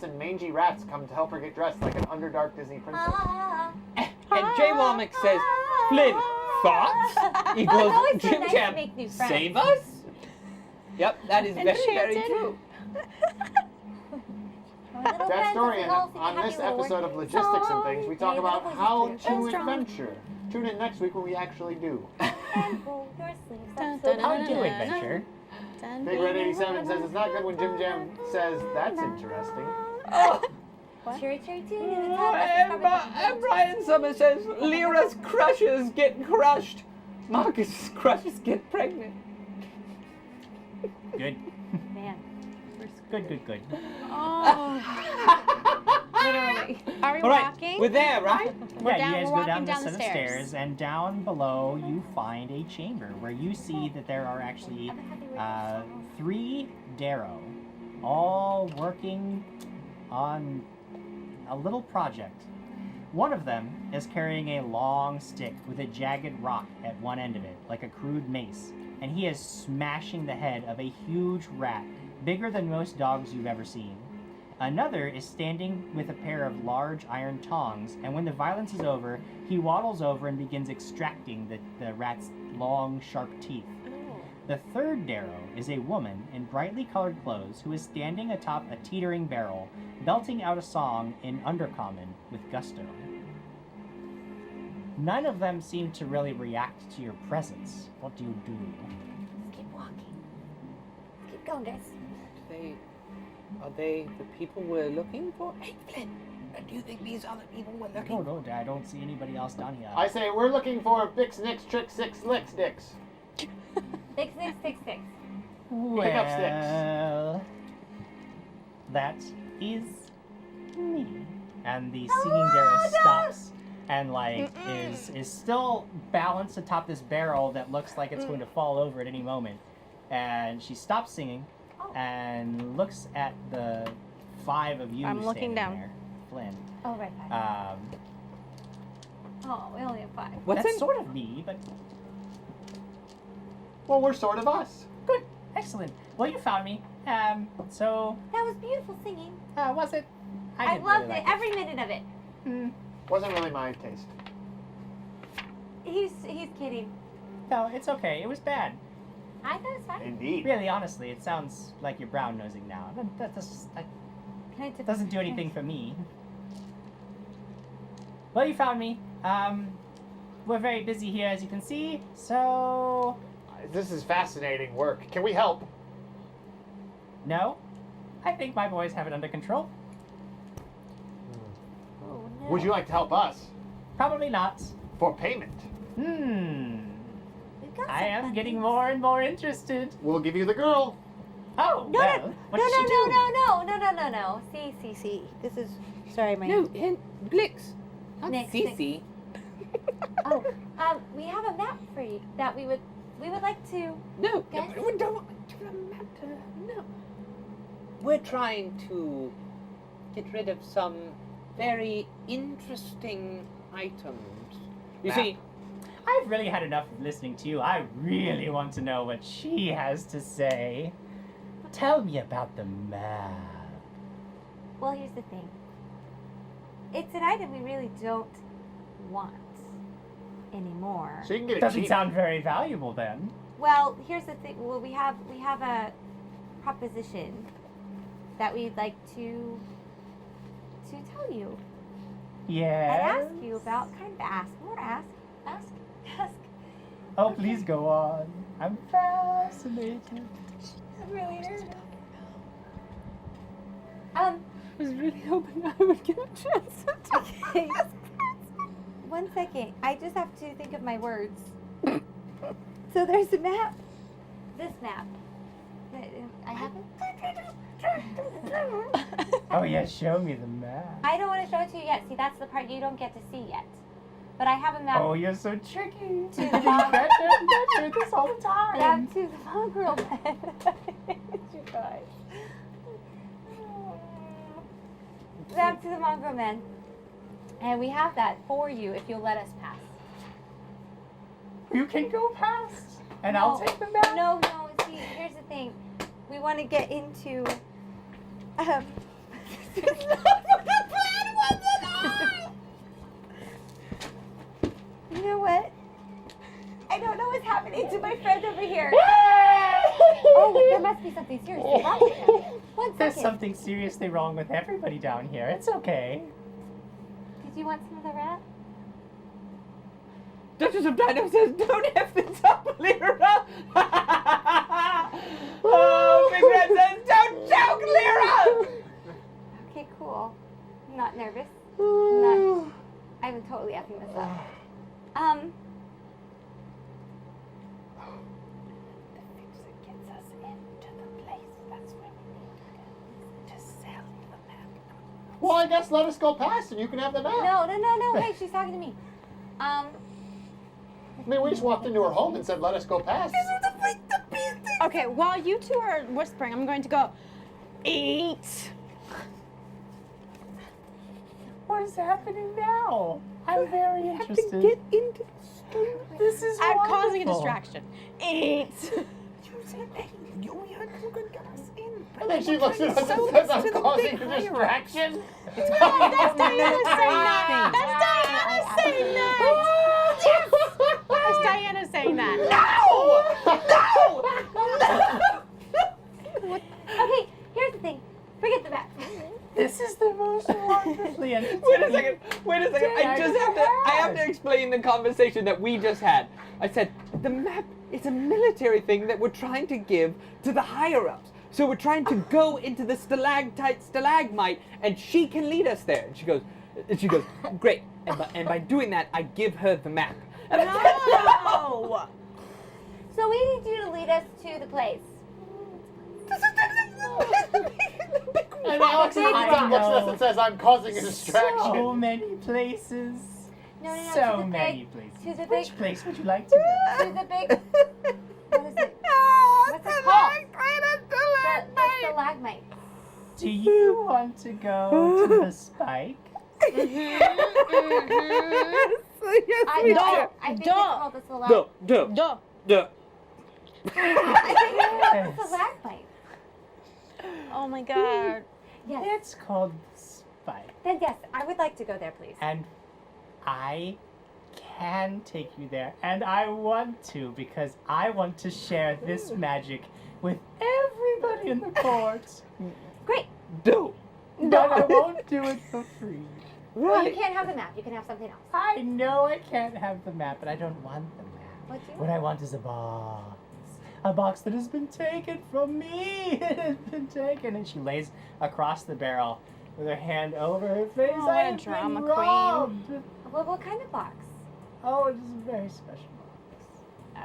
and mangy rats come to help her get dressed like an underdark Disney princess. And Jay Womack says, Flynn, thoughts? It's Equals always so Jim nice Jam, to make new friends. save us? Yep, that is very, very Enchanted. true. That story, and on this episode of Logistics and Things, we talk about how to adventure. Tune in next week when we actually do. Dun, dun, How dun, do dun, adventure? dun, Big dun, Red 87 says it's not good when Jim Jam says that's interesting. Cherry cherry tune in the top. And Brian Summers says, Lyra's crushes get crushed. Marcus' crushes get pregnant. Good. Man. Good. Oh. Literally. Are we All right, walking? we're there, right? We're Yeah, down- you guys we're go walking down down this the set of stairs. stairs, and down below you find a chamber where you see that there are actually 3 Derro, all working on a little project. One of them is carrying a long stick with a jagged rock at one end of it, like a crude mace, and he is smashing the head of a huge rat, bigger than most dogs you've ever seen. Another is standing with a pair of large iron tongs, and when the violence is over, he waddles over and begins extracting the rat's long, sharp teeth. The third Derro is a woman in brightly colored clothes who is standing atop a teetering barrel, belting out a song in Undercommon with gusto. None of them seem to really react to your presence. What do you do? Let's keep walking. Let's keep going, guys. Are they the people we're looking for? Hey, Flynn, do you think these are the people we're looking for? No, I don't see anybody else down here. I say we're looking for Bix Nix Trick 6 Licks Dicks. 6 6 6 6. Pick up sticks. Well, that is me. And the singing Derro stops and is still balanced atop this barrel that looks like it's going to fall over at any moment. And she stops singing and looks at the 5 of you I'm looking standing down. there. Flynn. Oh, right. Five. Um, We only have 5. What's That's in? sort of me, but well, we're sort of us. good. Excellent. Well, you found me. So, That was beautiful singing. was it? I didn't loved really it. like Every minute of it. Wasn't really my taste. He's kidding. No, it's okay. It was bad. I thought it was fine. Indeed. Really, honestly, it sounds like you're brown nosing now. That Can I doesn't do anything for me. Well, you found me. We're very busy here, as you can see. So, This is fascinating work. Can we help? no, I think my boys have it under control. Oh, no. Would you like to help us? Probably not. For payment. We've got I some am fun getting things. more and more interested. We'll give you the girl. Oh, No, well, no, what did she do? no. See. This is sorry, my No, Blix. Not Nick, Cece. Oh, we have a map for you that we would like to. No, Guys? we don't matter. No. We're trying to get rid of some very interesting items. You Map. see, I've really had enough of listening to you. I really want to know what she has to say. Tell me about the map. Well, here's the thing. It's an item we really don't want anymore. So you can get it Doesn't cheap. sound very valuable then. Well, here's the thing. Well, we have a proposition. that we'd like to tell you. Yeah. And ask you about. Kind of ask. More ask. Ask. Oh, please go on. I'm fascinated. I'm really nervous. I was really hoping I would get a chance to Okay. 1 second. I just have to think of my words. So there's a map. This map. I have it. Oh yeah, show me the map. I don't want to show it to you yet. See, that's the part you don't get to see yet. But I have a map. Oh, you're so tricky. To You the mom. better this all the time. Map to the mongrel bed. You guys. Map to the mongrel men. And we have that for you if you'll let us pass. You can go past, and I'll take the map. No. See, here's the thing. We want to get into. This is not what the plan was at all. You know what? I don't know what's happening to my friend over here. Oh, there must be something seriously wrong with him. 1 There's second. something seriously wrong with everybody down here. It's okay. Did you want some of the rat? Duchess of Dino says, don't F this up, Lyra! Oh, Big Red says, don't joke, Lyra! Okay, cool. I'm not nervous. I'm totally effing this up. Gets us into the place. That's where we need to sell the map. Well, I guess let us go past and you can have the map. No. Hey, she's talking to me. I mean, we just walked into her home and said, let us go past. Okay, while you two are whispering, I'm going to go eat. What is happening now? I'm very interested. To get into the store. This is I'm causing a wonderful. distraction. Eat. You said, hey, you could get us in. And then she looks at us and says, I'm causing a distraction. That's Diana saying that. That's Diana saying that. Yes. That's Diana saying that. Okay, here's the thing. Forget the map. This is the most wonderfully entertaining. Wait a second. day I have to explain the conversation that we just had. I said, the map is a military thing that we're trying to give to the higher-ups. So we're trying to go into the stalagmite, and she can lead us there. And she goes, great. And by doing that, I give her the map. And I said, no! So we need you to lead us to the place. And Alex looks I at us know. and says, I'm causing a distraction. So many places. No, to So the many big- places. to the Which big- place would you like to go? To the big. What is it? What's it called? The stalagmite. Do you want to go to the spike? I think it's called the stalagmite. Duh. I think it's called the stalagmite. Oh my god. Yes. It's called the spike. Then yes, I would like to go there, please. And I can take you there. And I want to, because I want to share this magic with everybody in the court. Great. Do. But I won't do it for free. Well, you can't have the map. You can have something else. I know I can't have the map, but I don't want the map. What do you What want? I want is a box. A box that has been taken from me. It has been taken. And she lays across the barrel with her hand over her face. Oh, what I a have drama been robbed. Well, what kind of box? Oh, it is a very special box.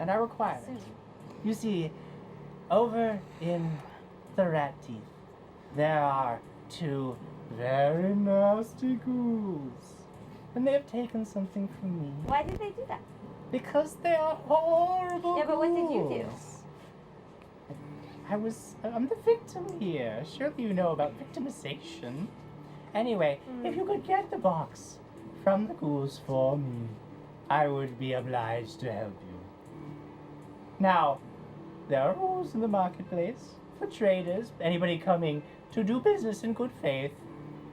And I require it. You see, over in the rat teeth, there are two very nasty ghouls. And they have taken something from me. Why did they do that? Because they are horrible Yeah, but what did you do? ghouls. I'm the victim here. Surely you know about victimization. Anyway, if you could get the box from the ghouls for me, I would be obliged to help you. Now, there are rules in the marketplace for traders, anybody coming to do business in good faith.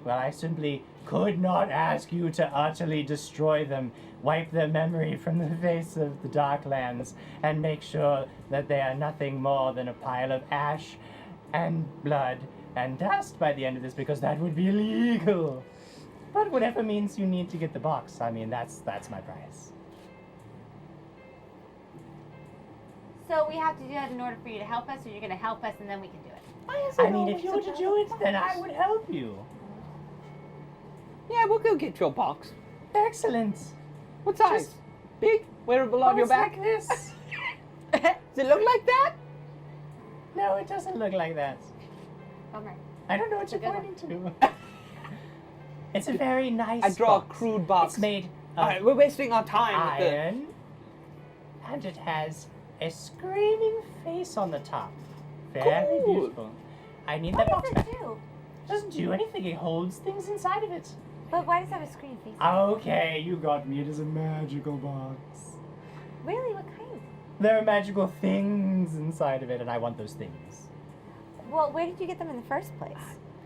Well, I simply could not ask you to utterly destroy them, wipe their memory from the face of the Darklands, and make sure that they are nothing more than a pile of ash and blood and dust by the end of this because that would be illegal. But whatever means you need to get the box, I mean, that's my price. So we have to do that in order for you to help us, or you're going to help us and then we can do it? I mean, if you were to do it, then I would help you. Yeah, we'll go get your box. Excellent. What size? Big? Wearable on your it's back? like this. Does it look like that? No, it doesn't look like that. Bummer. I don't know what It's a you're good pointing to. It's a very nice I draw box. a crude box. It's made of Alright, we're wasting our time with the... iron, and it has a screaming face on the top. Very Cool. beautiful. I need What that box does back. it do? It doesn't do anything. It holds things inside of it. But why does it have a screen face? Okay, you got me. It is a magical box. Really? What kind? There are magical things inside of it, and I want those things. Well, where did you get them in the first place?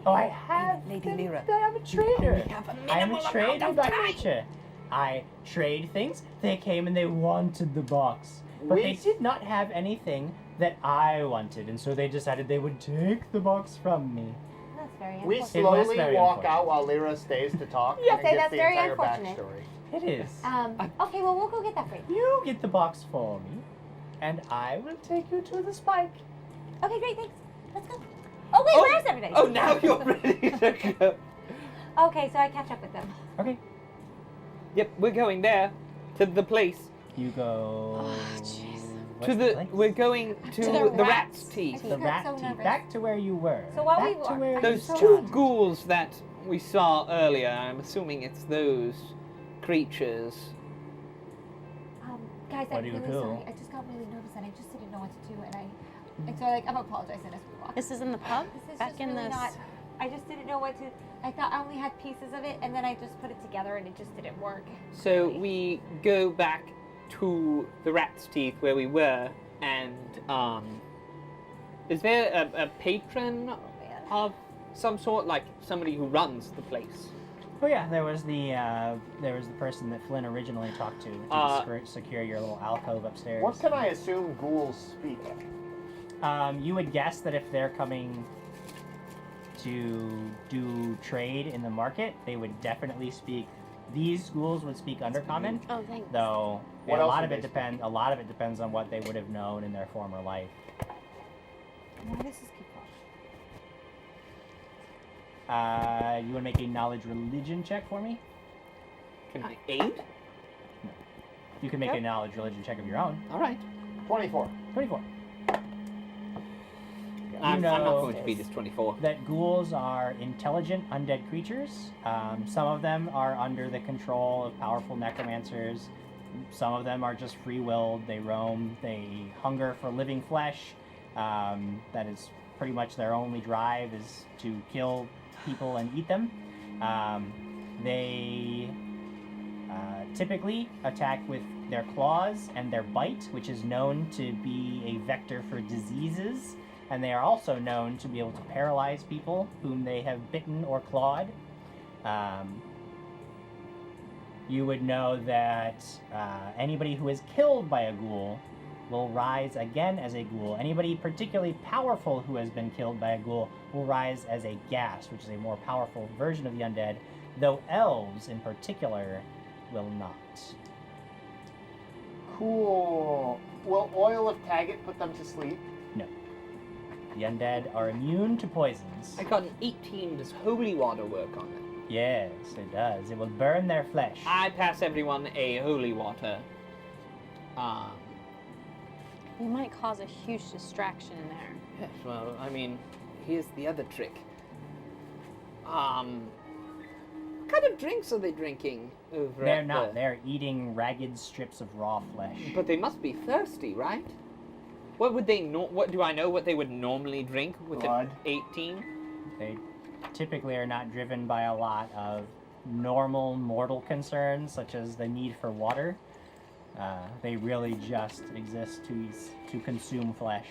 Oh, I have. Lady them. Lyra. I'm a trader. have a I am minimal a amount trader of by time. nature. I trade things. They came and they wanted the box, but they did not have anything that I wanted, and so they decided they would take the box from me. That's very We unfortunate. It was slowly very walk unfortunate. out while Lyra stays to talk. Yes, and gets that's the very entire unfortunate. backstory. It is. Okay, well, we'll go get that for you. You get the box for me, and I will take you to the spike. Okay, great, thanks. Let's go. Oh, wait, where's everybody? Oh, now you're ready to go. Okay, so I catch up with them. Okay. Yep, we're going there. To the place. You go. Oh, jeez. What's the place? We're going to the the rat's rat's teeth. The I'm rat so teeth. nervous. Back to where you were. So while Back we to walk- where I'm Those so two nervous. ghouls that we saw earlier, I'm assuming it's those creatures. Guys, What I'm do you really do? sorry. I just got really nervous and I just didn't know what to do, and so I'm apologizing as we walk. This is in the pub? This is Back just in really this. not. I just didn't know what to. I thought I only had pieces of it, and then I just put it together, and it just didn't work. So we go back to the rat's teeth where we were, and is there a patron of some sort, like somebody who runs the place? Oh yeah, there was the person that Flynn originally talked to secure your little alcove upstairs. What can I assume ghouls speak? You would guess that if they're coming to do trade in the market, they would definitely speak. These ghouls would speak Undercommon, Oh, thanks. though What a else lot would of it they speak? depends. A lot of it depends on what they would have known in their former life. No, this is people. You want to make a knowledge religion check for me? Can I aid? You can make a knowledge religion check of your own. All right. 24. 24. I'm not know going to beat this 24. That ghouls are intelligent undead creatures. Some of them are under the control of powerful necromancers. Some of them are just free-willed. They roam. They hunger for living flesh. That is pretty much their only drive, is to kill people and eat them. They typically attack with their claws and their bite, which is known to be a vector for diseases. And they are also known to be able to paralyze people whom they have bitten or clawed. You would know that anybody who is killed by a ghoul will rise again as a ghoul. Anybody particularly powerful who has been killed by a ghoul will rise as a ghast, which is a more powerful version of the undead, though elves in particular will not. Cool. Will oil of Taggart put them to sleep? No. The undead are immune to poisons. I got an 18. Does holy water work on it? Yes, it does. It will burn their flesh. I pass everyone a holy water. You might cause a huge distraction in there. Yes, well, I mean, here's the other trick. What kind of drinks are they drinking over They're at not. the... They're eating ragged strips of raw flesh. But they must be thirsty, right? What would they what do I know what they would normally drink with Blood. an 18? They typically are not driven by a lot of normal mortal concerns, such as the need for water. They really just exist to consume flesh.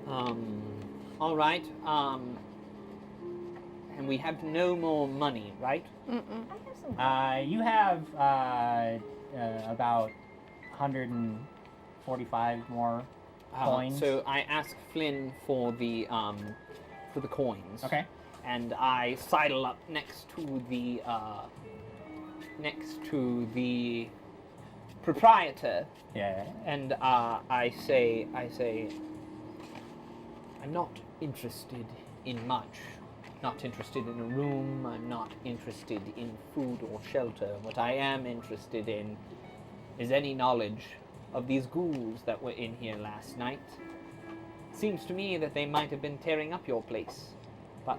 All right. And we have no more money, right? Mm-mm. I have some. You have about 145 more coins. So I ask Flynn for the coins. Okay. And I sidle up next to the proprietor, Yeah. and I say, I'm not interested in much. Not interested in a room. I'm not interested in food or shelter. What I am interested in is any knowledge of these ghouls that were in here last night. Seems to me that they might have been tearing up your place, but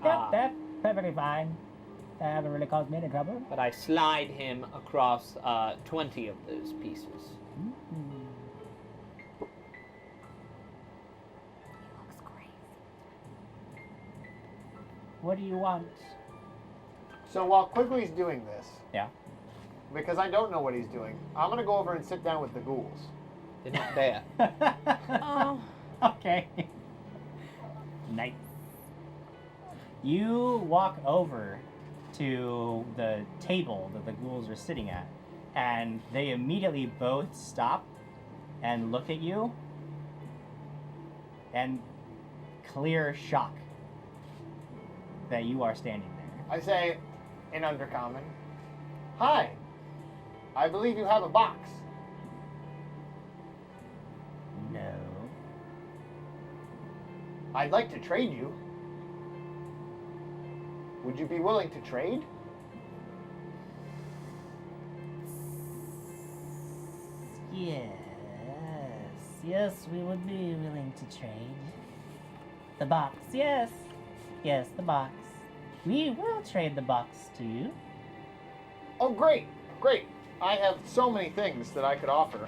That's perfectly fine. That haven't really caused me any trouble. but I slide him across 20 of those pieces. Looks great. What do you want? So while Quigley's doing this, Yeah. because I don't know what he's doing, I'm gonna go over and sit down with the ghouls. They're not there. Oh. Okay. Nice. You walk over to the table that the ghouls are sitting at, and they immediately both stop and look at you, and clear shock that you are standing there. I say, in Undercommon, "Hi, I believe you have a box." No. "I'd like to trade you. Would you be willing to trade?" Yes, we would be willing to trade. The box, yes. Yes, the box. We will trade the box to you. "Oh, great, great. I have so many things that I could offer."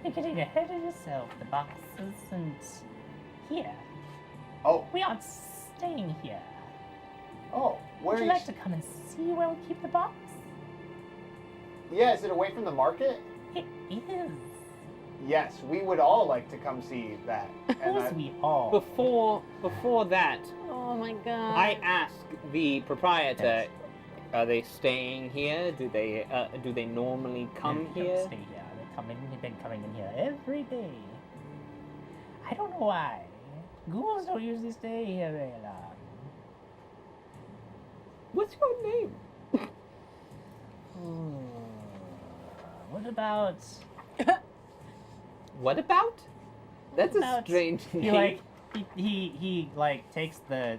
You're getting ahead of yourself. The box isn't here. "Oh, We aren't staying here. oh, where Would are you like to come and see where we keep the box? Yeah, is it away from the market? It is. Yes, we would all like to come see that. Of course we all. Before that, Oh my god. I ask the proprietor, are they staying here? Do they normally come They don't here? Stay here. They've been coming in here every day. I don't know why. Ghouls don't usually stay here very long. What's your name? What about? What about? That's a about- strange name. He like he like takes the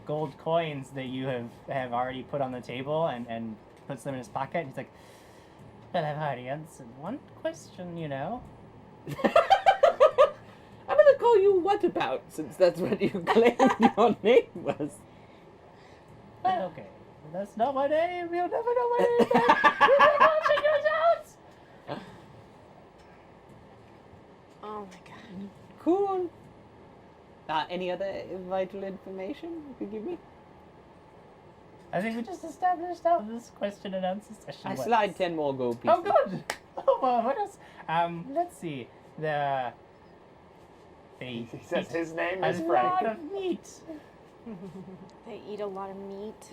gold coins that you have already put on the table and puts them in his pocket. He's like, "Well, I've already answered one question, you know." I'm gonna call you What About, since that's what you claimed your name was. But okay, that's not my name. You'll never know my name. Then. You'll never figure it out. Oh my god. Cool. Any other vital information you could give me? I think we just established how this question and answer session I works. slide 10 more gold pieces. Oh, good. Oh, well, what else? Let's see. They He says his name a is lot Frank. of meat. They eat a lot of meat.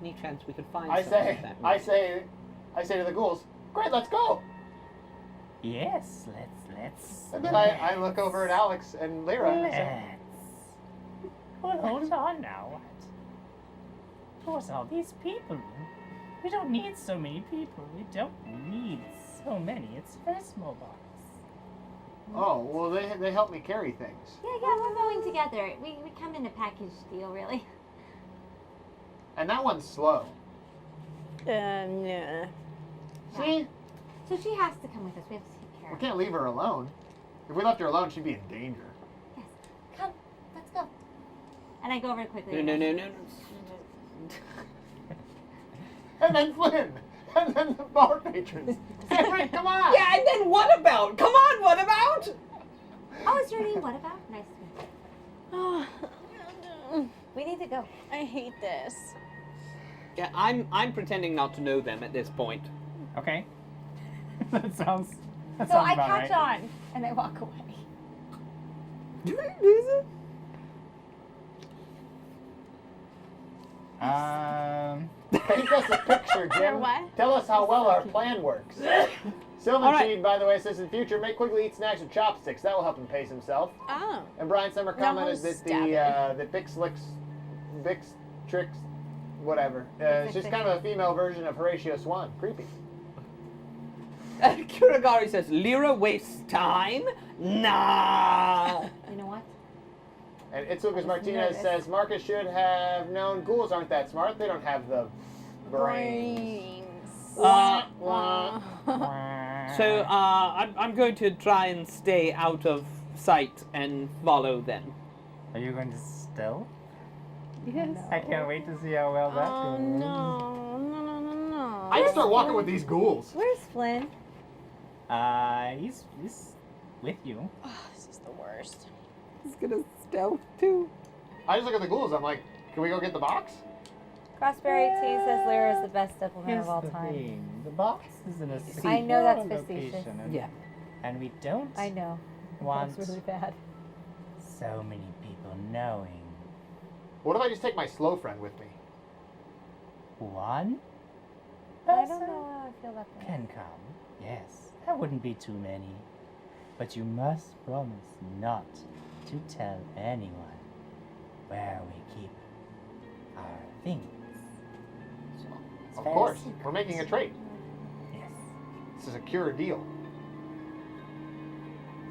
Any chance we could find I something say, like that? I say to the ghouls, "Great, let's go." Yes, let's. And then I look over at Alex and Lyra and I say, Well, hold on now. What? Who's all these people? We don't need so many people. We don't need so many. It's a very small box. "Oh, well, they help me carry things." Yeah, we're going together. We come in a package deal, really. And that one's slow. Yeah. See? So she has to come with us. We have to take care We of her. can't leave her alone. If we left her alone, she'd be in danger. Yes. Come, let's go. And I go over quickly. No. And then Flynn. And then the bar patrons. Henry, come on! Yeah, and then What About? Come on, What About? Oh, is your name What About? Nice to meet you. Oh, We need to go. I hate this. Yeah, I'm pretending not to know them at this point. Okay. that sounds. That So sounds I about catch right. on and I walk away. Paint us a picture, Jim. what? Tell us how well our plan works. Silver All right. Cheed, by the way, says in future, make Quigley eat snacks with chopsticks. That will help him pace himself. Oh. And Brian Summer No, commented that stab the Bix Tricks, whatever. She's kind of a female version of Horatio Swan. Creepy. Kuragari says, Lyra wastes time? Nah. You know what? And Itzukas Martinez nervous. says, Marcus should have known ghouls aren't that smart. They don't have the brains. Wah, wah. So I'm going to try and stay out of sight and follow them. Are you going to stealth? Yes. I can't wait to see how well that Oh, goes. no. I just start walking with these ghouls. Where's Flynn? He's with you. Oh, this is the worst. He's gonna stealth too. I just look at the ghouls. I'm like, can we go get the box? Crossberry T says Lyra is the best diplomat Here's of all the time. thing. The box is in a secure I know that's location, facetious. and, Yeah. and we don't I know. want That's really bad. so many people knowing. What if I just take my slow friend with me? One I don't person know how I feel about that. can come. Yes, that wouldn't be too many. But you must promise not to tell anyone where we keep our things. It's Of very course. secret. We're making a trade. Yes. This is a cure deal.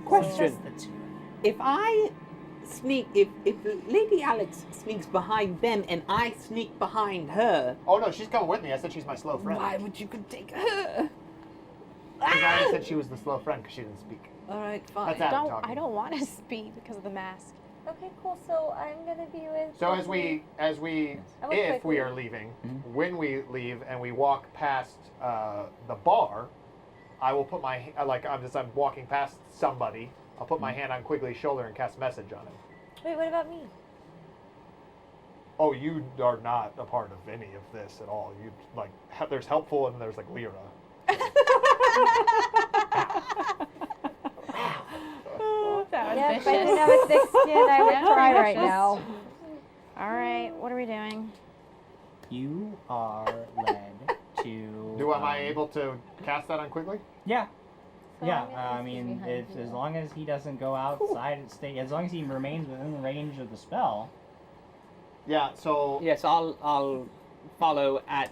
Question. Just the two. If I sneak, if Lady Alex sneaks behind them and I sneak behind her, Oh no, she's coming with me. I said she's my slow friend. why would you could take her? Because I said she was the slow friend because she didn't speak. All right, fine. That's Adam I talking. don't want to speak because of the mask. Okay, cool. So I'm gonna be with. So as we, I would if quickly- we are leaving, Mhm. when we leave and we walk past the bar, I will put my like I'm walking past somebody. I'll put my hand on Quigley's shoulder and cast message on him. Wait, what about me? Oh, you are not a part of any of this at all. You like there's helpful and there's like Lyra. That was Yeah, if vicious. I didn't have a thick skin, I would Yeah, cry right vicious. now. All right, what are we doing? You are led to. Am I able to cast that on Quigley? Yeah. So Yeah, I'm gonna I stay mean, behind it's, you. as long as he doesn't go outside and stay, as long as he remains within the range of the spell. Yeah. So Yes, I'll follow at.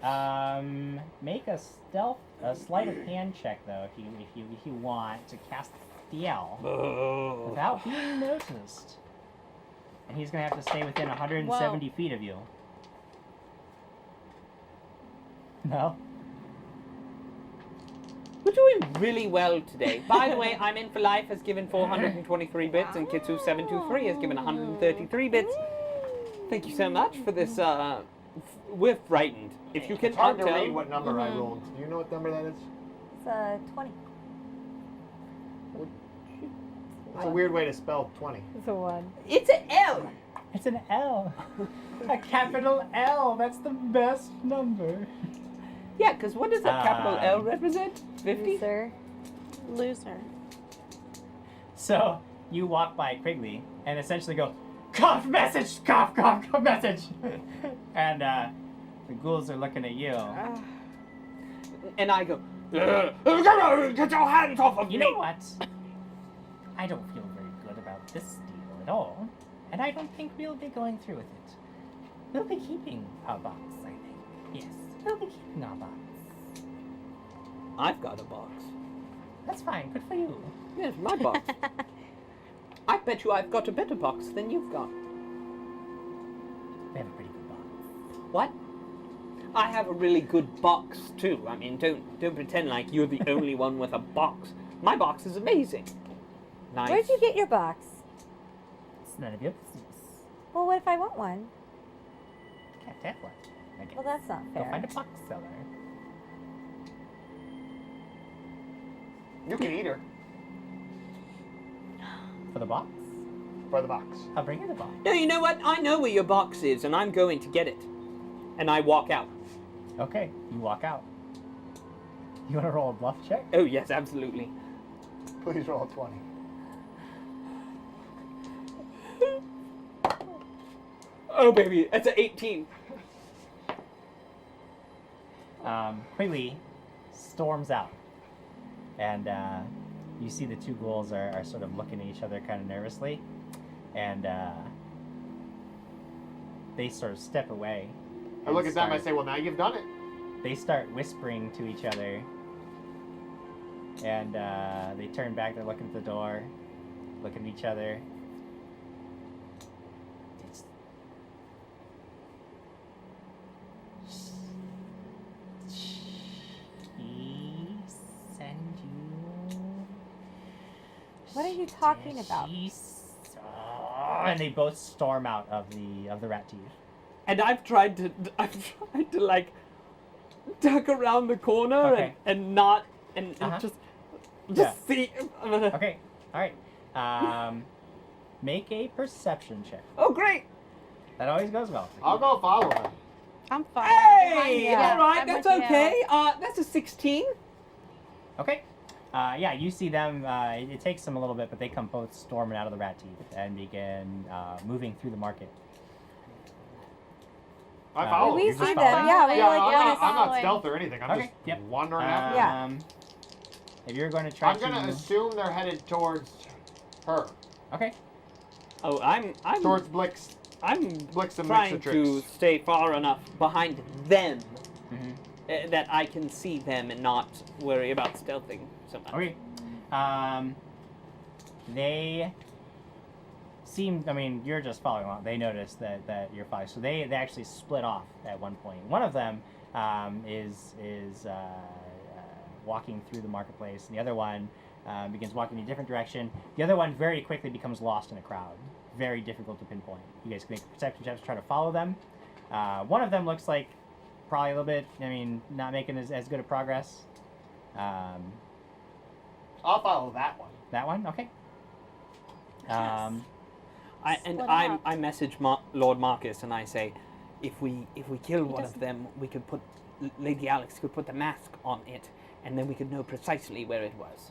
Make a sleight of hand check though, if you want to cast stealth without being noticed. And he's gonna have to stay within 170 feet of you. No. We're doing really well today. By the way, I'm in for life has given 423 bits, and Kitsu723 has given 133 bits. Thank you so much for this. We're frightened. If you can it's hard to tell. read what number I rolled. Do you know what number that is? It's 20. It's a weird way to spell 20. It's a 1. It's an L. It's an L. A capital L. That's the best number. Yeah, because what does that capital L represent? 50? Loser. Loser. So you walk by Quigley and essentially go, cough message, cough, cough, cough message. And the ghouls are looking at you. And I go, get your hands off of You me! know what? I don't feel very good about this deal at all. And I don't think we'll be going through with it. We'll be keeping our box, I think. Yes, we'll be keeping our box. I've got a box. That's fine, good for you. Yes, my box. I bet you I've got a better box than you've got. We have a pretty good box. What? I have a really good box too. I mean, don't pretend like you're the only one with a box. My box is amazing. Nice. Where'd you get your box? It's none of your business. Well, what if I want one? Can't have one, I guess. Well, that's not Go fair. find a box seller. You can eat her For the box? for the box. I'll bring you the box. No, you know what? I know where your box is, and I'm going to get it. And I walk out. Okay, you walk out. You want to roll a bluff check? Oh yes, absolutely. Please roll a 20. Oh baby, it's an 18. Quigley storms out. And you see the two ghouls are sort of looking at each other kind of nervously, and they sort of step away. I look at them, I say, well, now you've done it. They start whispering to each other, and they turn back, they're looking at the door, looking at each other. What are you talking about? And they both storm out of the rat teeth. And I've tried to like duck around the corner Okay. and not and just Yeah. see. Okay, all right. Make a perception check. Oh, great! That always goes well. I'll go follow him. I'm fine. Hey, Yeah, all right, I'm that's with you. okay. That's a 16. Okay. Yeah, you see them. It takes them a little bit, but they come both storming out of the rat teeth and begin moving through the market. I follow. We You're see just them. following? Yeah, we Yeah, like I'm not following. stealth or anything. I'm Okay, just yep. wandering after. Yeah. If you're going to try I'm gonna to... assume they're headed towards her. Okay. Oh, I'm Towards Blix. I'm Blix and trying to Mixatrix. stay far enough behind them Mm-hmm. that I can see them and not worry about stealthing so much. Okay. They seem, I mean, you're just following along. They notice that you're following. So they actually split off at one point. One of them is walking through the marketplace, and the other one begins walking in a different direction. The other one very quickly becomes lost in a crowd. Very difficult to pinpoint. You guys can make perception checks to try to follow them. One of them looks like probably a little bit, I mean, not making as good a progress. I'll follow that one. That one? Okay. I message Lord Marcus and I say, if we kill one of them, we could put Lady Alex could put the mask on it, and then we could know precisely where it was.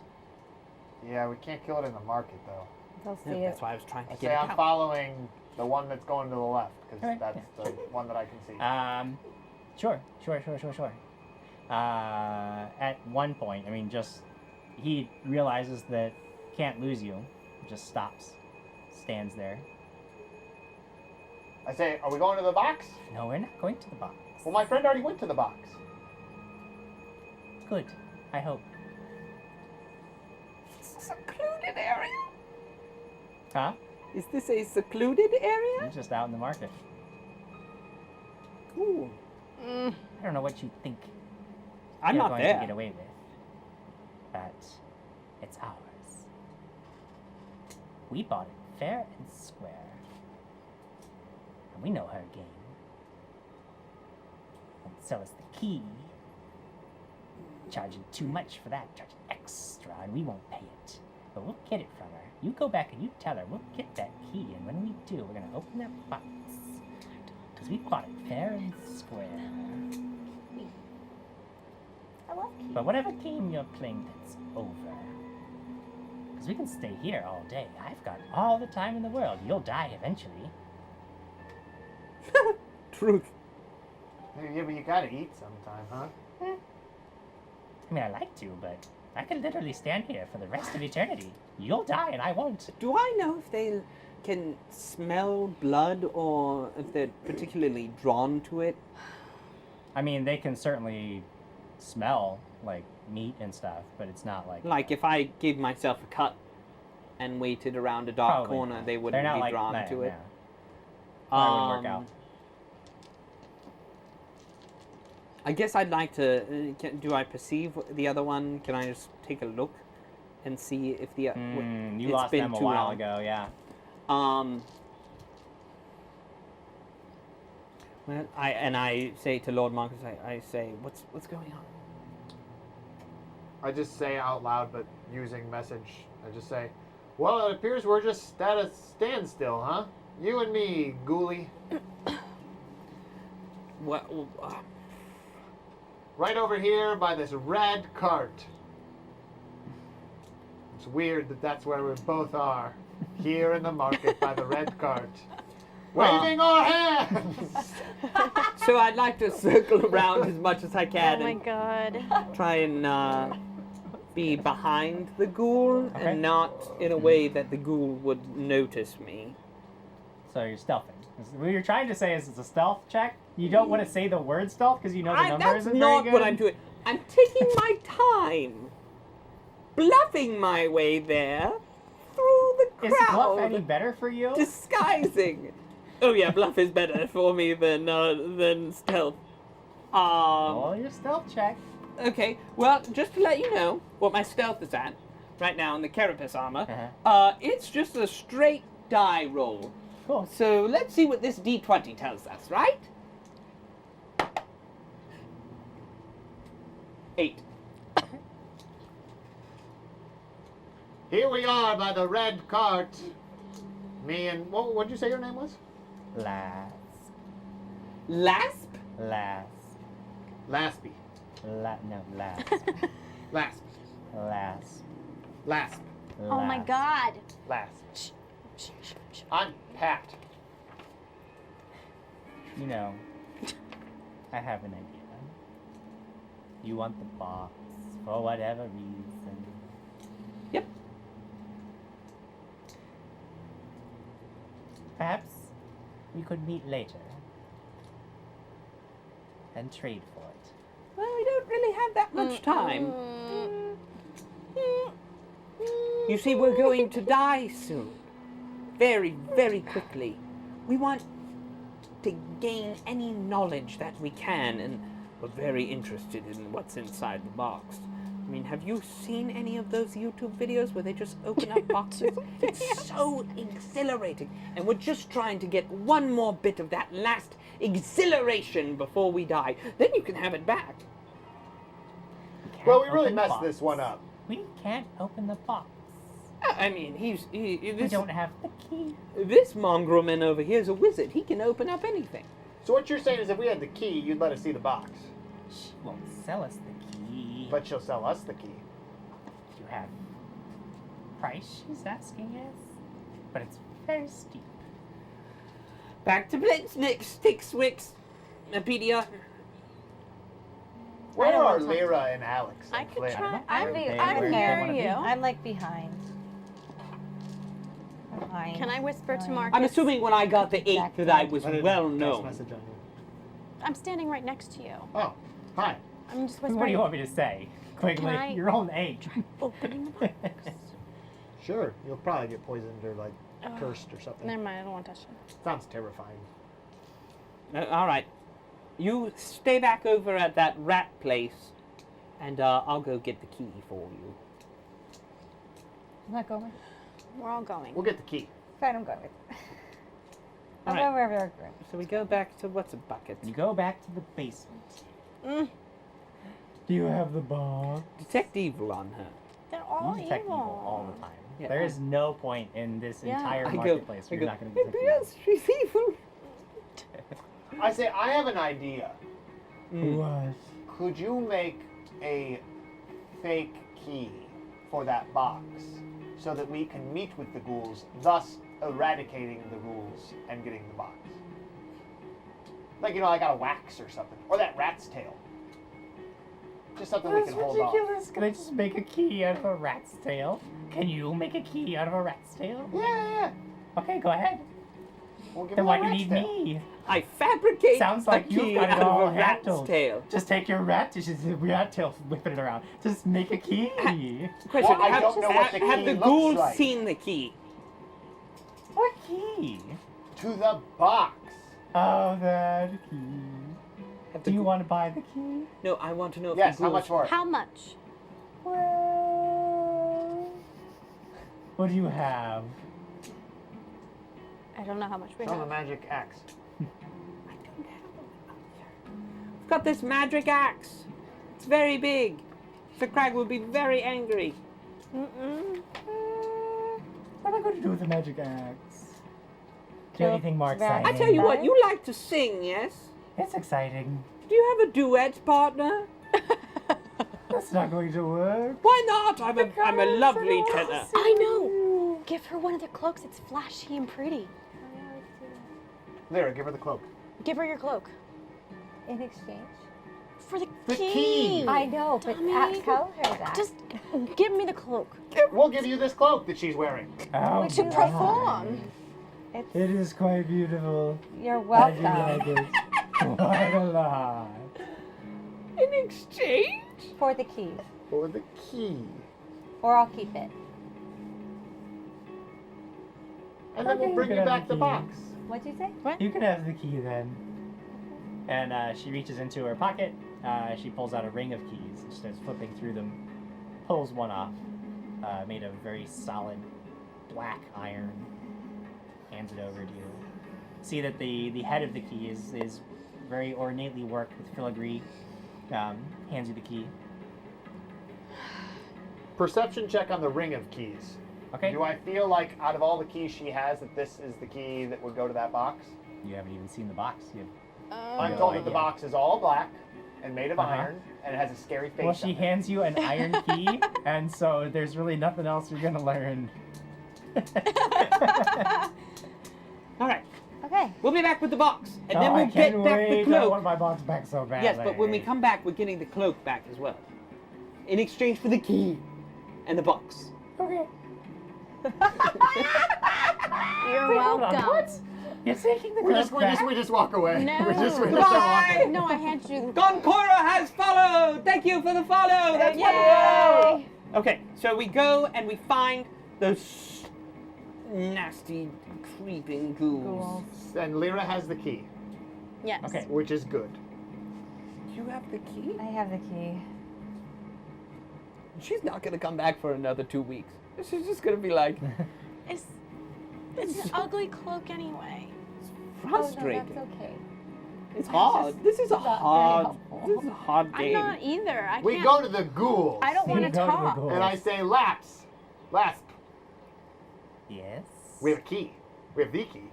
Yeah, we can't kill it in the market though. They'll see Yeah, it. that's why I was trying to I get say it I'm out. following the one that's going to the left because Okay, that's the one that I can see. Sure. At one point, I mean, just he realizes that can't lose you, just stops, stands there. I say, are we going to the box? No, we're not going to the box. Well, my friend already went to the box. Good. I hope. Secluded area? Huh? Is this a secluded area? He's just out in the market. Cool. I don't know what you think I'm you're not going there. to get away with, but it's ours. We bought it fair and square, and we know her game. Won't sell us the key. Charging too much for that, charging extra, and we won't pay it. But we'll get it from her. You go back and you tell her we'll get that key, and when we do, we're gonna open that box. Because we bought it fair and square. I love keys. But whatever game you're playing, that's over. Because we can stay here all day. I've got all the time in the world. You'll die eventually. Truth. Yeah, but you gotta eat sometime, huh? I mean, I like to, but I could literally stand here for the rest of eternity. You'll die and I won't. Do I know if they can smell blood or if they're particularly drawn to it? I mean, they can certainly smell, like, meat and stuff, but it's not like... Like if I gave myself a cut and waited around a dark Probably corner, not. they They're wouldn't not be like drawn that, to it. yeah. That would work out. I guess I'd like to. Do I perceive the other one? Can I just take a look and see if the? You it's lost been them a too while long. ago, yeah. Well, I say to Lord Marcus, I say, what's going on? I just say out loud, but using message. I just say, well, it appears we're just at a standstill, huh? You and me, Ghoulie. Well, Right over here by this red cart. It's weird that that's where we both are. Here in the market by the red cart. Waving our hands! so I'd like to circle around as much as I can Oh my and god. try and be behind the ghoul Okay. and not in a way that the ghoul would notice me. So you're stealthing. What you're trying to say is it's a stealth check. You don't want to say the word stealth because you know the number That's isn't not very good. what I'm doing. I'm taking my time, bluffing my way there through the Is bluff any crowd, better for you? disguising. Oh yeah, bluff is better for me than stealth. Roll your stealth check. Okay, well, just to let you know what my stealth is at right now in the carapace armor, Uh-huh. it's just a straight die roll. Cool. So let's see what this D20 tells us, right? 8. Here we are by the red cart. Me and what'd you say your name was? Lasp. Lasp? Lasp. Laspy. No, lasp. Lasp. Lasp. Lasp. Oh my God. Lasp. I'm Pat. You know, I have an idea. You want the box for whatever reason. Yep. Perhaps we could meet later and trade for it. Well, we don't really have that much time. You see, we're going to die soon. Very, very quickly. We want to gain any knowledge that we can, and we're very interested in what's inside the box. I mean, have you seen any of those YouTube videos where they just open up boxes? It's so exhilarating. And we're just trying to get one more bit of that last exhilaration before we die. Then you can have it back. Well, we really Open the messed box. this one up. We can't open the box. I mean, We this, don't have the key. this mongrel man over here is a wizard. He can open up anything. So what you're saying is if we had the key, you'd let us see the box. She won't sell us the key. But she'll sell us the key. You have price she's asking us, but it's very steep. Back to Blitz, Nick, Sticks, Wicks, Pedia. Where don't are want to talk to Lyra and Alex? I and could Flynn? try. I'm I'm here. hear you. I'm like behind. Behind. Can I whisper to Behind. Marcus? I'm assuming when I got the 8 that I was well known. I'm standing right next to you. Oh, hi. I'm just whispering. What do you want me to say? Quickly, Can I- you're on 8. Opening the box. Sure, you'll probably get poisoned or like cursed or something. Never mind. I don't want to touch it. Sounds terrifying. All right. You stay back over at that rat place, and I'll go get the key for you. I'm not going. We're all going. We'll get the key. Fine, I'm going with it. I'm Alright. going wherever they're going. So we go back to what's a bucket? You go back to the basement. Do you have the box? Detect evil on her. They're all You detect evil all evil. the time. Yeah. There is no point in this Yeah. entire I go, marketplace where you're not going to detect evil. yes, she's evil. I say, I have an idea. What? Could you make a fake key for that box so that we can meet with the ghouls, thus eradicating the ghouls and getting the box? Like, you know, I got a wax or something. Or that rat's tail. Just something we That's can hold off. ridiculous. Can I just make a key out of a rat's tail? Can you make a key out of a rat's tail? Yeah. Okay, go ahead. We'll give Then him why a do you rat's need tail. I me? fabricate Sounds like a you've key got it out all of a rat's handled. tail. Just take your rat tail, whipping it around. Just make a key. Question, Well, I have, don't know what the have key the looks ghouls like. seen the key? What key? To the box. Oh, that key. Have Do the you gh- want to buy the key? No, I want to know if Yes, the how ghouls... much for it? How much? Well, what do you have? I don't know how much we Show him the have. magic axe. I've got this magic axe. It's very big. Sir Crag will be very angry. Mm-mm. What am I going to do with a magic axe? Do Kill anything more the rat. I exciting? tell you what, you like to sing, yes? It's exciting. Do you have a duet partner? That's not going to work. Why not? I'm a lovely tenor. I know. Give her one of their cloaks. It's flashy and pretty. Lyra, give her the cloak. Give her your cloak. In exchange. for the The key. key. I know, but Dummy. tell her that. Just give me the cloak We'll give you this cloak that she's wearing. Oh, to my. perform. It's, It is quite beautiful. you're I do welcome. like it quite a lot. In exchange? For the keys. For the key. Or I'll keep it. And then we'll bring you back the box. What'd you say? You can have the key then. And she reaches into her pocket. She pulls out a ring of keys and starts flipping through them. Pulls one off, made of very solid black iron. Hands it over to you. See that the head of the key is very ornately worked with filigree. Hands you the key. Perception check on the ring of keys. Okay. Do I feel like out of all the keys she has that this is the key that would go to that box? You haven't even seen the box. I'm no told that the idea. box is all black and made of Uh-huh. iron and it has a scary face Well, on she it. hands you an iron key, and so there's really nothing else you're gonna learn. All right. Okay. We'll be back with the box, and Oh, then I we'll get can't back wait. the I want cloak. my box back so badly. Yes, but when we come back, we're getting the cloak back as well, in exchange for the key and the box. Okay. You're Hold on, welcome. what? You're taking the We cloak just back? walk away. No. We just Bye. walk. No, I handed you the Goncora has followed! Thank you for the follow! That's wonderful! Okay, so we go and we find those nasty, creeping ghouls. And Lyra has the key, Yes. Okay. which is good. You have the key? I have the key. She's not gonna come back for another 2 weeks. She's just gonna be like, It's an ugly cloak anyway. frustrating. Oh, no, that's okay. It's hard. This is a not very hard. helpful. This is a hard I'm game. not either. I We can't. go to the ghouls. I don't We want to go to the talk. ghouls. And I say, Lasp. Yes. We have a key. We have the key.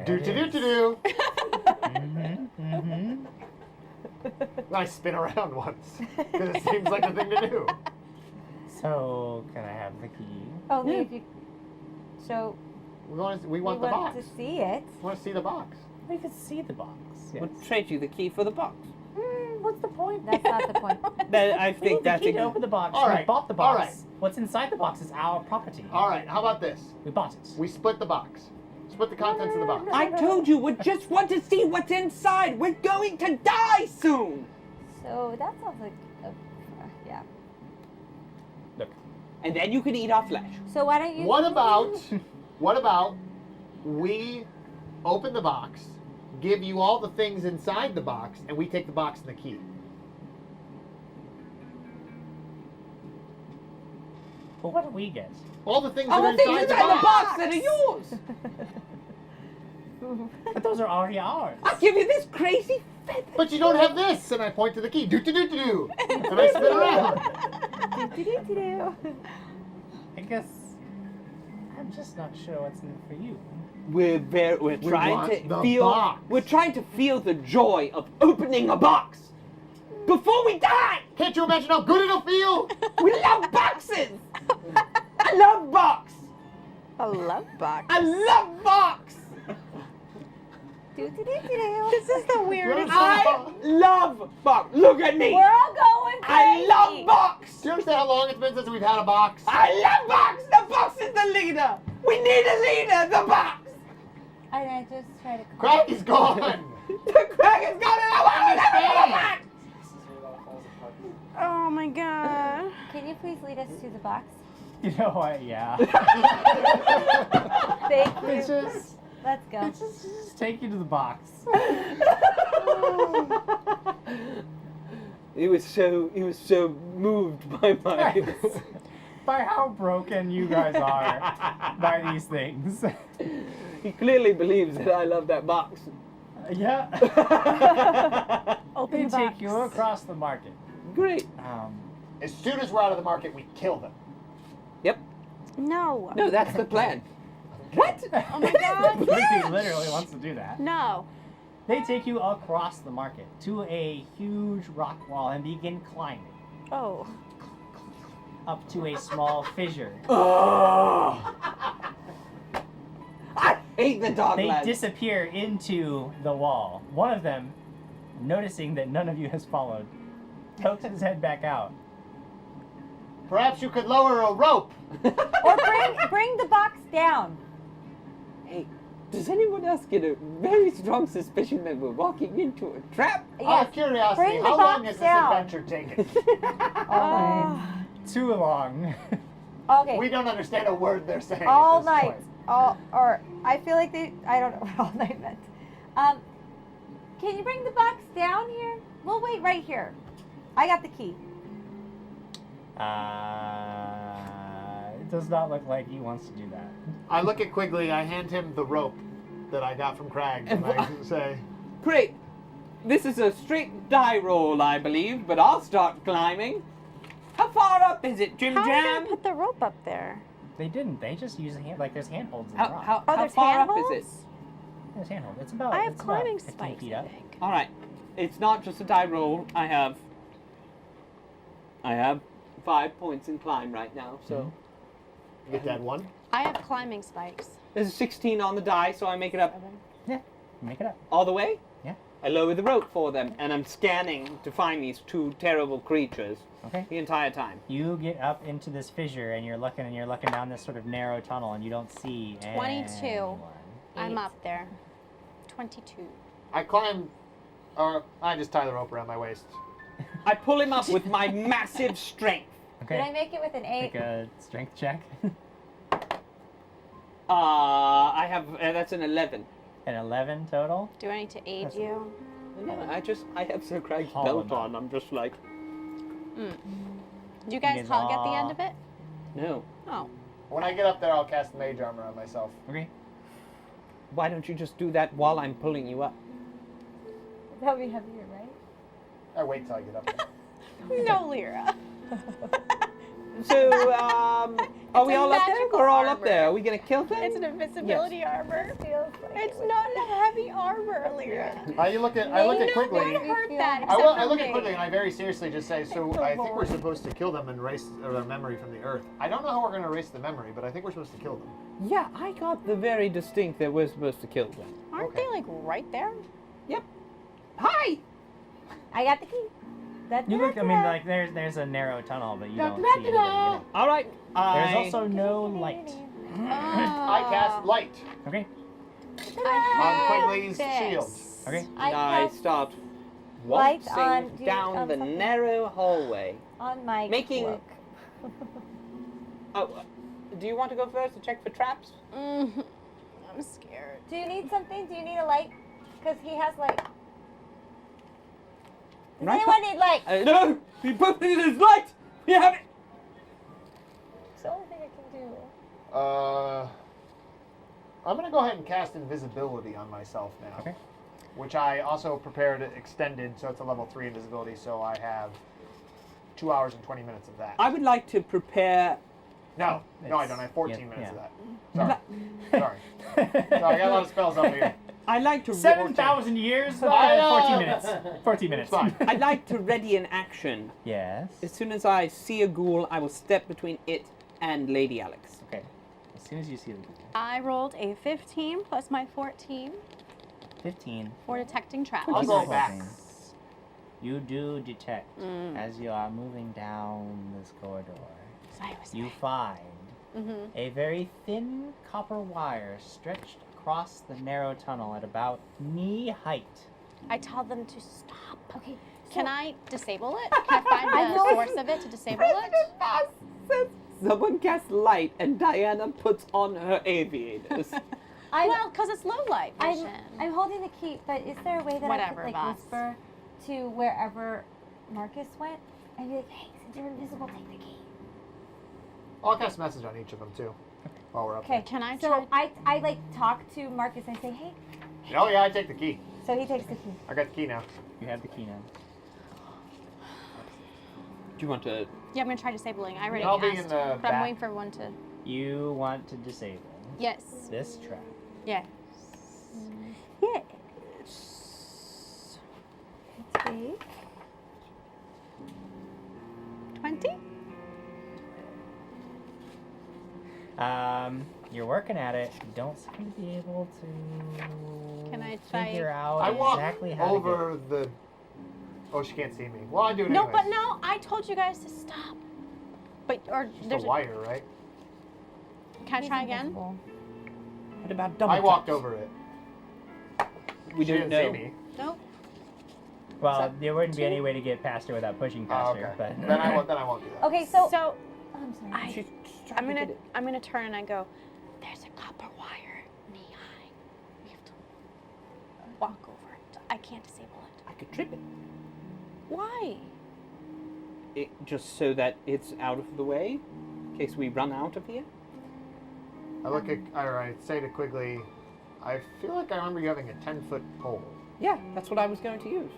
There it is. Do. Mhm, mhm. I spin around once because it seems like the thing to do. So, can I have the key? Only if you. So We want the we box. want to see it. We want to see the box. We can see the box. Yes. We'll trade you the key for the box. What's the point? That's not the point. I We think need the that's key a to open the box. All We right, bought the all box. right. What's inside the box is our property. All right. How about this? We bought it. We split the box. Split the contents of the box. I told you, we just want to see what's inside. We're going to die soon. So that sounds like. Yeah. Look. And then you can eat our flesh. So why don't you? What about we open the box, give you all the things inside the box, and we take the box and the key? Well, what do we get? All the things All that the are things inside inside the box that are yours. But those are already ours. I'll give you this crazy feather. But you don't have this, and I point to the key. Do. And I spin around. I guess I'm just not sure what's in it for you. We're trying want to the feel. box. We're trying to feel the joy of opening a box before we die. Can't you imagine how good it'll feel? We love boxes. I love box. A love box. I love box. This is the weirdest. I love box. Look at me. We're all going crazy. I love box. Do you understand how long it's been since we've had a box? I love box. The box is the leader. We need a leader. The box. And I just try to. Craig is gone. The crack is gone and I want another box. This is where it all falls apart. Oh my god. Can you please lead us to the box? You know what? Yeah. Thank you. It's just, Let's go. it's just take you to the box. He was so moved by my. By how broken you guys are by these things. He clearly believes that I love that box. Yeah. Open They the take box. you across the market. Great. As soon as we're out of the market, we kill them. Yep. No. No, that's the plan. What? Oh my god. He literally wants to do that. No. They take you across the market to a huge rock wall and begin climbing Oh. up to a small fissure. Oh. I hate the dog They lads. disappear into the wall. One of them, noticing that none of you has followed, pokes his head back out. Perhaps you could lower a rope. Or bring the box down. Hey, does anyone else get a very strong suspicion that we're walking into a trap? Out Yes. of curiosity, Bring the how long box has this down. adventure taken? All Too long. night. Okay. We don't understand a word they're saying all at this night. point. Or I feel like I don't know what all night meant. Can you bring the box down here? We'll wait right here. I got the key. It does not look like he wants to do that. I look at Quigley, I hand him the rope that I got from Crag, and I say, Great. This is a straight die roll, I believe, but I'll start climbing. How far up is it, Jim How are you Jam? gonna put the rope up there? They didn't. They just use there's handholds in the rock. How there's far up handholds? is it? There's handholds. It's about. I have it's about climbing 15 spikes, feet I up. think. All right. It's not just a die roll. I have 5 points in climb right now, so get that one. I have climbing spikes. there's a 16 on the die, so I make it up Yeah, make it up. all the way. Yeah. I lower the rope for them, and I'm scanning to find these two terrible creatures Okay. the entire time. You get up into this fissure, and you're looking down this sort of narrow tunnel, and you don't see 22. anyone. I'm up there. 22. I climb, or I just tie the rope around my waist. I pull him up with my massive strength. Okay. Did I make it with an 8? Make a strength check. I have that's an 11. An 11 total. Do I need to aid That's- you? No, I have Sir Craig's Hollow belt knife. on. I'm just like, Do you guys guys hug at the all- end of it? no. Oh. When I get up there, I'll cast mage armor on myself. Okay. Why don't you just do that while I'm pulling you up? That'll be heavier, right? I wait till I get up there. No, Lyra. So, are we a all up there? magical We're all up armor. there. Are we gonna kill things? It's an invisibility armor. Feels like It's it would- not a heavy armor, Lyra. I look at Quigley. No one heard that. I except look for at me. Quigley and I very seriously just say, so I think we're supposed to kill them and erase their memory from the earth. I don't know how we're going to erase the memory, but I think we're supposed to kill them. Yeah, I got the very distinct that we're supposed to kill them. Aren't Okay. they like right there? Yep. Hi. I got the key. You look. I mean, like there's a narrow tunnel, but you don't see anybody in it. All right. There's also no light. I cast light Okay. on Quigley's shield. Okay. I cast start light waltzing on- do you- down the something? narrow hallway. on my Making- cloak. Oh, do you want to go first to check for traps? I'm scared. Do you need something? Do you need a light? Because he has light. Does Right. anyone need light? No, we both need his light. We have it. It's the only thing I can do. I'm going to go ahead and cast invisibility on myself now. Okay. Which I also prepared extended, so it's a level 3 invisibility, so I have 2 hours and 20 minutes of that. I would like to prepare. No, I It's- don't. I have 14 yeah, minutes yeah. of that. Sorry. So I got a lot of spells up here. I like to. 7,000 years. I know. 14 minutes. 14 minutes. It's fine. I'd like to ready an action. Yes. As soon as I see a ghoul, I will step between it and Lady Alex. Okay. As soon as you see the I rolled a 15 plus my 14 15. for detecting traps. I'll go Wonderful back. things. You do detect as you are moving down this corridor. You find a very thin copper wire stretched across the narrow tunnel at about knee height. I tell them to stop. Okay. Can I disable it? Can I find the source of it to disable it? Says someone casts light and Diana puts on her aviators. Well, because it's low light vision. I'm holding the key, but is there a way that Whatever, I could boss. whisper to wherever Marcus went and be like, hey, since you're invisible, take the key. I'll cast a message on each of them too, while we're up Okay. Can I So try? I like talk to Marcus and I say, hey. there. Oh yeah, I take the key. So he takes the key. I got the key now. You have the key now. Do you want to? Yeah, I'm gonna try disabling. I already I'll be asked, in the but I'm back. waiting for one to. You want to disable Yes. this trap. Yes. Yes. Take. 20. You're working at it. You don't seem to be able to Can I try- figure out I walk exactly how over the. Oh, she can't see me. Well, I do it No, anyways. but no, I told you guys to stop. But or Just there's a wire, right? Can I He's try again? invisible. What about double I walked taps? over it. We She don't didn't know. see me. Nope. to get. Well, there wouldn't be any way to get past her without pushing Oh, past okay. her. But Then I won't do that. Okay, so So Oh, I'm sorry. She's trying to get it. I'm gonna turn and I go, there's a copper wire knee high. We have to walk over it. I can't disable it. I could trip it. Why? Just so that it's out of the way, in case we run out of here. I look at. I say to Quigley, I feel like I remember you having a 10-foot pole. Yeah, that's what I was going to use.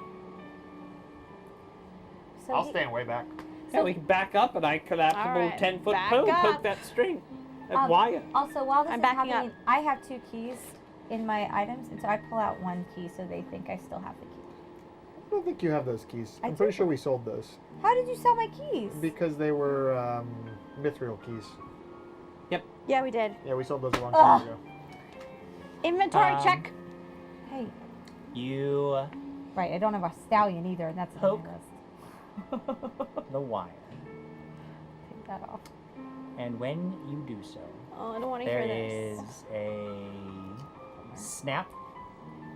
So I'll he- stand way back. Yeah, we can back up and I collapsible Alright, 10-foot back pole, up. poke that string, that wire. Also, while this I'm is backing happening, I have 2 keys in my items, and so I pull out 1 key so they think I still have the key. I don't think you have those keys. I I'm pretty do. sure we sold those How did you sell my keys? because they were mithril keys. Yeah, we did. Yeah, we sold those a long time ago. Inventory Um, check. Hey, you right, I don't have a stallion either, and that's on Poke. my list. the wire, Take that off. and when you do so, Oh, I don't want to there hear this. is a snap,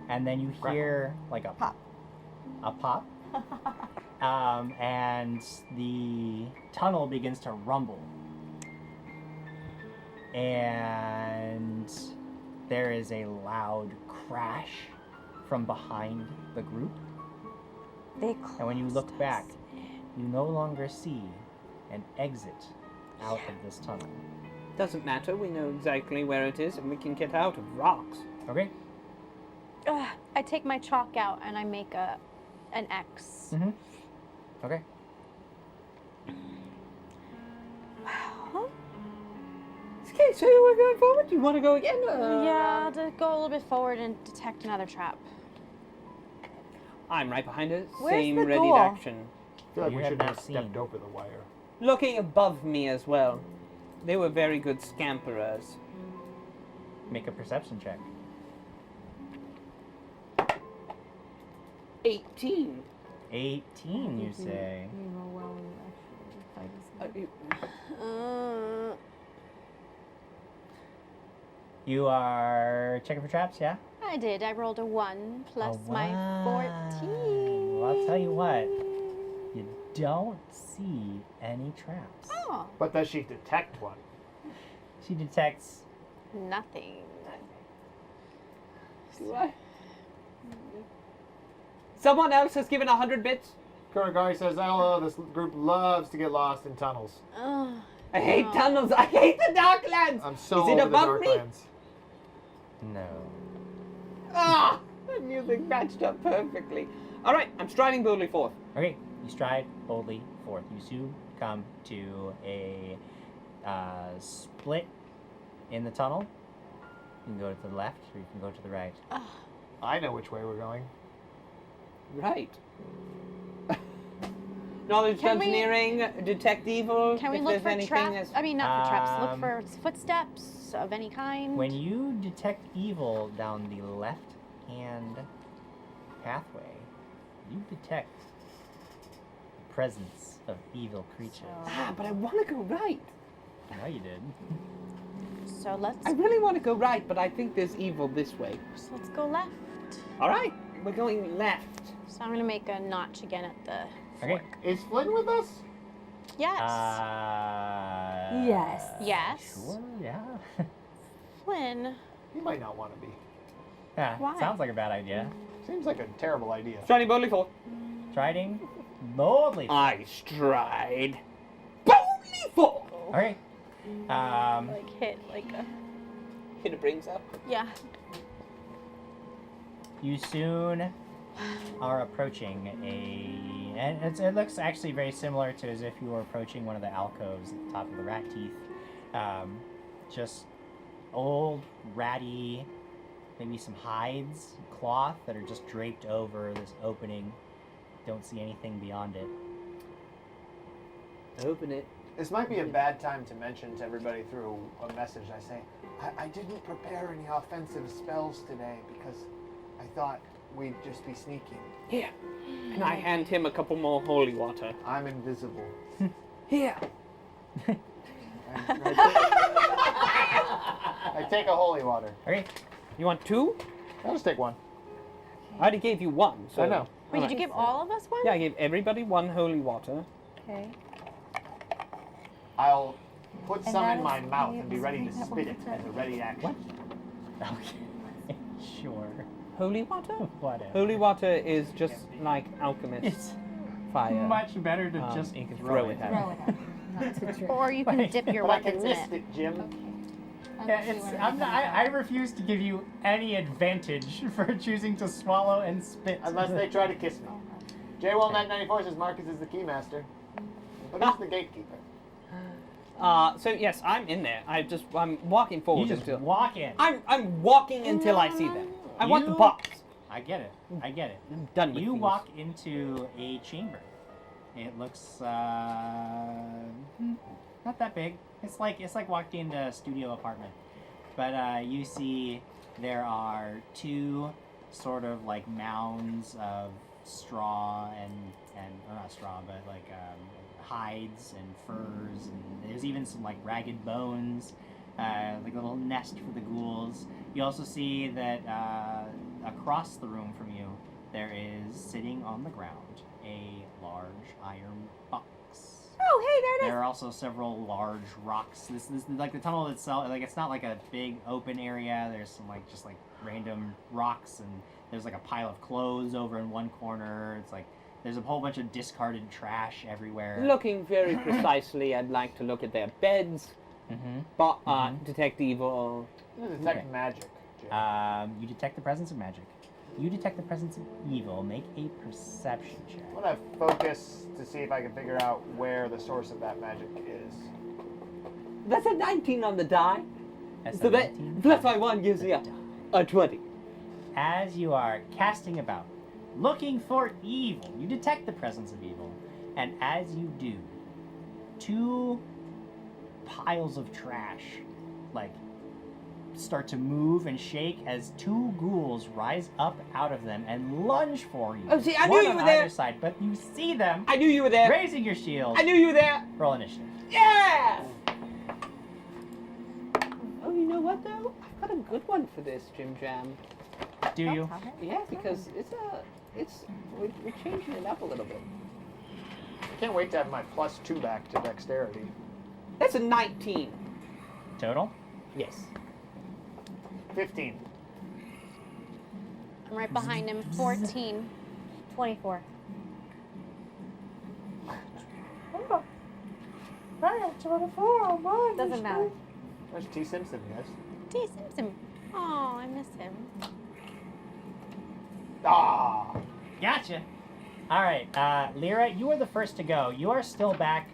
and then you hear like a Pop. a pop, and the tunnel begins to rumble, and there is a loud crash from behind the group, They and when you closed look back, us. you no longer see an exit out of this tunnel. Doesn't matter, we know exactly where it is and we can get out of rocks. Okay? Ugh, I take my chalk out and I make an X. Mm-hmm. Okay. Huh? Okay, so we're going forward. Do you want to go again? Yeah, to go a little bit forward and detect another trap. I'm right behind her. Where's Same the ready door? action. I feel like You we have should not have stepped seen. over the wire. Looking above me as well. They were very good scamperers. Make a perception check. 18. 18, you say. You roll well when you actually fight this. You are checking for traps, yeah? I did. I rolled a 1 plus my one. 14. Well, I'll tell you what. You don't see any traps. Oh, But does she detect one? She detects nothing. Do I? Someone else has given 100 bits. Kuragari says, "Oh, this group loves to get lost in tunnels. Ugh. I hate No. tunnels. I hate the Darklands. I'm so Is it over the above me? Darklands." no. Ah, the music matched up perfectly. All right, I'm striding boldly forth. Okay, you stride boldly forth. You soon come to a split in the tunnel. You can go to the left or you can go to the right. I know which way we're going. Right. Knowledge Can we- engineering, detect evil. Can we if look there's for anything traps? that's- I mean, not for traps. Look Um, for footsteps of any kind. When you detect evil down the left-hand pathway, you detect the presence of evil creatures. Ah, but I want to go right. I know you did. So let's I really want to go right, but I think there's evil this way. let's go left. All right, we're going left. So I'm gonna make a notch again at the Okay. fork. Is Flynn with us? Yes. Yes. Yes. Sure, yeah. Flynn. He might not want to be. Yeah, Why? sounds like a bad idea. Seems like a terrible idea. Striding boldly forth. Striding boldly. I stride boldly forth. Okay. Like hit like a Hit a brings up. yeah. You soon are approaching and it looks actually very similar to as if you were approaching one of the alcoves at the top of the rat teeth. Just old, ratty, maybe some hides, cloth that are just draped over this opening. Don't see anything beyond it. Open it. This might be a bad time to mention to everybody through a message. I say, I didn't prepare any offensive spells today because I thought we'd just be sneaking. Here. And I hand him a couple more holy water. I'm invisible. Here. I take a holy water. Okay. You want 2? I'll just take one. I already gave you 1. So I know. Wait, did you give all of us one? Yeah, I gave everybody 1 holy water. Okay. I'll put And some that in my is mouth the and be ready to that spit it one. as a ready action. What? Okay. Sure. Holy water? Whatever. Holy water is just like alchemist It's fire. much better to just you can throw throw it. it at Throw it out. Not to drink. Or you can Wait, dip your But I can weapons in mist it. it, Jim. Yeah, I refuse to give you any advantage for choosing to swallow and spit. Unless they try to kiss me. JWellNet94 says Marcus is the keymaster. But who's the gatekeeper? So yes, I'm in there. I'm walking forward You just until walk in. I'm walking until I see them. I want the box. I get it. I get it. I'm done with You these. walk into a chamber. It looks not that big. It's like walking into a studio apartment. But you see there are 2 sort of like mounds of straw and or not straw, but like hides and furs, and there's even some like ragged bones, like a little nest for the ghouls. You also see that across the room from you, there is sitting on the ground a large iron box. Oh, hey, there it There are also several large rocks. This like the tunnel itself. Like it's not like a big open area. There's some like just like random rocks, and there's like a pile of clothes over in one corner. It's like there's a whole bunch of discarded trash everywhere. Looking very precisely, I'd like to look at their beds, detect evil. Detect Okay. magic, Jim. You detect the presence of magic. You detect the presence of evil. Make a perception check. I'm gonna focus to see if I can figure out where the source of that magic is. That's a 19 on the die. That's So the that 19 plus on my 1 gives the me die. a 20. As you are casting about, looking for evil, you detect the presence of evil. And as you do, 2 piles of trash, like, start to move and shake as 2 ghouls rise up out of them and lunge for you. Oh, see, I knew One you on were there. either side, but you see them I knew you were there. raising your shield. I knew you were there. Roll initiative. Yeah! Oh, you know what though? I've got a good one for this, Jim Jam. Do you? Yeah, because we're changing it up a little bit. I can't wait to have my +2 back to dexterity. That's a 19. Total? Yes. 15. I'm right behind him. 14. 24. Doesn't matter. There's T. Simpson, guys. T. Simpson. Oh, I miss him. Ah! Gotcha. All right, Lyra, you are the first to go. You are still back.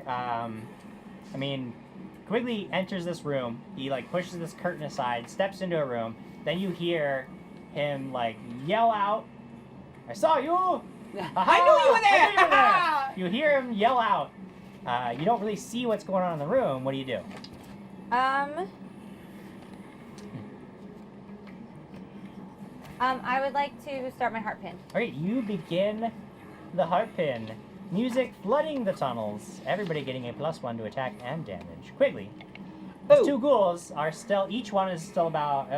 Quigley enters this room. He like pushes this curtain aside, steps into a room. Then you hear him like yell out, "I saw you! I knew you were there! I knew you were there!" You hear him yell out. You don't really see what's going on in the room. What do you do? I would like to start my heart pin. All right, you begin the heart pin. Music flooding the tunnels. Everybody getting a +1 to attack and damage. Quigley. These 2 ghouls are still. Each one is still about.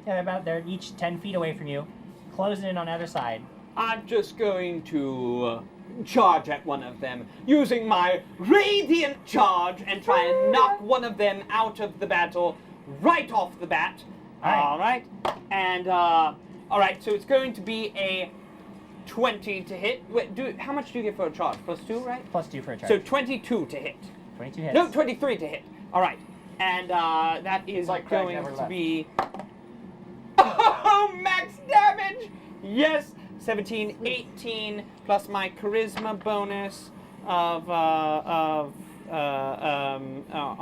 They're each 10 feet away from you, closing in on either side. I'm just going to charge at one of them using my radiant charge and try and knock one of them out of the battle right off the bat. All right. And all right. So it's going to be a 20 to hit. Wait, how much do you get for a charge? +2, right? +2 for a charge. So 22 to hit. 22 hits. No, 23 to hit. All right. And that is like Craig going never to left. be max damage. Yes, 17, 18 plus my charisma bonus of all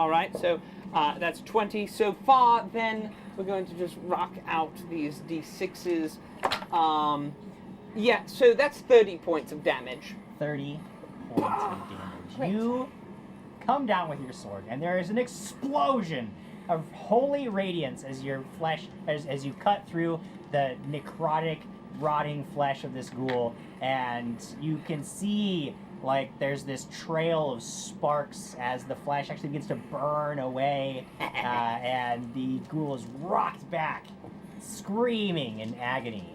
right. So that's 20 so far. Then we're going to just rock out these d6s. Yeah, so that's 30 points of damage. 30 points of damage. Great. You come down with your sword, and there is an explosion of holy radiance as your flesh, as you cut through the necrotic, rotting flesh of this ghoul, and you can see like there's this trail of sparks as the flesh actually begins to burn away, and the ghoul is rocked back, screaming in agony.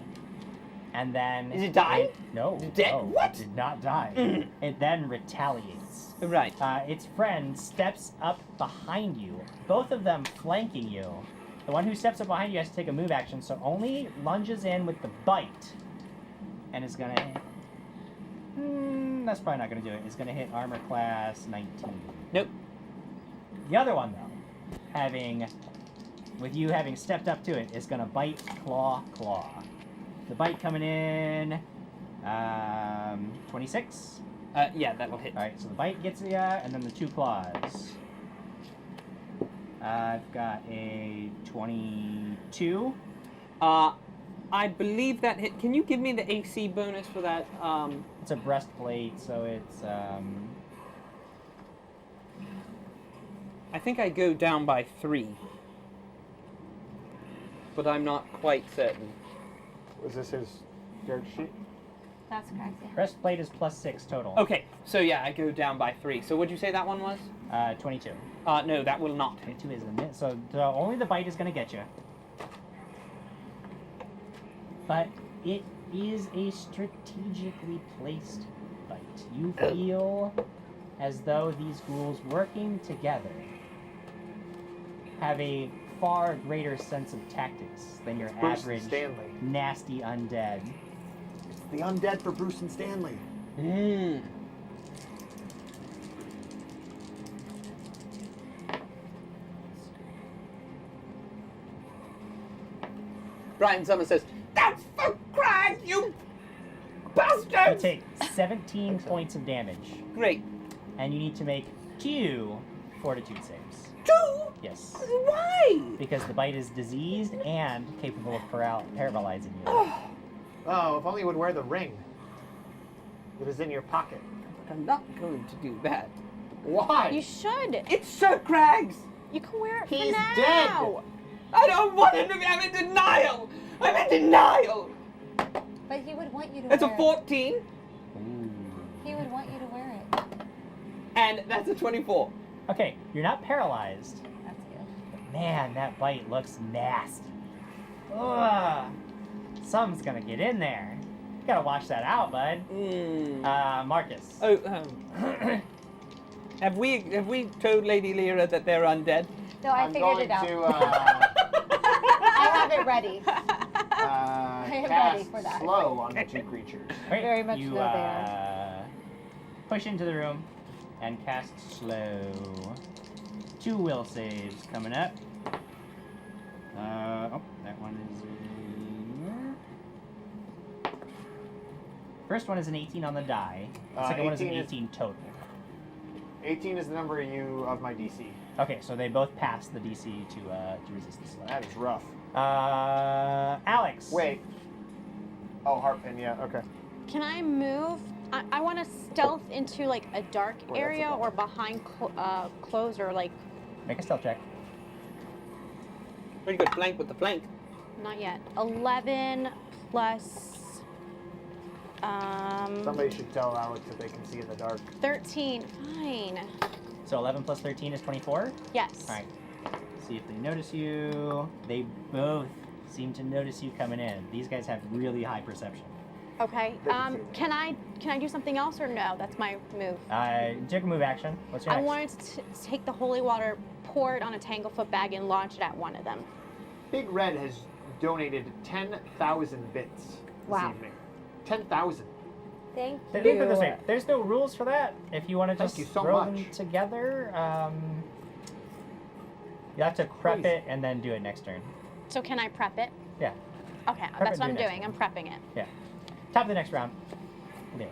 And then Is it dying? No. Is it dead? No, What? It did not die. It then retaliates. Right. Its friend steps up behind you, both of them flanking you. The one who steps up behind you has to take a move action, so only lunges in with the bite. And is gonna... that's probably not gonna do it. It's gonna hit armor class 19. Nope. The other one, though, with you having stepped up to it, is gonna bite, claw. The bite coming in... 26? Yeah, that will hit. Alright, so the bite gets you, and then the 2 claws. I've got a 22. I believe that hit. Can you give me the AC bonus for that? It's a breastplate, so it's, I think I go down by 3. But I'm not quite certain. Was this his dirt sheet? That's correct. Yeah. breastplate is +6 total. Okay, so yeah, I go down by 3. So what'd you say that one was? 22. No, that will not hit. 22 is the miss, so only the bite is going to get you. But it is a strategically placed bite. You feel as though these ghouls working together have a far greater sense of tactics than your Bruce and average Stanley. nasty undead. It's the undead for Bruce and Stanley. Mm. Brian Summers says, "That's for Crag, you You bastards!" take 17 points of damage, Great. and you need to make 2 fortitude saves. 2? Yes. Why? Because the bite is diseased and capable of paralyzing you. Oh, if only you would wear the ring that is in your pocket. I'm not going to do that. Why? You should. It's Sir Crag's. You can wear it He's for now. dead. I don't want him to be. I'm in denial. I'm in denial. But he would want you to That's a wear 14, it. He would want you to wear it. and that's a 24. Okay, you're not paralyzed. That's good. But man, that bite looks nasty. Ugh. Something's gonna get in there. You gotta watch that out, bud. Marcus. Oh, have we told Lady Lyra that they're undead? No, I I'm figured going it out. to I have it ready. am cast ready for that. slow on the 2 creatures. Right, Very much you, so they are. push into the room and cast slow. 2 will saves coming up. Oh, that one is. First one is an 18 on the die. The second one is an 18 is- 18 total. 18 is the number of my DC. Okay, so they both pass the DC to resist the slow. That is rough. Alex. Wait. Oh, Heartpin, yeah, okay. Can I move? I want to stealth into like a dark that's area okay. or behind clothes or like Make a stealth check. Pretty good flank with the flank. not yet. 11 plus Somebody should tell Alex that they can see in the dark. 13. Fine. So 11 plus 13 is 24. Yes. All right. See if they notice you. They both seem to notice you coming in. These guys have really high perception. Okay. They can see Can I do something else or no? That's my move. Take a move action. What's your I next? wanted to take the holy water, pour it on a tanglefoot bag, and launch it at one of them. Big Red has donated 10,000 bits this Wow. evening. 10,000. Thank Think of it this you. way. There's no rules for that. If you want to Thank just you so throw much. them together, you have to prep Crazy. it and then do it next turn. So can I prep it? Yeah. Okay, Prep that's it what I'm and do it doing. next I'm prepping it. Yeah. Top of the next round. There.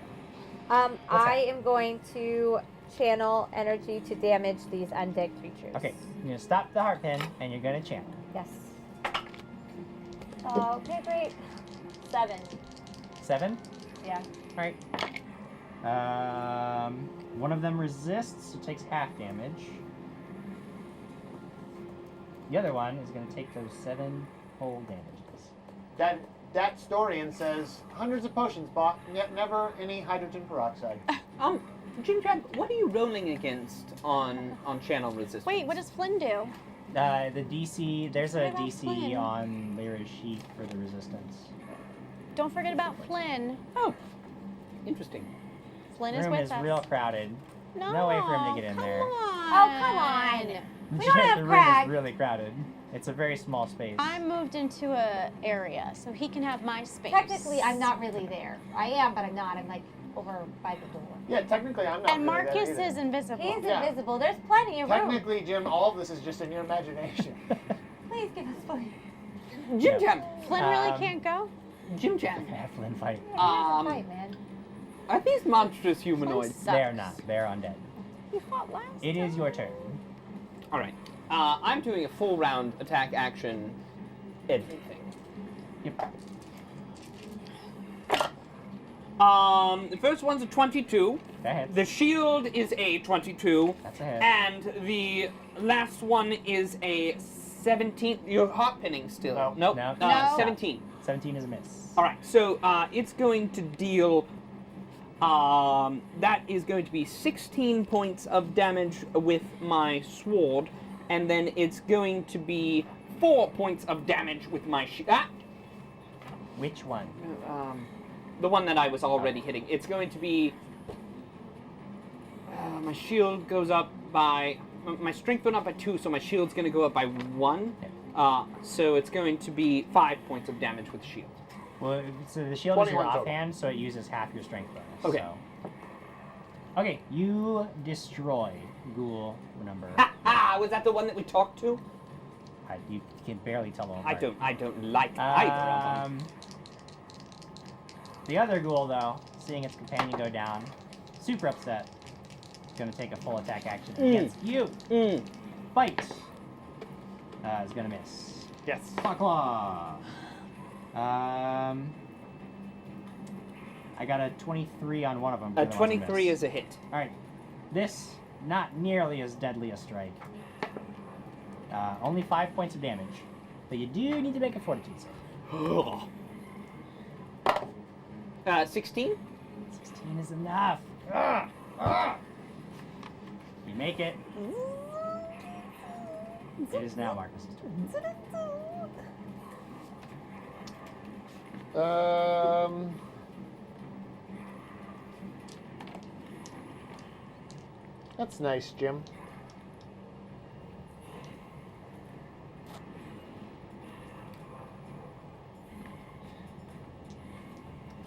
I am going to channel energy to damage these undead creatures. Okay. You're gonna stop the heart pin and you're gonna channel. Yes. Okay, great. 7. 7. Yeah. All right. One of them resists, so takes half damage. The other one is going to take those 7 whole damages. That historian says hundreds of potions bought, yet never any hydrogen peroxide. Jim Jam, what are you rolling against on channel resistance? Wait, what does Flynn do? The DC, there's a What about DC Flynn? on Lyra's sheet for the resistance. Don't forget about Flynn. Oh, interesting. Flynn The is room with is us. real crowded. No, No way for him to get in come there. On. Oh, come on. We don't The have room Craig. is really crowded. It's a very small space. I moved into a area, so he can have my space. Technically, I'm not really there. I am, but I'm not. I'm like over by the door. Yeah, technically I'm not And really there Marcus either. is invisible. He's Yeah. invisible. There's plenty of room. Technically, Jim, all of this is just in your imagination. Please give us Flynn. Jim Jam, Flynn really Um, can't go? Jim Jam, Have Flynn fight. Fight, man. are these monstrous humanoids? Sucks. They're not. They're undead. You fought last It is time. your turn. All right. I'm doing a full round attack action. Everything. Yep. The first one's a 22. Go ahead. The shield is a 22. That's a hit. And the last one is a 17. You're hot pinning still. No. Nope. No. No. 17. 17 is a miss. All right. So it's going to deal. That is going to be 16 points of damage with my sword, and then it's going to be 4 points of damage with my shield. Which one? The one that I was already hitting. It's going to be. My shield goes up by. My strength went up by 2, so my shield's going to go up by 1. So it's going to be 5 points of damage with the shield. Well, so the shield is your 21 total. offhand, so it uses half your strength bonus. Okay. So. Okay, you destroy ghoul number. Was that the one that we talked to? You can barely tell them I apart. don't like either of them. The other ghoul, though, seeing its companion go down, super upset. It's going to take a full attack action against you. Fight. Is going to miss. Yes. Claw. I got a 23 on one of them. A 23 is a hit. All right. This, not nearly as deadly a strike. Only 5 points of damage. But you do need to make a fortitude save. 16? 16 is enough. You make it. It is now Marcus's turn. That's nice, Jim.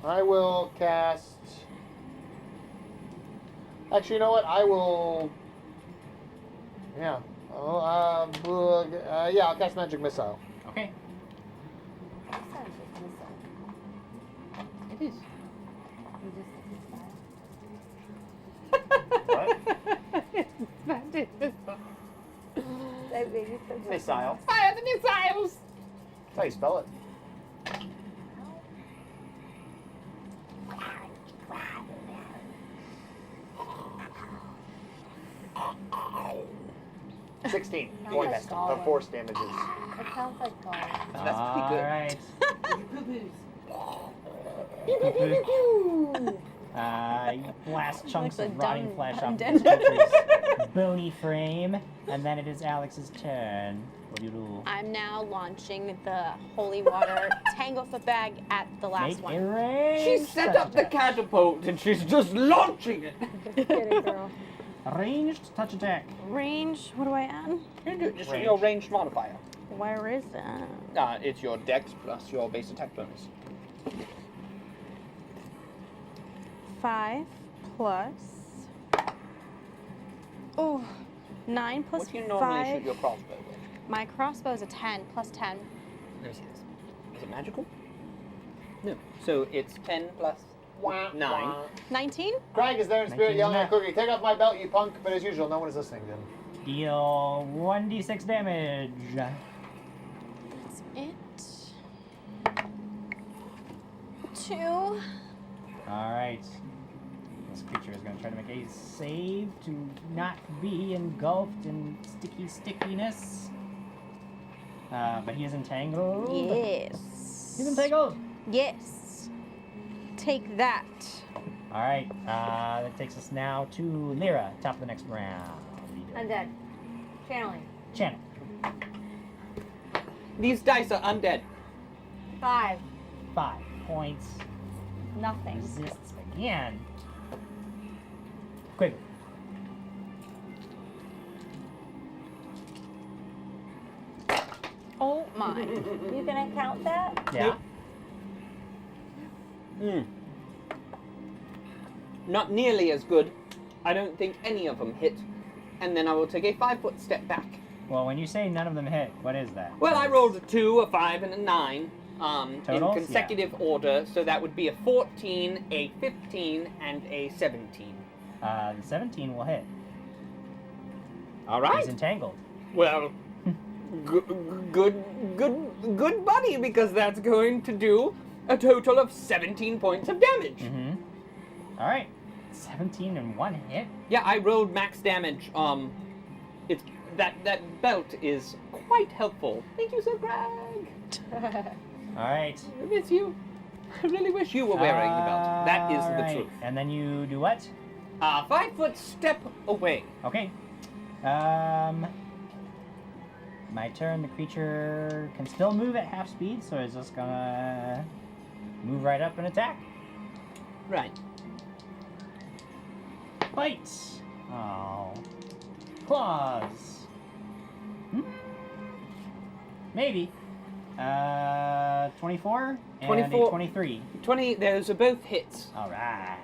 I will cast. Actually, you know what? I will. Yeah. Yeah, I'll cast Magic Missile. Okay. It is. What? That made me so sad. Missile. Fire the missiles! That's how you spell it. $16 Sounds points like Gollum. of force damages. It sounds like Gollum. That's pretty good. Alright. You blast chunks Like of the rotting dumb flesh off undead. the sculpture's bony frame, and then it is Alex's turn. What do you do? I'm now launching the holy water tanglefoot bag at the last Make one. a range. She set up the catapult and she's just launching it. Just kidding, girl. Ranged touch attack. Range, what do I add? Just Range. your ranged modifier. Where is that? It's your dex plus your base attack bonus. 5 plus. Oh, 9 plus What do you normally 5. shoot your crossbow with? My crossbow is a 10 plus 10. Let me see this. Is it magical? No. So it's 10 plus 9. 19? Craig is there in spirit 19 yelling at is enough. Cookie, take off my belt, you punk, but as usual, no one is listening to him. Deal 1d6 damage. That's it. 2. Alright. This creature is going to try to make a save to not be engulfed in sticky stickiness. But he is entangled. Yes. He's entangled. Yes. Take that. All right. That takes us now to Lyra, top of the next round. Undead. Channeling. Channel. These dice are undead. 5. 5 points. Nothing. Resists again. Quickly. Oh my. You gonna count that? Yeah. Not nearly as good. I don't think any of them hit. And then I will take a 5-foot step back. Well, when you say none of them hit, what is that? Well, I rolled a 2, a 5, and a 9 Totals? in consecutive order, so that would be a 14, a 15, and a 17. The 17 will hit. All He's right. entangled. Well, good buddy, because that's going to do a total of 17 points of damage. Mm-hmm. All right. 17 and 1 hit. Yeah, I rolled max damage. It's that belt is quite helpful. Thank you, Sir Greg. All right. I miss you. I really wish you were wearing the belt. That is All the right. truth. And then you do what? 5-foot step away. Okay. My turn. The creature can still move at half speed, so it's just gonna move right up and attack. Right. Bite. Oh. Claws. Maybe. 24 and 24. a 23. 20. Those are both hits. All right.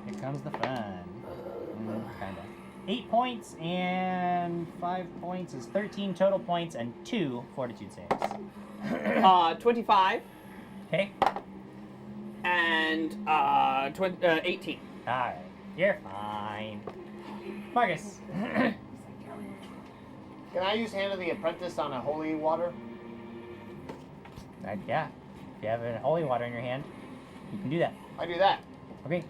Here comes the fun. Kinda. 8 points and 5 points is 13 total points and 2 fortitude saves. 25 Okay. and 18. All right. You're fine. Marcus. Can I use Hand of the Apprentice on a holy water? Yeah. If you have a holy water in your hand, you can do that. I do that. Okay.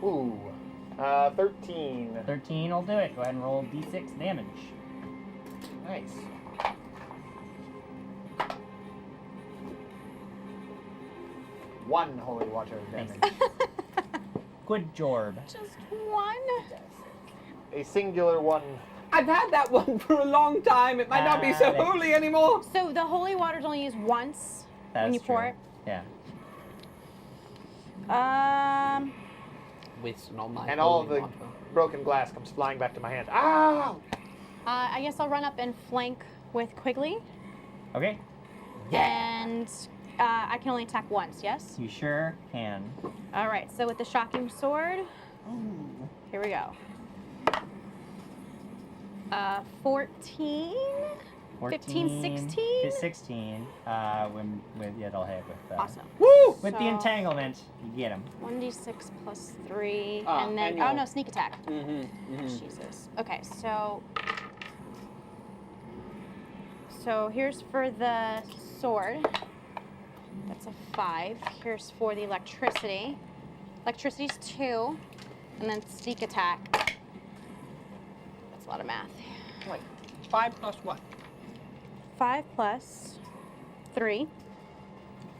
Ooh. 13. 13 will do it. Go ahead and roll d6 damage. Nice. One holy water damage. Good job. Just one. A singular one. I've had that one for a long time. It might not be so thanks. holy anymore. So the holy water's only used once when That's you pour true. it. Yeah. Wasting all my And all holy of the water. broken glass comes flying back to my hand. Ow! I guess I'll run up and flank with Quigley, Okay. and I can only attack once. Yes. You sure can. All right. So with the shocking sword, here we go. 14, 15, 16. 16. It'll hit with. Awesome. Woo! With the So- entanglement, you get him. 1d6 plus 3, Ah, and then and you'll- oh no, sneak attack. Mm-hmm. Jesus. Okay, so here's for the sword. That's a 5. Here's for the electricity. Electricity's 2, and then sneak attack. That's a lot of math. Wait, 5 plus what? 5 plus 3,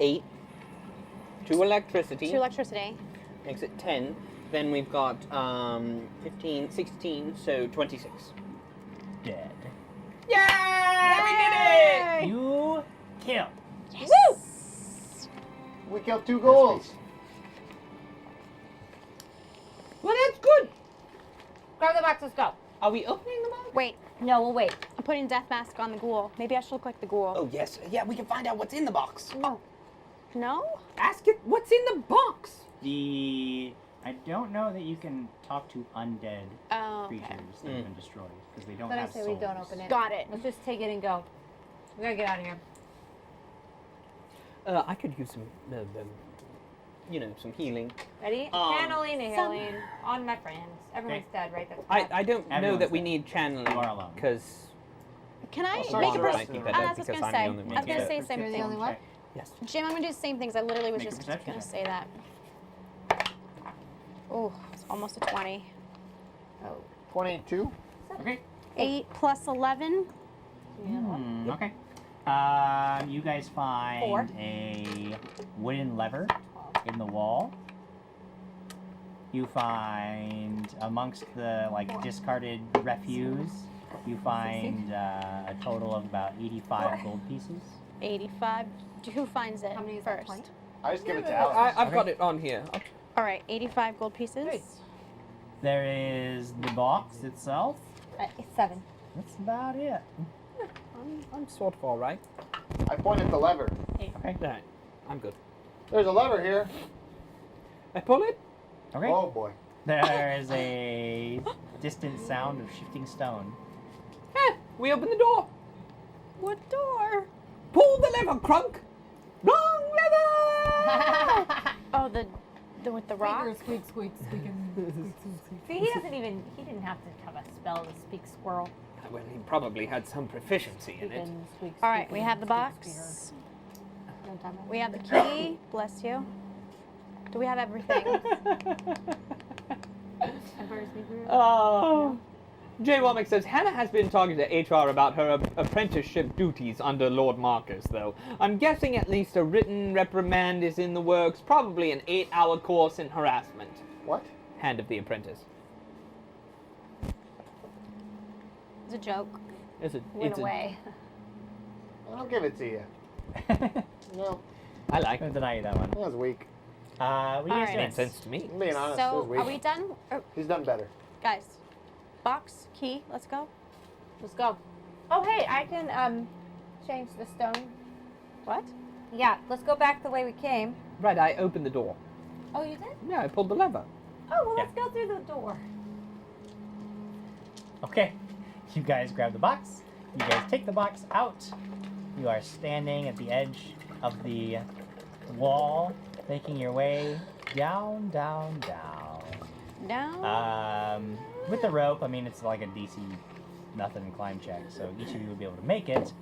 8. 2 electricity. 2 electricity. Makes it 10. Then we've got 15, 16, so 26. Dead. Yeah! We did it! You kill. Yes. Woo! We killed 2 ghouls. Well, that's good. Grab the box, let's go. Are we opening them up? Wait, No, we'll wait. I'm putting death mask on the ghoul. Maybe I should look like the ghoul. Oh, yes. Yeah, we can find out what's in the box. No. No? Ask it what's in the box. I don't know that you can talk to undead Oh, okay. creatures that have been destroyed because they don't Then I have say souls. we don't open it. Got it. Let's just take it and go. We gotta get out of here. I could use some, some healing. Ready? Channeling and healing on my friends. Everyone's dead, right? That's I don't know Everyone's that we dead. need channeling You are alone. because Can I sorry, make a sorry. perception? Keep it That's what I was because gonna I'm say. the only one I was gonna here. say the same You're the thing. only one? Yes. Jim, I'm gonna do the same things. I literally was Make a just perception gonna check. say that. Oh, it's almost a 20. Oh, 22. Okay. 8 plus 11. Okay. You guys find 4. a wooden lever in the wall. You find amongst the discarded refuse, you find a total of about 85 gold pieces. 85. Who finds it How many is that, first? 20? I just give it to Alex. I've got it on here. All right, 85 gold pieces. Great. There is the box itself. It's 7. That's about it. I'm sort of all right. I point at the lever. Okay. Right. I'm good. There's a lever here. I pull it. Okay. Oh boy. There is a distant sound of shifting stone. We open the door. What door? Pull the lever, Crunk. Wrong lever. Oh, the with the rock. Squeak, squeak, squeaking. See, he didn't have to have a spell to speak squirrel. Well, he probably had some proficiency in it. Squeaking, squeak, All right, we squeaking, have the squeak, box. Don't time it. We have the key. Bless you. Do we have everything? Emperor's New Groove. Oh. Jay Womack says, Hannah has been talking to HR about her apprenticeship duties under Lord Marcus, though. I'm guessing at least a written reprimand is in the works, probably an 8-hour course in harassment. What? Hand of the apprentice. It's a joke. It's Went away. I'll give it to you. No, I like I'm it. gonna deny you that one. that was weak. What are you guys Alright. doing? Made sense to me. I'm being honest, it So, was weak. are we done? He's done better. Guys, box, key, let's go. Let's go. Oh, hey, I can change the stone. What? Yeah, let's go back the way we came. Right, I opened the door. Oh, you did? Yeah, I pulled the lever. Oh, well, Yeah. let's go through the door. Okay. You guys grab the box. You guys take the box out. You are standing at the edge of the wall, making your way down, down, down. No. With the rope, I mean, it's like a DC nothing climb check, so each of you will be able to make it.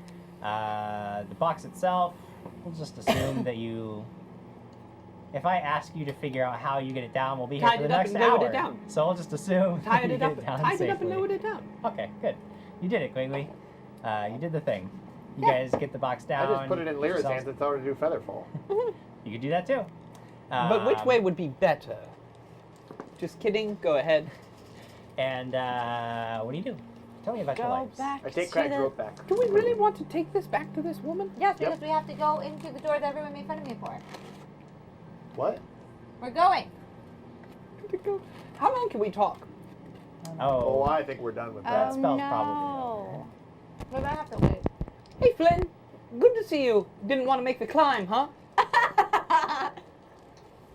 The box itself, we'll just assume that you... If I ask you to figure out how you get it down, we'll be here Tied for the it up next and lowered hour. it down. So we'll just assume that Tied you it get up, it down tied it up and safely. lowered it down. Okay, good. You did it, Quigley. You did the thing. You Yeah. guys get the box I down. just put it in Lyra's yourselves- hands and told her to do Featherfall. You could do that too. But which Um, way would be better? Just kidding. Go ahead. And what do you do? Tell me about your Go lives. back I take to Craig's the... rope back. Do we really want to take this back to this woman? Yes, Yep. because we have to go into the door that everyone made fun of me for. What? We're going. How long can we talk? Oh, Oh, I think we're done with Oh, that. spell's no. probably We might have to wait. Hey, Flynn. Good to see you. Didn't want to make the climb, huh?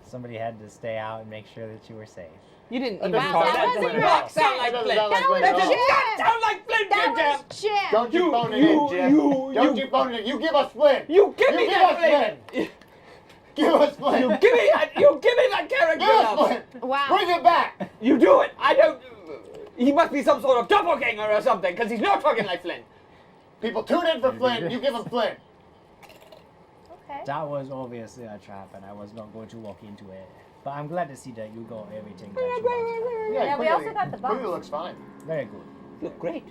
somebody had to stay out and make sure that you were safe. You didn't That even doesn't talk. sound That like doesn't Flynn. not sound like That doesn't Flynn. sound like Flynn That at does all. not sound like Flynn, That Jim Jam. was Jim. Don't you phone it in, Jim. Don't you phone it in. You give us Flynn. You give me You give that us Flynn. Flynn. Give us Flynn. You give me that. You give me that character. Give us now. Flynn. Wow. Bring it back. You do it. I don't. He must be some sort of doppelganger or something, because he's not talking like Flynn. People tune in for Flynn. You give him Flynn. Okay. That was obviously a trap, and I was not going to walk into it. But I'm glad to see that you got everything that you wanted. Yeah, we Quigley- also got the box. Quigley looks fine. Very good. Look great.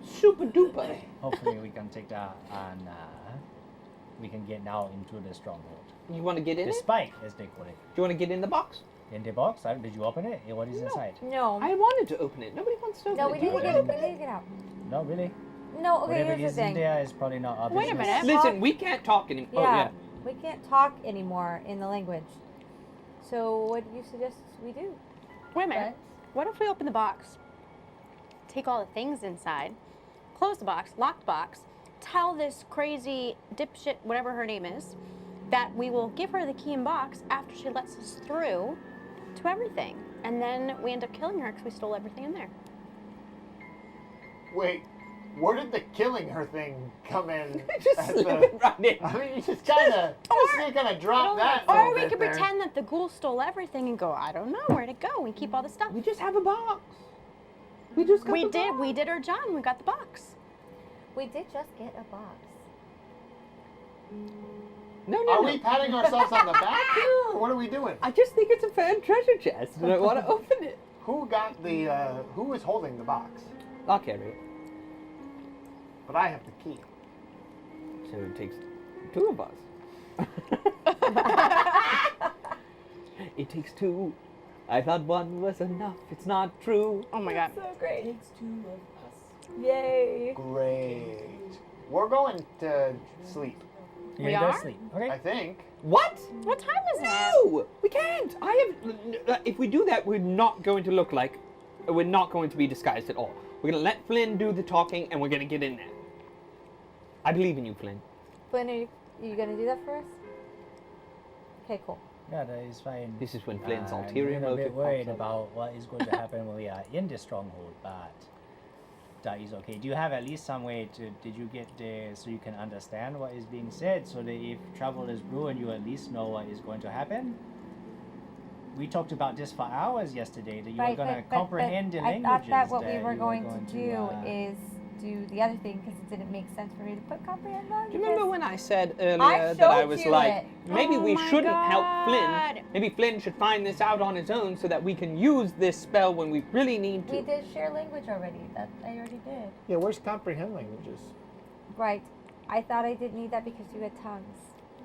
Super duper. Hopefully we can take that and we can get now into the stronghold. You want to get in The it? spike, as they call it. Do you want to get in the box? In the box? Did you open it? What is inside? No. I wanted to open it. Nobody wants to open No, it. we Do need you to wanna get. open We need to get out. No, really? No. Okay. Whatever Here's is the in thing. there is probably not our Wait a business. minute. Listen, we can't talk anymore. Oh, yeah. We can't talk anymore in the language. So what do you suggest we do? Wait a minute. Friends? What if we open the box, take all the things inside, close the box, lock the box, tell this crazy dipshit, whatever her name is, that we will give her the key and box after she lets us through to everything. And then we end up killing her because we stole everything in there. Wait, where did the killing her thing come in? Just at slip the- it right in. I mean, you just kind of drop that. Or little we bit could there. pretend that the ghoul stole everything and go, I don't know where to go, and keep all the stuff. We just have a box. We just got We the did. box. We did our job. And we got the box. We did just get a box. No. Are we patting ourselves on the back here, or what are we doing? I just think it's a found treasure chest, and I want to open it. Who got the, who is holding the box? I'll carry it. But I have the key. So it takes two of us. It takes two. I thought one was enough. It's not true. Oh my god. So great. Takes two of us. Yay. Great. We're going to sleep, You're We gonna go are? to sleep. Okay. I think. What? What time is it? No, we can't. If we do that, we're not going to look like, we're not going to be disguised at all. We're going to let Flynn do the talking, and we're going to get in there. I believe in you, Flynn. Flynn, are you gonna do that for us? Okay, cool. Yeah, that is fine. This is when Flynn's ulterior I'm a bit motive worried pops up. about what is going to happen when we are in the stronghold, but that is okay. Do you have at least some way to, did you get there so you can understand what is being said, so that if trouble is brewing, you at least know what is going to happen? We talked about this for hours yesterday, that you were going to comprehend the I languages. thought that what we that were you going to do is do the other thing because it didn't make sense for me to put comprehend on. Do you remember because- when I said earlier that I showed was you like, it. maybe Oh we my shouldn't help God. Flynn. Maybe Flynn should find this out on his own so that we can use this spell when we really need to. We did share language already. That I already did. Yeah, where's comprehend languages? Right. I thought I didn't need that because you had tongues.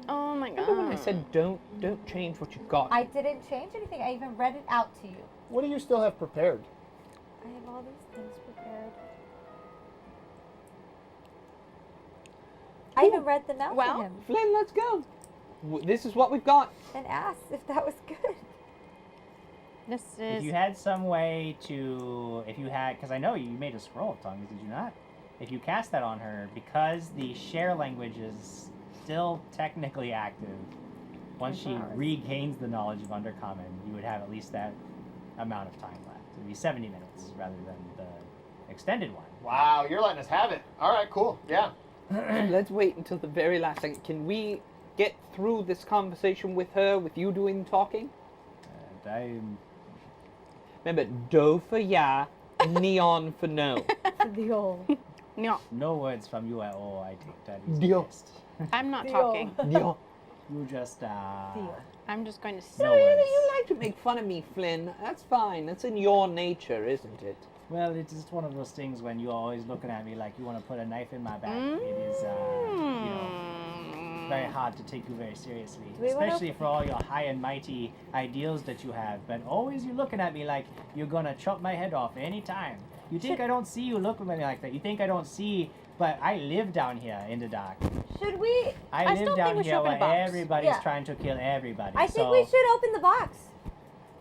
Oh my god. Remember when I said don't change what you've got? I didn't change anything. I even read it out to you. What do you still have prepared? I have all these things prepared. I even read them out Well, to him Flynn, let's go. This is what we've got. and asked if that was good. This If is. you had some way to, if you had, because I know you made a scroll of tongues, did you not? If you cast that on her, because the share language is still technically active, once she regains the knowledge of Undercommon, you would have at least that amount of time left. It would be 70 minutes rather than the extended one. Wow, you're letting us have it. All right, cool. Yeah. Let's wait until the very last second. Can we get through this conversation with her, with you doing the talking? I'm Remember, do for yeah, neon for no. The old. No, no words from you at all. I think that is Deal. best. I'm not Deal. talking. Neon. You just I'm just going to No Really, words. you like to make fun of me, Flynn. That's fine. That's in your nature, isn't it? Well, it's just one of those things when you're always looking at me like you want to put a knife in my back. It is, you know, very hard to take you very seriously, Do we wanna- especially for all your high and mighty ideals that you have. But always you're looking at me like you're gonna chop my head off any time. You think I don't see you looking at me like that? You think I don't see? But I live down here in the dark. Should we? I I live still down think we should here open where a box. everybody's Yeah. trying to kill everybody. I think so we should open the box.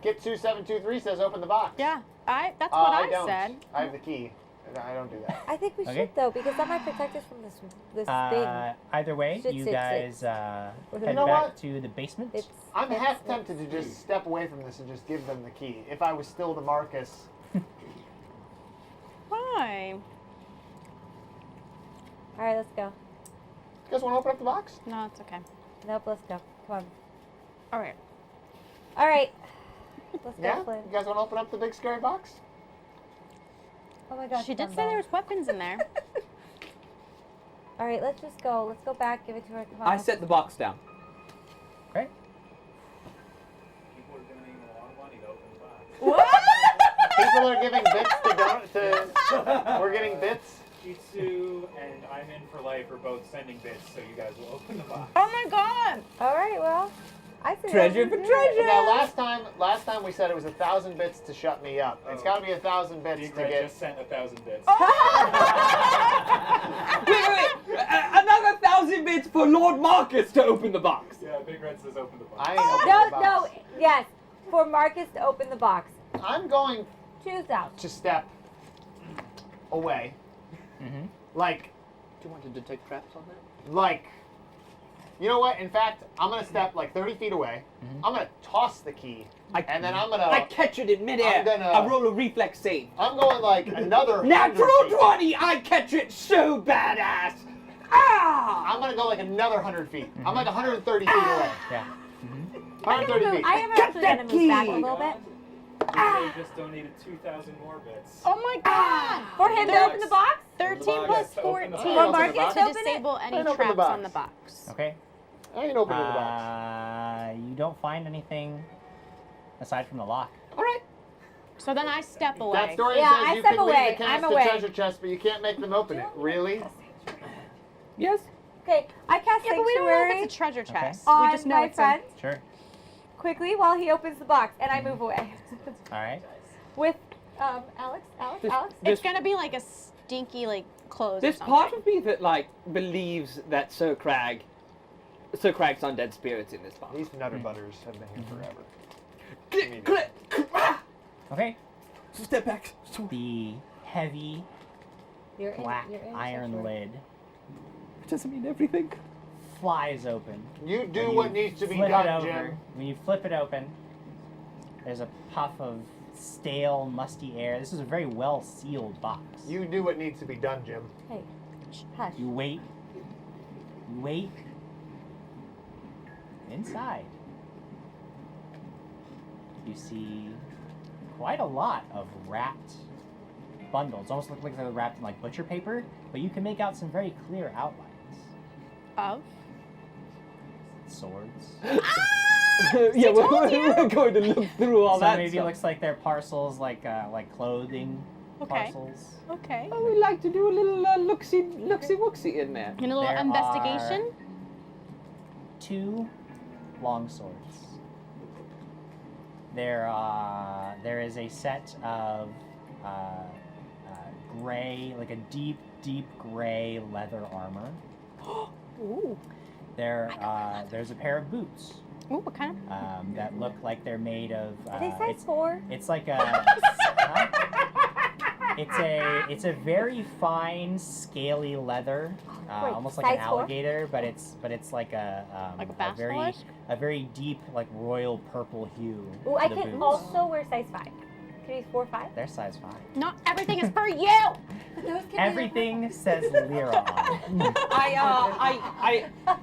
Get 2723 says open the box. Yeah, that's what I don't. said. I have the key. I don't do that. I think we Okay. should though because that might protect us from this thing. Either way, Shit, you shit, guys shit. head You know back what? to the basement. It's. I'm it's- half tempted to just step away from this and just give them the key. If I was still the Marcus. Why? All right, let's go. You guys want to open up the box? No, it's okay. Nope, let's go. Come on. All right. All right. Let's Yeah? go, Flynn. You guys want to open up the big scary box? Oh my gosh. She did say Dumbo. there was weapons in there. All right, let's just go. Let's go back. Give it to her. Come on. I set the box down. Okay. People are gonna need a lot of money to open the box. People are giving bits to we're getting bits. Itsu and I'm in for life are both sending bits, so you guys will open the box. Oh my god! All right. Well, I see. Treasure for treasure. Now last time we said it was 1,000 bits to shut me up. It's Oh. got to be 1,000 bits Big to Red get. just sent 1,000 bits. Wait. Another 1,000 bits for Lord Marcus to open the box. Yeah, Big Red says open the box. I ain't opening the No, box. no. Yes, for Marcus to open the box. I'm going Choose out. to step away. Mm-hmm. Like, Do you want to detect traps on that? like, you know what? In fact, I'm gonna step like 30 feet away. Mhm. I'm gonna toss the key, and then I'm gonna. I catch it in midair. I'm gonna- I roll a reflex save. I'm going like another. 100 Natural feet. 20! I catch it so badass! Ah! I'm gonna go like another 100 feet. I'm like 130 feet away. Yeah. 130 feet. I am Got actually that going to move back a key. little bit. They just donated 2,000 more bits. Oh my god! For him to open the box? 13 box. plus Yes, to open the 14 box. For Marcus to to open it? disable any Open the traps box. on the box. Okay. I ain't opening the box. You don't find anything aside from the lock. All right. So then I step away. That story Yeah, says I you step can away. leave the I'm cast away. treasure chest, but you can't make them open it. Really? Yes. Okay, I cast Yeah, but we don't know if Sanctuary it's a treasure chest. on We just know my it's friend Sure. quickly while he opens the box, and I move away. All right. With Alex. It's gonna be like a stinky like clothes. There's or something. part of me that like believes that Sir Crag's undead spirits in this box. These Nutter Butters have been here forever. Click, click, click, ah! Okay. Step back. The heavy black iron lid It doesn't mean everything. flies open. You do When what you needs to be flip it done, over, Jim. When you flip it open, there's a puff of stale, musty air. This is a very well sealed box. You do what needs to be done, Jim. Hey, hush. You wait. You wait. Inside, you see quite a lot of wrapped bundles. Almost look like they're wrapped in like butcher paper, but you can make out some very clear outlines. Of? Swords. Yeah, we're going to look through all So that maybe stuff. it looks like they're parcels, like clothing Okay. parcels. Okay. Oh, we like to do a little looksy-wooksy in there. And a little There investigation. 2 long swords. There is a set of gray, like a deep gray leather armor. Ooh. There's a pair of boots Ooh, what kind of? that look like they're made of. Are they size 4? It's like a. It's a very fine, scaly leather, Wait, almost like an size 4? alligator, but it's like a Like a very basilisk? deep, like royal purple hue. Ooh, to I the can boots. also wear size 5. Can I use 4 or 5? They're size 5. Not everything is for you. Everything says Lyra on it.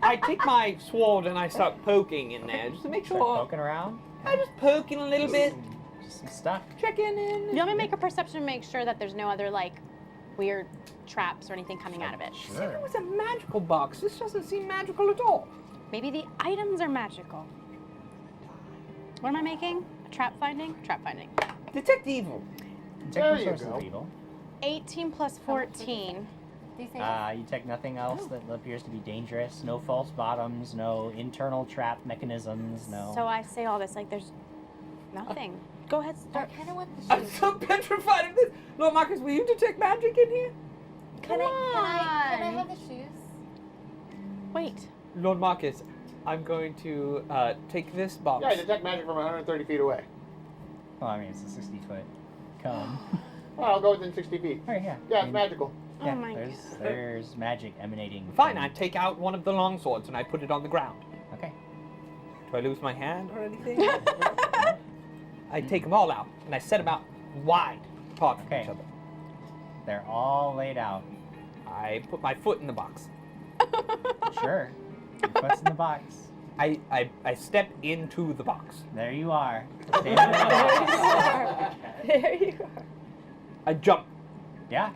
I take my sword and I start poking in there just to make Start sure. poking around. I just poking a little bit, Just some stuff. checking in. You want me to make a perception to make sure that there's no other like weird traps or anything coming out of it? Sure. It was a magical box. This doesn't seem magical at all. Maybe the items are magical. What am I making? A trap finding? Trap finding. Detect evil. There Detect you sources go. of evil. 18 plus 14. Do you say You take nothing else that appears to be dangerous. No false bottoms. No internal trap mechanisms. No. So I say all this like there's nothing. Go ahead, I start. kind of want the I'm shoes. so petrified of this. Lord Marcus, will you detect magic in here? Can I on. have the shoes? Wait. Lord Marcus, I'm going to take this box. Yeah, I detect magic from 130 feet away. Well, I mean, it's a 60-foot cone. Well, I'll go within 60 feet. Oh, yeah. Yeah, I it's mean, magical. Oh Yeah, my there's magic emanating. Fine, from- I take out one of the long swords and I put it on the ground. Okay. Do I lose my hand or anything? I take them all out and I set them out wide apart from Okay. each other. They're all laid out. I put my foot in the box. Sure. Your foot's in the box. I step into the box. There you are. Standing in the box. There you are. I jump. Yeah.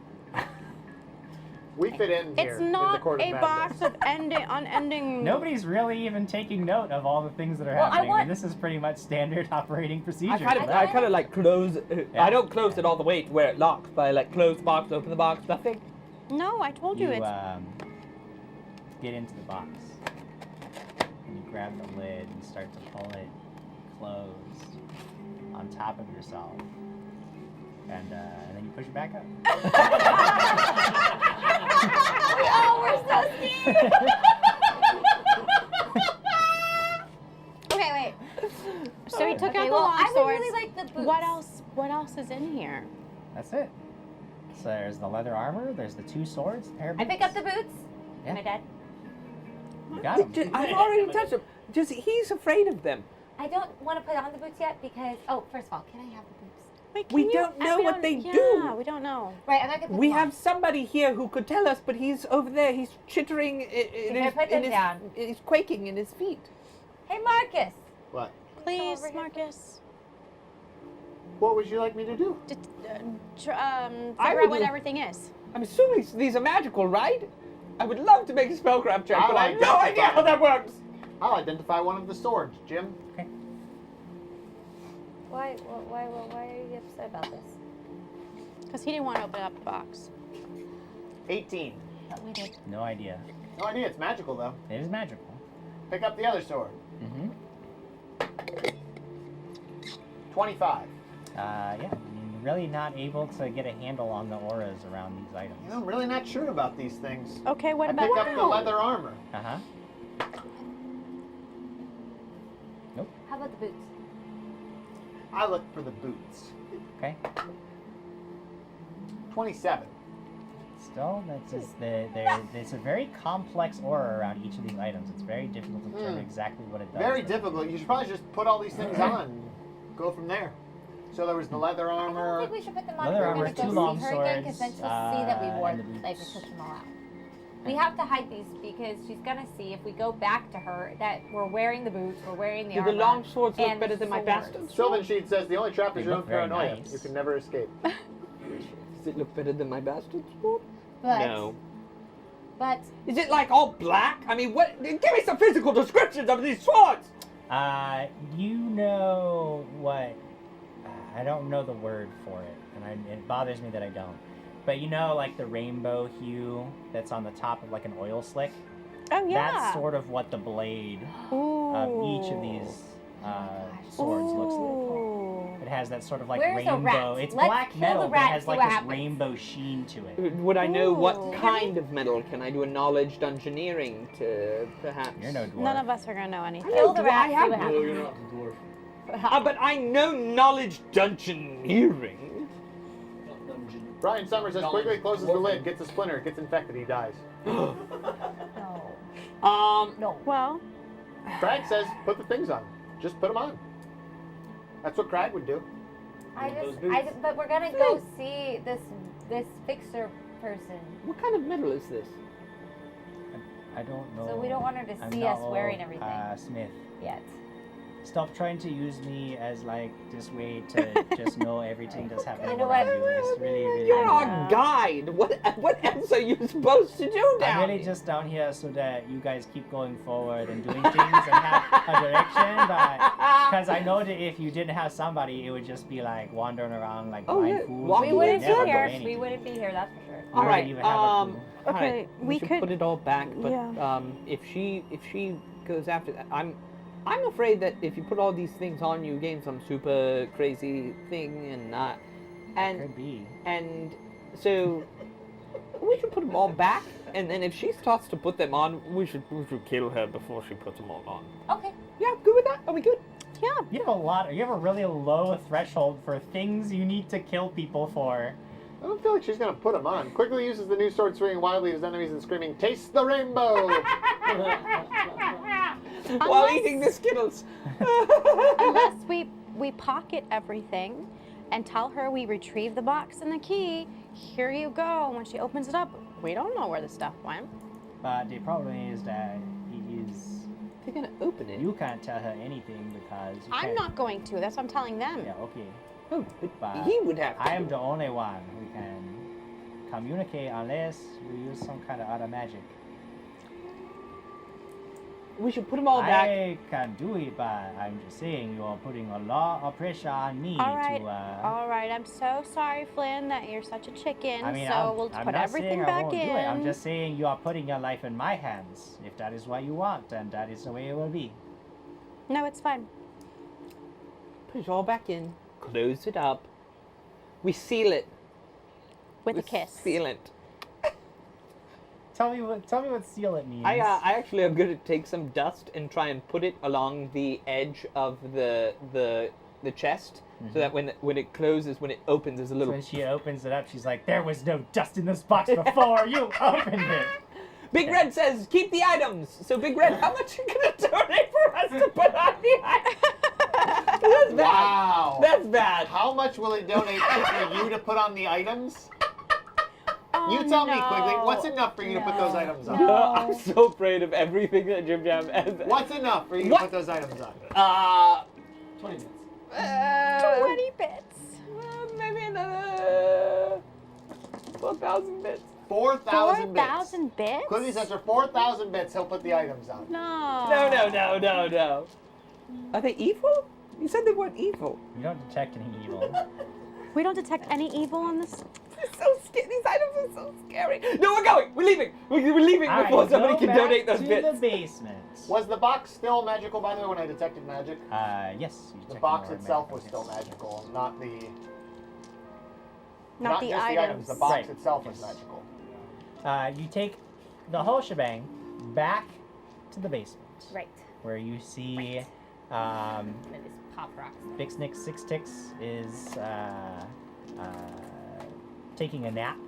We fit in here It's in the not court of a madness. box of unending. Nobody's really even taking note of all the things that are Well, I happening. want- and this is pretty much standard operating procedure. I kind of like close. Yeah. I don't close it all the way to where it locks, but I like close the box, open the box, nothing. No, I told you, You it's. get into the box. And you grab the lid and start to pull it closed on top of yourself. And then you push it back up. Oh, we're so scared. Okay, wait. So he took Okay, out the well, long I would swords. really like the boots. What else? What else is in here? That's it. So there's the leather armor, there's the 2 swords, pair of I boots. pick up the boots. Yeah. Am I dead? You got 'em. I've already touched him. Just he's afraid of them. I don't want to put on the boots yet because. Oh, first of all, can I have the boots? Wait, We can don't know what they yeah, do. we don't know. Right, I'm not gonna. Put We them have on. somebody here who could tell us, but he's over there. He's chittering. Can I put them down? He's quaking in his feet. Hey, Marcus. What? Please, over here. Marcus. What would you like me to do? Figure out would what do- everything is. I'm assuming these are magical, right? I would love to make a spellcraft check, I'll but I have no identify idea how that works. I'll identify one of the swords, Jim. Okay. Why are you upset about this? Because he didn't want to open up the box. 18. But we did. No idea. No idea. It's magical though. It is magical. Pick up the other sword. Mm-hmm. 25. Yeah, you're really not able to get a handle on the auras around these items. You know, I'm really not sure about these things. Okay, what I about pick up the leather armor. Uh-huh. How about the boots? I look for the boots. Okay. 27. Still, that's just there's a very complex aura around each of these items. It's very difficult to determine exactly what it does. Very difficult. You should probably just put all these things on and go from there. So there was the leather I don't armor. think we should put them on Leather if we're armor, going to two go long see her again, because then swords, she'll see that we wore, and the like, we boots. took them all out. We have to hide these because she's going to see if we go back to her that we're wearing the boots, we're wearing the Do armor. the long swords look and better than my swords. bastard sword? Sylvan Sheet says the only trap They is your own look very paranoia. nice. You can never escape. Does it look better than my bastard sword? But, No. But Is it like all black? I mean, what? Give me some physical descriptions of these swords. You know what? I don't know the word for it, and it bothers me that I don't. But you know, like the rainbow hue that's on the top of like an oil slick. Oh, yeah. That's sort of what the blade Ooh. of each of these swords looks like. Ooh. It has that sort of like Where's the rainbow. rat? It's Let's black kill metal, the but it rat has and like see what this happens. rainbow sheen to it. Would I know what Ooh. kind of metal? Can I do a knowledge dungeoneering to perhaps? You're no dwarf. None of us are going to know anything. kill the rat, I see have what no- happens. you're not a dwarf. But I know knowledge dungeoneering. Not dungeon. Brian Summers says quickly closes the lid, gets a splinter, gets infected, he dies. No. No. Well, Crag says put the things on. Just put them on. That's what Crag would do. But we're gonna go see this fixer person, What kind of metal is this? I don't know. so we don't want her to I'm see not us wearing everything Smith. yet. Stop trying to use me as like this way to just know everything that's happening. You know around what? you. It's really, really. You're annoying. our guide. What else are you supposed to do down I'm really here? just down here so that you guys keep going forward and doing things and have a direction. Because I know that if you didn't have somebody, it would just be like wandering around like Oh, blind yeah. fools. Walking and We you wouldn't would never be go here. anything. We wouldn't be here. That's for sure. You All wouldn't right. even have a clue. All Okay, right, we should could- put it all back. But Yeah. if she goes after that, I'm afraid that if you put all these things on, you gain some super crazy thing, and Could be. and so we should put them all back. And then if she starts to put them on, we should kill her before she puts them all on. Okay. Yeah, good with that. Are we good? yeah. You have a really low threshold for things you need to kill people for. I don't feel like she's gonna put them on. Quickly uses the new sword, swinging wildly at his enemies and screaming, "Taste the rainbow!" While eating the Skittles. Unless we pocket everything and tell her we retrieve the box and the key, here you go. When she opens it up, we don't know where the stuff went. But the problem is that he is. They're gonna open it. You can't tell her anything because. You I'm can't- not going to. That's what I'm telling them. Yeah, okay. Oh, But he would have. To I am do the only one who can communicate unless we use some kind of other magic. it. We should put them all back. I can do it, but I'm just saying you are putting a lot of pressure on me All right. to. All right. I'm so sorry, Flynn, that you're such a chicken. I mean, so we'll I'm put not everything saying I back won't in. do it. I'm just saying you are putting your life in my hands. If that is what you want, then that is the way it will be. No, it's fine. Put it all back in. Close it up. We seal it. With We a kiss. Seal it. Tell me what seal it means. I actually am going to take some dust and try and put it along the edge of the chest, so that when it closes, when it opens, there's a little. When she opens it up, she's like, "There was no dust in this box before you opened it." Big Red says, "Keep the items." So Big Red, how much are you going to donate for us to put on the items? That's bad. Wow. That's bad. How much will it donate for you to put on the items? Oh, You tell me no. quickly. What's enough for you to put those items on? I'm so afraid of everything that Jim Jam has. What's enough for you What? to put those items on? 20 minutes. 20 bits. Maybe another 4,000 bits. 4,000 bits. 4,000 bits? Cliffy says for 4,000 bits, he'll put the items on. No. No. Are they evil? You said they weren't evil. You don't detect any evil. We don't detect any evil on this. It's so scary. These items are so scary. No, we're going. We're leaving. We're leaving All before right, somebody go can back donate those to bits. the basement. Was the box still magical, by the way, when I detected magic? Yes. you The detect box more itself magical was still hits. magical, not the... Not the just the items. The box Right. itself was Yes. magical. You take the whole shebang back to the basement, Right. where you see And then just pop rocks. Big Snick Six Ticks is taking a nap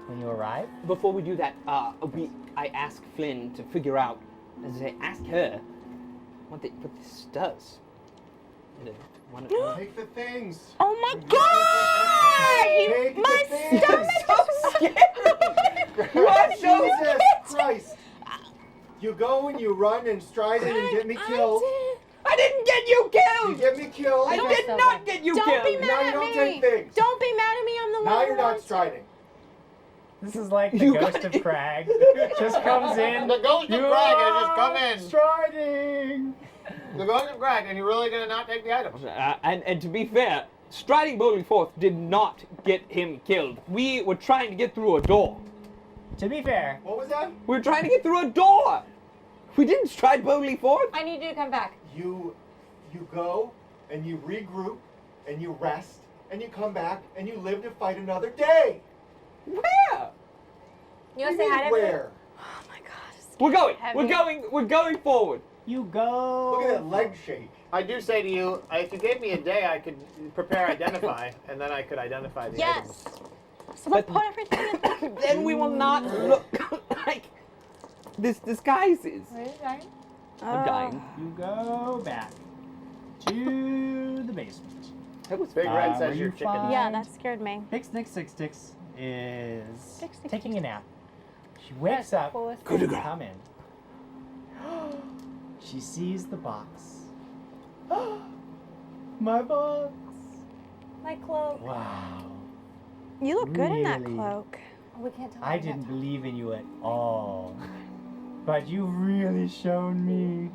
when you arrive. Before we do that, I ask Flynn to figure out, as I ask her, what this does. Take the things. Oh my god! Take My the things. stomach so scary. You are so Jesus Christ! You go and you run and stride in and get me killed. I didn't get you You killed. get me killed. I did so not good. get you Don't killed. be Now mad you at don't me. take things. Don't be mad at me. I'm the one. Now who you're not wants it. striding. This is like the You ghost got of Crag. Just comes in. The ghost of You Crag has just are come in. Striding. The ghost of Crag, and you're really gonna not take the items? And to be fair, striding boldly forth did not get him killed. We were trying to get through a door. To be fair, What was that? We were trying to get through a door. We didn't stride boldly forth. I need you to come back. You go and you regroup and you rest and you come back and you live to fight another day. Where? You What want do to say hi to mean, everyone? where? Oh my god. it's We're going. heavy. We're going forward. you go. Look at that leg shake. I do say to you, if you gave me a day, I could prepare identify, and then I could identify the items. Yes. So let's put everything in the... Then we will not look like this disguises. Where are you going? I'm dying. You go back to the basement. That was Big Red where says you you're chicken. find- Yeah, that scared me. Big Snick Six Ticks is Six Ticks. taking a nap. She wakes up coolest Good to girl. come in. She sees the box. My box. My cloak. Wow. You look good in that Really? cloak. Oh, we can't talk I about didn't that. believe in you at all. But you've really shown me.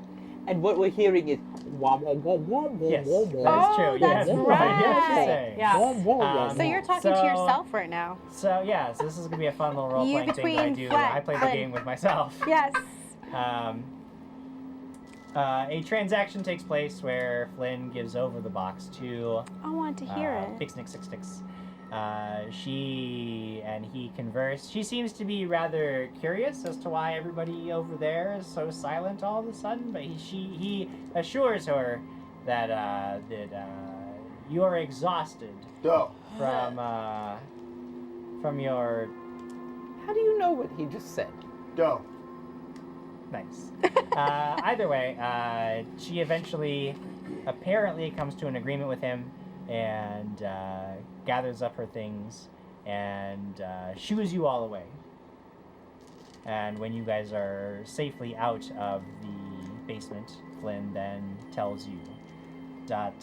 And what we're hearing is wah wah wah wah wah Yes, wah that wah. is true. Oh, Yes, that's right. Yes, right. she's saying. Yeah. Wah, wah, wah, Um, So you're talking to So- yourself right now. So yeah, so this is gonna be a fun little role You playing thing that I between do. Flat I play the Flynn. game with myself. Yes. A transaction takes place where Flynn gives over the box to I want to hear it. Big Snick Six Sticks. She and he converse. She seems to be rather curious as to why everybody over there is so silent all of a sudden. But he assures her that you are exhausted Go. from your How do you know what he just said? Go. nice. Either way, she eventually apparently comes to an agreement with him and gathers up her things and shoos you all away. And when you guys are safely out of the basement, Flynn then tells you that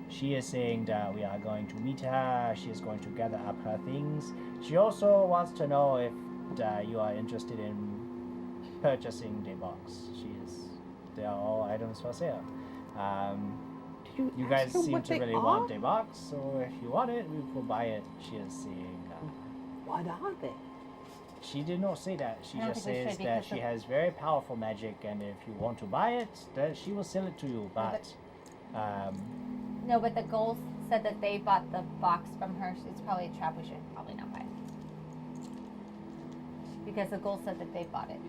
she is saying that we are going to meet her. She is going to gather up her things. She also wants to know if you are interested in purchasing the box. They are all items for sale. You guys seem to really want the box, so if you want it, we will buy it. She is saying. What are they? She did not say that. She I don't just think we says should that because she of- has very powerful magic, and if you want to buy it, that she will sell it to you. But No, but the ghouls said that they bought the box from her. So it's probably a trap. We should probably not buy it. Because the ghouls said that they bought it.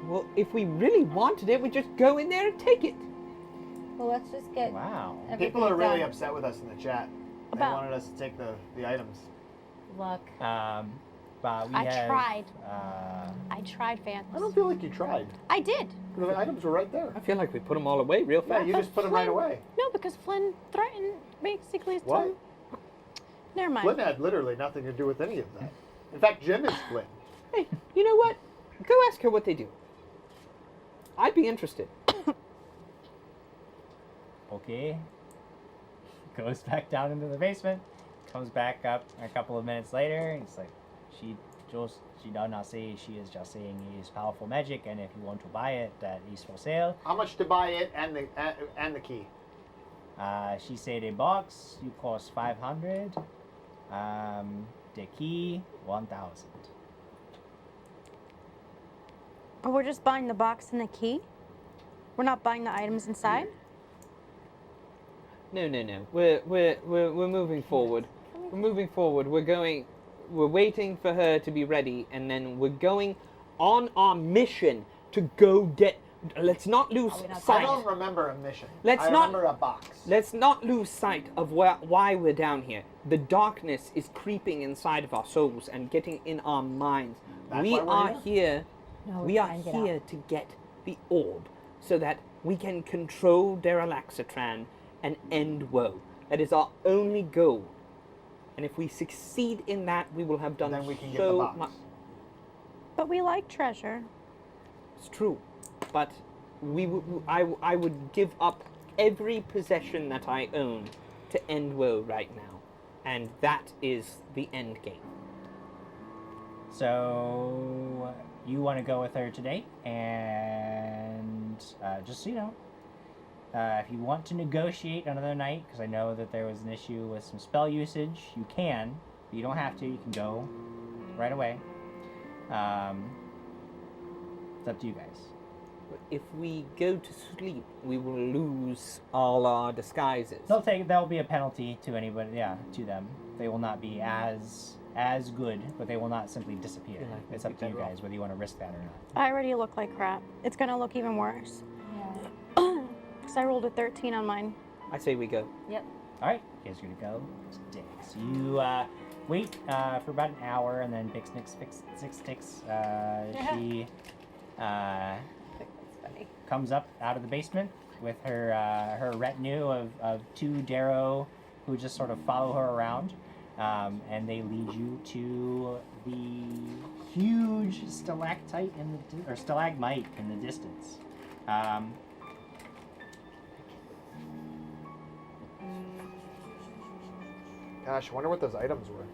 Well, if we really wanted it, we'd just go in there and take it. Well, let's just get wow. everything People are really done. upset with us in the chat. They About- wanted us to take the items. Look. But we I have, tried. I tried, Van. I don't feel like you tried. I did. The items were right there. I feel like we put them all away real Yeah, fast. you just put them right Flynn- away. No, because Flynn threatened basically. What? told- Never mind. Flynn had literally nothing to do with any of that. In fact, Jim is Flynn. Hey, you know what? Go ask her what they do. I'd be interested. okay. Goes back down into the basement, comes back up a couple of minutes later, and it's like, she does not say, she is just saying it is powerful magic, and if you want to buy it, that is for sale. How much to buy it and the key? She said a box, you cost 500. The key, 1,000. But we're just buying the box and the key? We're not buying the items inside? No. We're moving forward. We're moving forward. We're waiting for her to be ready, and then we're going on our mission to go get. Let's not lose I sight. don't remember a mission. Let's I not- remember a box. Let's not lose sight of why we're down here. The darkness is creeping inside of our souls and getting in our minds. That's We why we're are here. No, We are trying to get here to get the orb, so that we can control Derro and end woe. That is our only goal. And if we succeed in that, we will have done Then we can get so the box. much. But we like treasure. It's true, but I would give up every possession that I own to end woe right now, and that is the end game. So you want to go with her today, and just so you know, if you want to negotiate another night, because I know that there was an issue with some spell usage, you can, but you don't have to. You can go right away. It's up to you guys. But if we go to sleep, we will lose all our disguises. There'll be a penalty to anybody, to them. They will not be as good, but they will not simply disappear. Yeah, It's up to you guys whether you want to risk that or not. I already look like crap. It's gonna look even worse. Yeah. Because I rolled a 13 on mine. I say we go. Yep. All right, you guys are gonna go today. So you wait for about an hour, and then Bix Nix Six she That's funny. comes up out of the basement with her her retinue of two Derro who just sort of follow her around, and they lead you to the huge stalactite or stalagmite in the distance. Gosh, I wonder what those items were.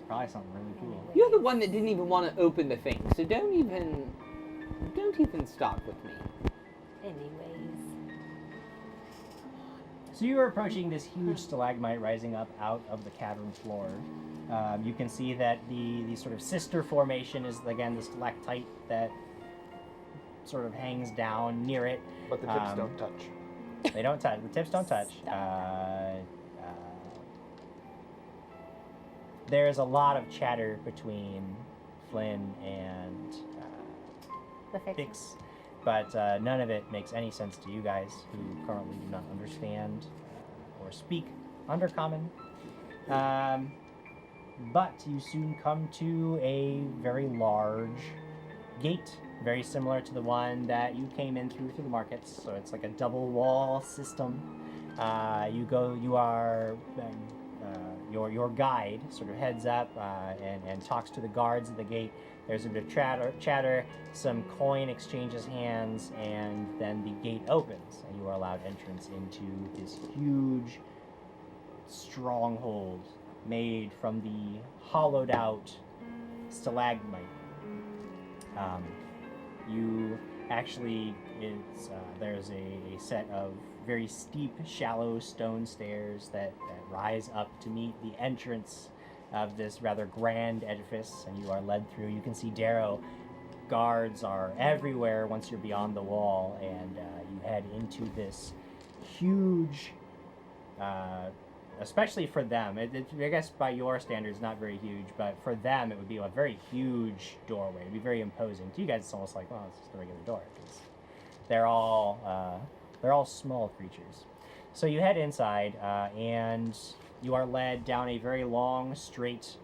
Probably something really cool. You're the one that didn't even want to open the thing, so don't even start with me. Anyways. So you are approaching this huge stalagmite rising up out of the cavern floor. You can see that the sort of sister formation is again the stalactite that sort of hangs down near it. But the tips don't touch. They don't touch. The tips don't touch. There's a lot of chatter between Flynn and The fix. Bix, but none of it makes any sense to you guys who currently do not understand or speak Undercommon. But you soon come to a very large gate, very similar to the one that you came in through the markets. So it's like a double wall system. Your guide sort of heads up and talks to the guards at the gate. There's a bit of chatter, some coin exchanges hands, and then the gate opens, and you are allowed entrance into this huge stronghold made from the hollowed out stalagmite. There's a set of very steep, shallow stone stairs that rise up to meet the entrance of this rather grand edifice, and you are led through. You can see Derro guards are everywhere once you're beyond the wall, and you head into this huge, especially for them, I guess by your standards not very huge, but for them it would be a very huge doorway. It'd be very imposing. To you guys it's almost like, well, it's just a regular door, because they're all small creatures. So you head inside, and you are led down a very long, straight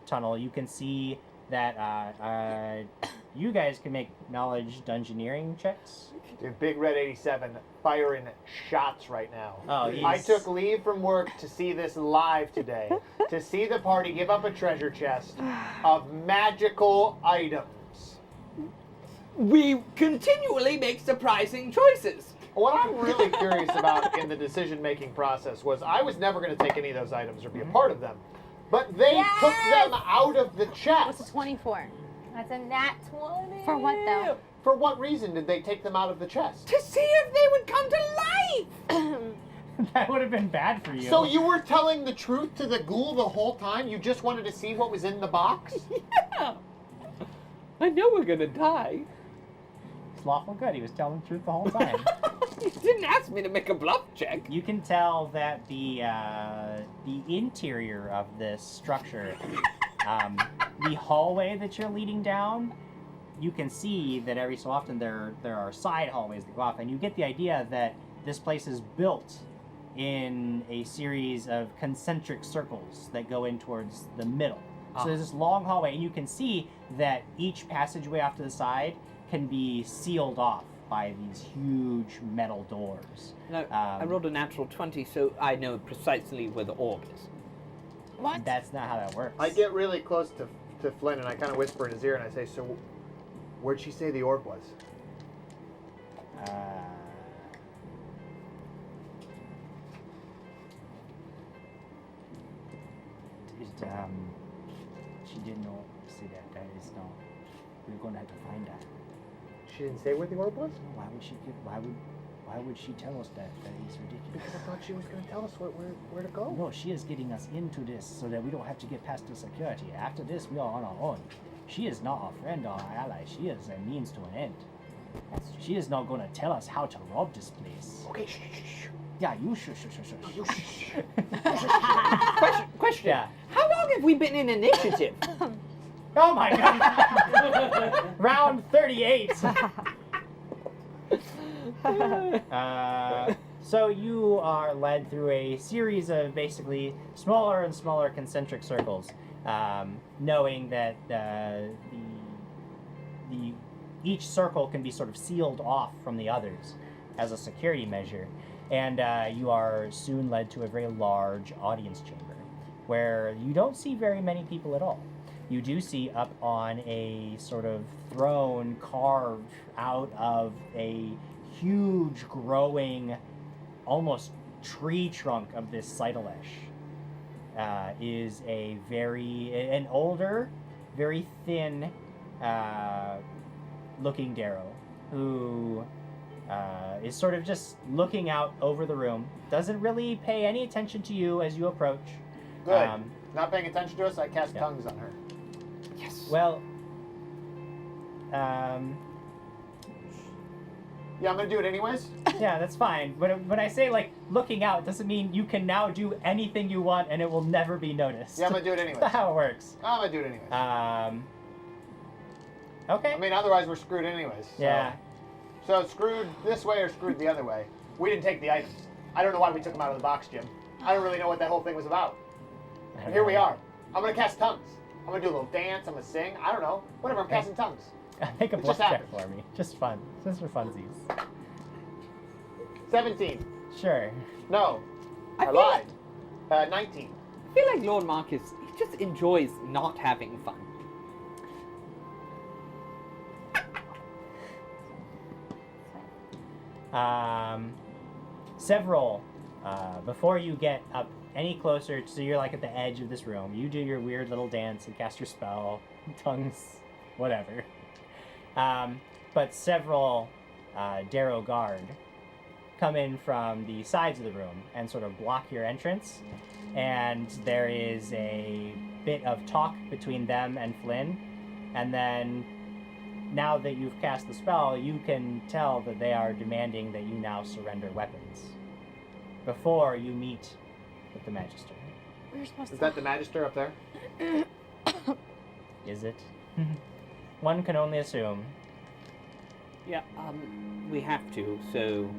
tunnel. You can see that you guys can make knowledge dungeoneering checks. Dude, Big Red 87 firing shots right now. Oh, I took leave from work to see this live today. To see the party give up a treasure chest of magical items. We continually make surprising choices. What I'm really curious about in the decision-making process was I was never going to take any of those items or be a part of them. But they took them out of the chest. What's a 24? That's a nat 20. For what though? For what reason did they take them out of the chest? To see if they would come to life! That would have been bad for you. So you were telling the truth to the ghoul the whole time? You just wanted to see what was in the box? Yeah. I know we're gonna die. It's lawful good. He was telling the truth the whole time. You didn't ask me to make a bluff check. You can tell that the interior of this structure, the hallway that you're leading down, you can see that every so often there are side hallways that go off, and you get the idea that this place is built in a series of concentric circles that go in towards the middle. So there's this long hallway, and you can see that each passageway off to the side can be sealed off by these huge metal doors. No, I rolled a natural 20, so I know precisely where the orb is. What? That's not how that works. I get really close to Flynn and I kind of whisper in his ear and I say, so where'd she say the orb was? She didn't know. See that? That is not. We're going to have to find that. She didn't say where the orb was? Why would she? Why would she tell us that? That is ridiculous. Because I thought she was going to tell us where to go. No, she is getting us into this so that we don't have to get past the security. After this, we are on our own. She is not our friend or our ally. She is a means to an end. She is not going to tell us how to rob this place. Okay, shh. Yeah, you shush. You shh. Question. Yeah. How long have we been in initiative? Oh my god! Round 38. So you are led through a series of basically smaller and smaller concentric circles, knowing that each circle can be sort of sealed off from the others as a security measure, and you are soon led to a very large audience chamber where you don't see very many people at all. You do see up on a sort of throne carved out of a huge growing almost tree trunk of this Cytalesh is an older, very thin looking Derro who is sort of just looking out over the room, doesn't really pay any attention to you as you approach. Good. Not paying attention to us, I cast tongues on her. Yes. Well, Yeah, I'm going to do it anyways. yeah, that's fine. But when I say, like, looking out, doesn't mean you can now do anything you want and it will never be noticed. Yeah, I'm going to do it anyways. That's how it works. I'm going to do it anyways. Okay. I mean, otherwise we're screwed anyways. So. Yeah. So screwed this way or screwed the other way. We didn't take the items. I don't know why we took them out of the box, Jim. I don't really know what that whole thing was about. And here we are. I'm going to cast tongues. I'm going to do a little dance. I'm going to sing. I don't know. Whatever, I'm casting tongues. Make a It bluff just check happens. for me. Just fun. Just for funsies. 17. Sure. No. I I feel lied. 19. I feel like Lord Marcus, he just enjoys not having fun. Several, before you get up any closer, so you're like at the edge of this room, you do your weird little dance and cast your spell, tongues, whatever. But several Derro guard come in from the sides of the room and sort of block your entrance, and there is a bit of talk between them and Flynn, and then now that you've cast the spell, you can tell that they are demanding that you now surrender weapons before you meet with the Magister. We're supposed Is to. that the Magister up there? Is it? One can only assume. Yeah, we have to, so...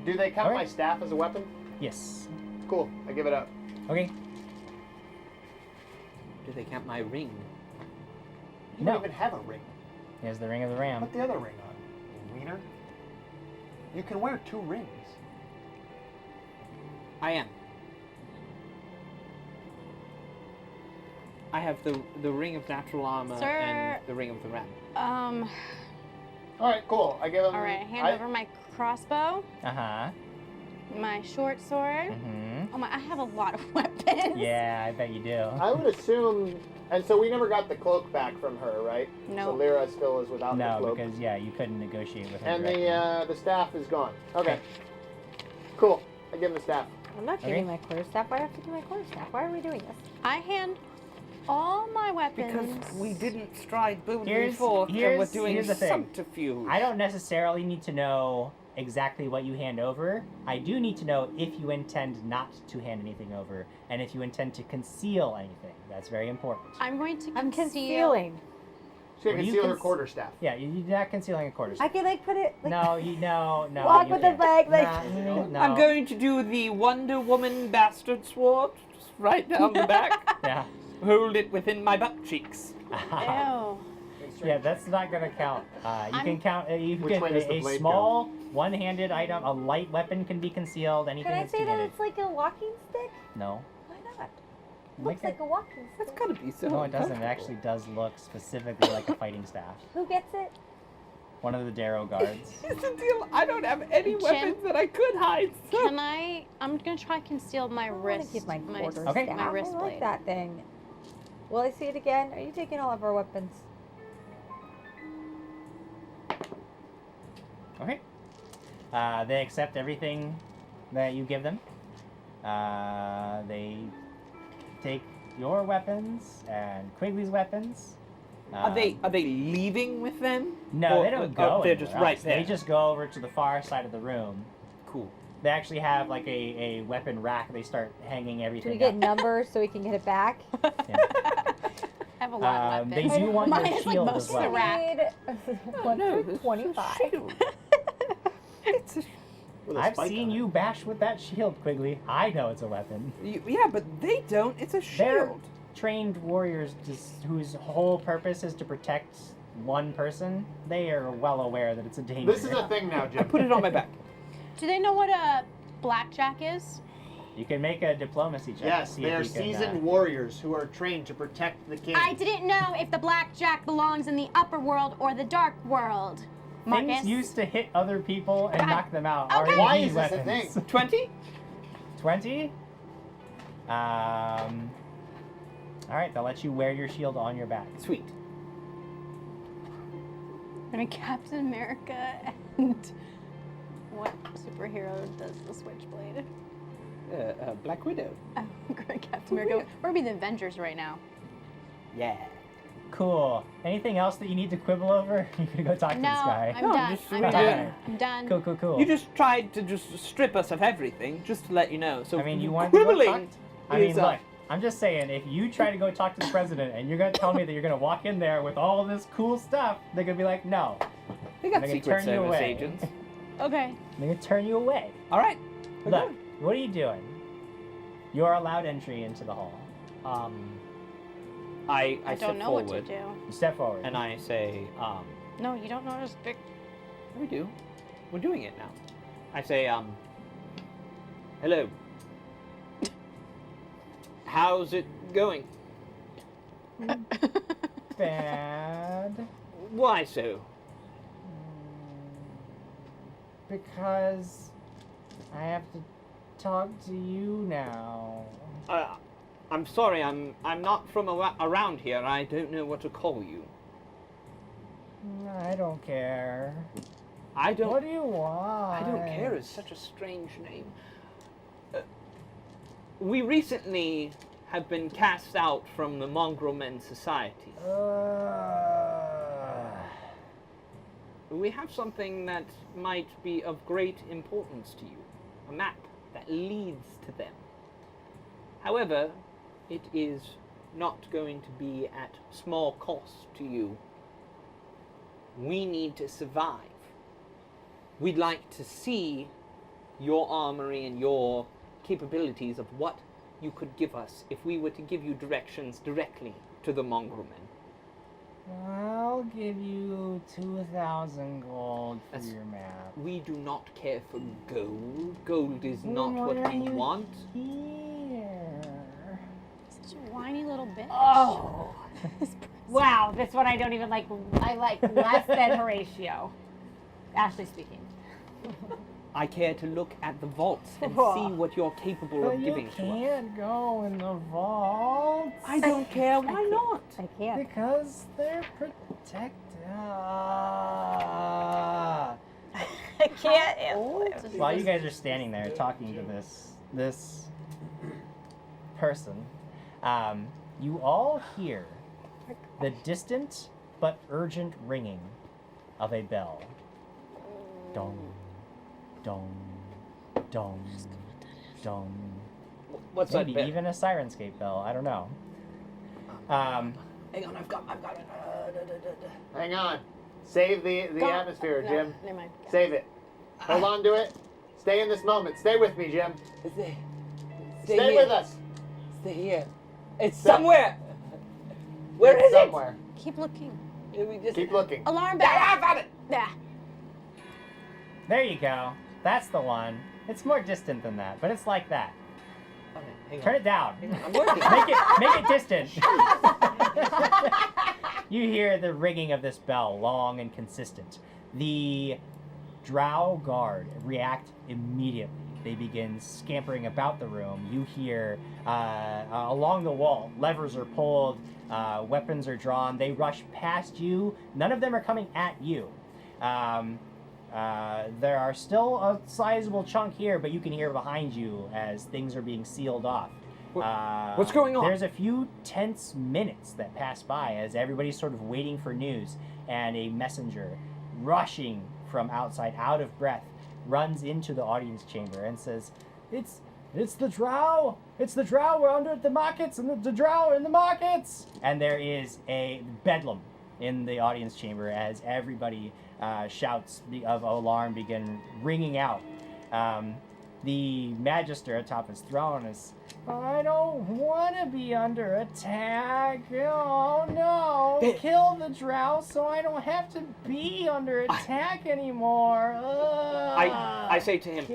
Do they count Alright. my staff as a weapon? Yes. Cool. I give it up. Okay. do they count my ring? You No. don't even have a ring. Here's the ring of the ram. Put the other ring on, you wiener. You can wear 2 rings. I am. I have the ring of natural armor Sir. and the ring of the ram. All right, cool. I give him. All right, hand over my crossbow, Uh-huh. my short sword. Mm-hmm. Oh my, I have a lot of weapons. Yeah, I bet you do. I would assume, and so we never got the cloak back from her, right? No. So Lyra still is without the No, cloak. because, yeah, you couldn't negotiate with her And directly. the staff is gone. Okay. Cool. I give him the staff. I'm not Okay. giving my quarterstaff. Why do I have to do my quarterstaff? Why are we doing this? I hand all my weapons. Because we didn't stride boldly Here's- forth and we're here's- doing here's the thing. subterfuge. I don't necessarily need to know exactly what you hand over. I do need to know if you intend not to hand anything over, and if you intend to conceal anything. That's very important. I'm going to I'm conceal. concealing. She's gonna Well, you conceal her can- quarterstaff. Yeah, you're not concealing a quarter. I can like put it. Like, No, no. Walk you with the can't. bag, like- No. I'm going to do the Wonder Woman bastard sword, just right down the back. Yeah. Hold it within my butt cheeks. Ew. Yeah, that's not gonna count. You I'm- can count. You can Which get way does the a blade small, one-handed item. A light weapon can be concealed. Anything Can I that's say that two-handed. it's like a walking stick? No. Why not? Like Looks like a walking That's stick. gotta be so No, it doesn't. It uncomfortable. actually does look specifically like a fighting staff. Who gets it? One of the Derro guards. Here's the deal. I don't have any Jim? weapons that I could hide. So. Can I? I'm gonna try to conceal my I wanna wrist. give my quarterstaff. Okay. My wrist I like blade. that thing. Will I see it again? Are you taking all of our weapons? Okay. They accept everything that you give them. They take your weapons and Quigley's weapons. Are they leaving with them? No, Or- they don't or go. they're anywhere just right else. there. They just go over to the far side of the room. Cool. They actually have like a weapon rack. They start hanging Do everything we get up. numbers so we can get it back? Yeah. I have a lot of They weapons. do want Mine your is like shield most as of the well. rack. One no, for this is a 25. shield. It's a With a I've spike seen on it. you bash with that shield, Quigley. I know it's a weapon. yeah, but they don't. It's a They're shield. trained warriors whose whole purpose is to protect one person. They are well aware that it's a danger. This is a thing now, I Jim. put it on my back. Do they know what a blackjack is? You can make a diplomacy check. to Yes, see they if are you can, seasoned warriors who are trained to protect the king. I didn't know if the blackjack belongs in the upper world or the dark world. Marcus. Things used to hit other people and God. knock them out. Okay. Are Why indeed is this a weapons. thing? 20? 20? All right, they'll let you wear your shield on your back. Sweet. I'm a Captain America and what superhero does the switchblade? Black Widow. Oh, Captain America. We're gonna be the Avengers right now. Yeah. Cool. Anything else that you need to quibble over? You can go talk to No, this guy. I'm No, done. just I'm read done. it. I'm done. Cool, cool, cool. You just tried to just strip us of everything, just to let you know. So I mean, you want to go quibbling talk? I mean, is, look. I'm just saying, if you try to go talk to the president and you're gonna tell me that you're gonna walk in there with all this cool stuff, they're gonna be like, no. They got They're gonna Secret turn you Service away. agents. Okay. They're gonna turn you away. All right. Look, what are you doing? You are allowed entry into the hall. I I step don't know forward what to do. You step forward. and I say, No, you don't know to speak. we do. We're doing it now. I say, hello. How's it going? Bad. Why so? Because I have to talk to you now. I'm sorry, I'm not from around here. I don't know what to call you. I don't care. I don't. What do you want? I don't care. It's such a strange name. We recently have been cast out from the Mongrel Men Society. We have something that might be of great importance to you. A map that leads to them. However, it is not going to be at small cost to you. We need to survive. We'd like to see your armory and your capabilities of what you could give us if we were to give you directions directly to the Mongrel Men. I'll give you 2,000 gold for That's- your map. We do not care for gold. Gold is not Then what are we you want. Here. Such a whiny little bitch. Oh. Wow, this one I don't even like. I like less than Horatio. Ashley speaking. I care to look at the vaults and see what you're capable of giving to us. You can't go in the vaults. I don't care. Why not? I can't. Because they're protected. I can't. While you guys are standing there talking to this person, you all hear the distant but urgent ringing of a bell. Dong, dong, dong, dong. What's Maybe that bit? even a Sirenscape bell. I don't know. Hang on, I've got it. Hang on. Save the atmosphere, No, Jim. never mind. Save it. Hold on to it. Stay in this moment. Stay with me, Jim. Stay with us. Stay here. It's somewhere. Where It's is somewhere. Keep looking. it? Keep looking. Alarm bell. I found it. Yeah. There you go. That's the one. It's more distant than that, but it's like that. Hang on. Turn it down. I'm working. Make it distant. You hear the ringing of this bell, long and consistent. The Drow guard react immediately. They begin scampering about the room. You hear along the wall, levers are pulled, weapons are drawn. They rush past you. None of them are coming at you. There are still a sizable chunk here, but you can hear behind you as things are being sealed off. What's going on? There's a few tense minutes that pass by as everybody's sort of waiting for news, and a messenger, rushing from outside, out of breath, runs into the audience chamber and says, It's the Drow! It's the Drow! We're under the markets, and the Drow are in the markets! And there is a bedlam in the audience chamber as everybody shouts of alarm begin ringing out. The Magister atop his throne is, I don't want to be under attack. Oh no! Kill the Drow so I don't have to be under attack anymore. I say to him,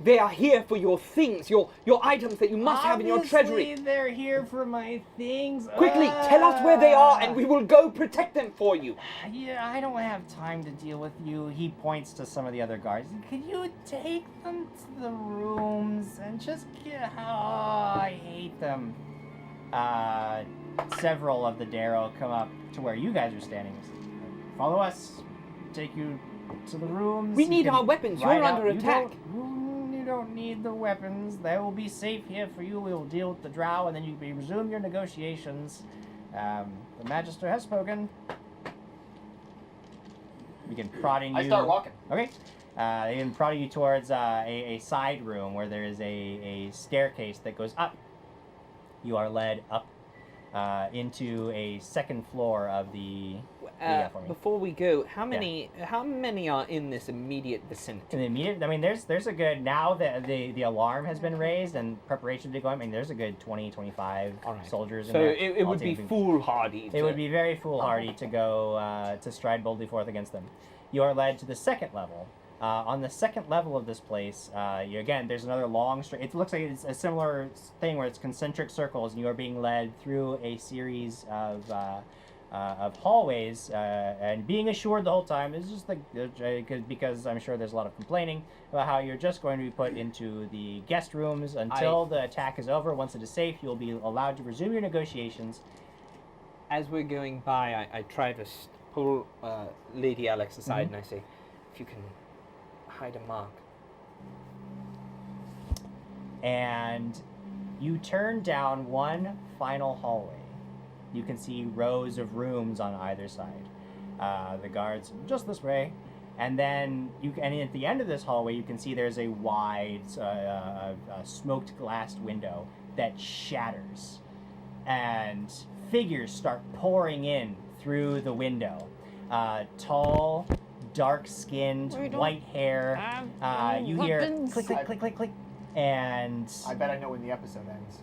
they are here for your things, your items that you must have in your treasury. Obviously they're here for my things. Quickly, tell us where they are, and we will go protect them for you. Yeah, I don't have time to deal with you. He points to some of the other guards. Could you take them to the rooms and just get... Oh, I hate them. Several of the Derro come up to where you guys are standing. Follow us. Take you to the rooms. We You need can our weapons. You're ride out. under attack. You don't need the weapons. They will be safe here for you. We will deal with the Drow, and then you can resume your negotiations. The Magister has spoken. Begin prodding you. I start walking. Okay. They begin prodding you towards a side room where there is a staircase that goes up. You are led up into a second floor of the... for me. Before we go, how many are in this immediate vicinity? In the immediate, I mean, there's a good, now that the alarm has been raised and preparations to go, I mean, there's a good 20, 25 soldiers in So there. it would be foolhardy. It would be very foolhardy to go to stride boldly forth against them. You are led to the second level. On the second level of this place, again, there's another long straight. It looks like it's a similar thing where it's concentric circles, and you are being led through a series of hallways, and being assured the whole time is just like because I'm sure there's a lot of complaining about how you're just going to be put into the guest rooms until the attack is over. Once it is safe, you'll be allowed to resume your negotiations. As we're going by, I try to pull Lady Alex aside and I say, if you can hide a mark. And you turn down one final hallway. You can see rows of rooms on either side. The guards just this way, and then and at the end of this hallway, you can see there's a wide, smoked glass window that shatters, and figures start pouring in through the window. Tall, dark-skinned, white hair. You hear click, click, click, click, click, and I bet I know when the episode ends.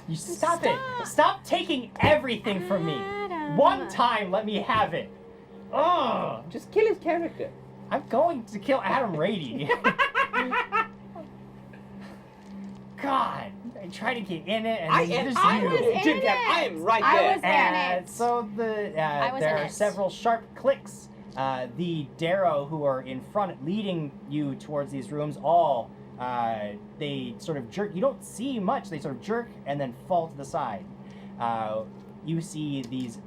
you stop it! Stop taking everything from me. One time, let me have it. Ugh! Just kill his character. I'm going to kill Adam Rady. God, I try to get in it, and I there's am you. I am right I there. was in And it. so I was there in are it. several sharp clicks The Derro who are in front, leading you towards these rooms, all they sort of jerk. You don't see much. They sort of jerk and then fall to the side. You see these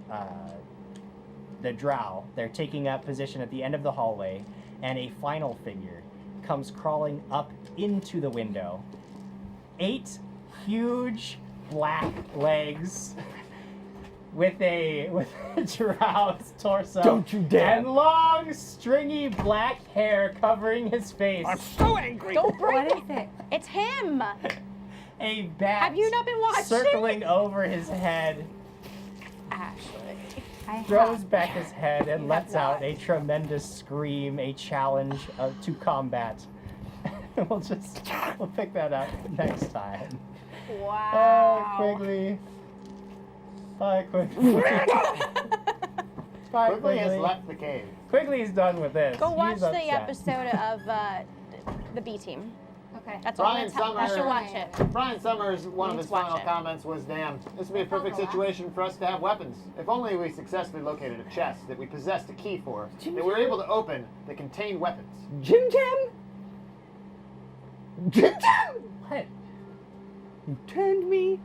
the Drow. They're taking up position at the end of the hallway, and a final figure comes crawling up into the window. 8 huge black legs with a Drow's torso. Don't you dare. And long, stringy black hair covering his face. I'm so angry. Don't break What it. is it? It's him. A bat Have you not been watching? circling over his head, Ashley. I throws have. back his head and You lets have out not. a tremendous scream, a challenge to combat. We'll pick that up next time. Wow. Quigley. Bye, Quigley. Bye, Quigley has Quigley. left the cave. Quigley's done with this. Go watch He's the upset. episode of the B Team. Okay. That's all Brian I'm gonna tell you. You should Summer- watch it. Brian Summers, one of Need his to watch final it. comments was, "Damn, this would be a perfect situation for us to have weapons. If only we successfully located a chest that we possessed a key for, that we were able to open that contained weapons." Jim Jam? Jim Jam! What? You turned me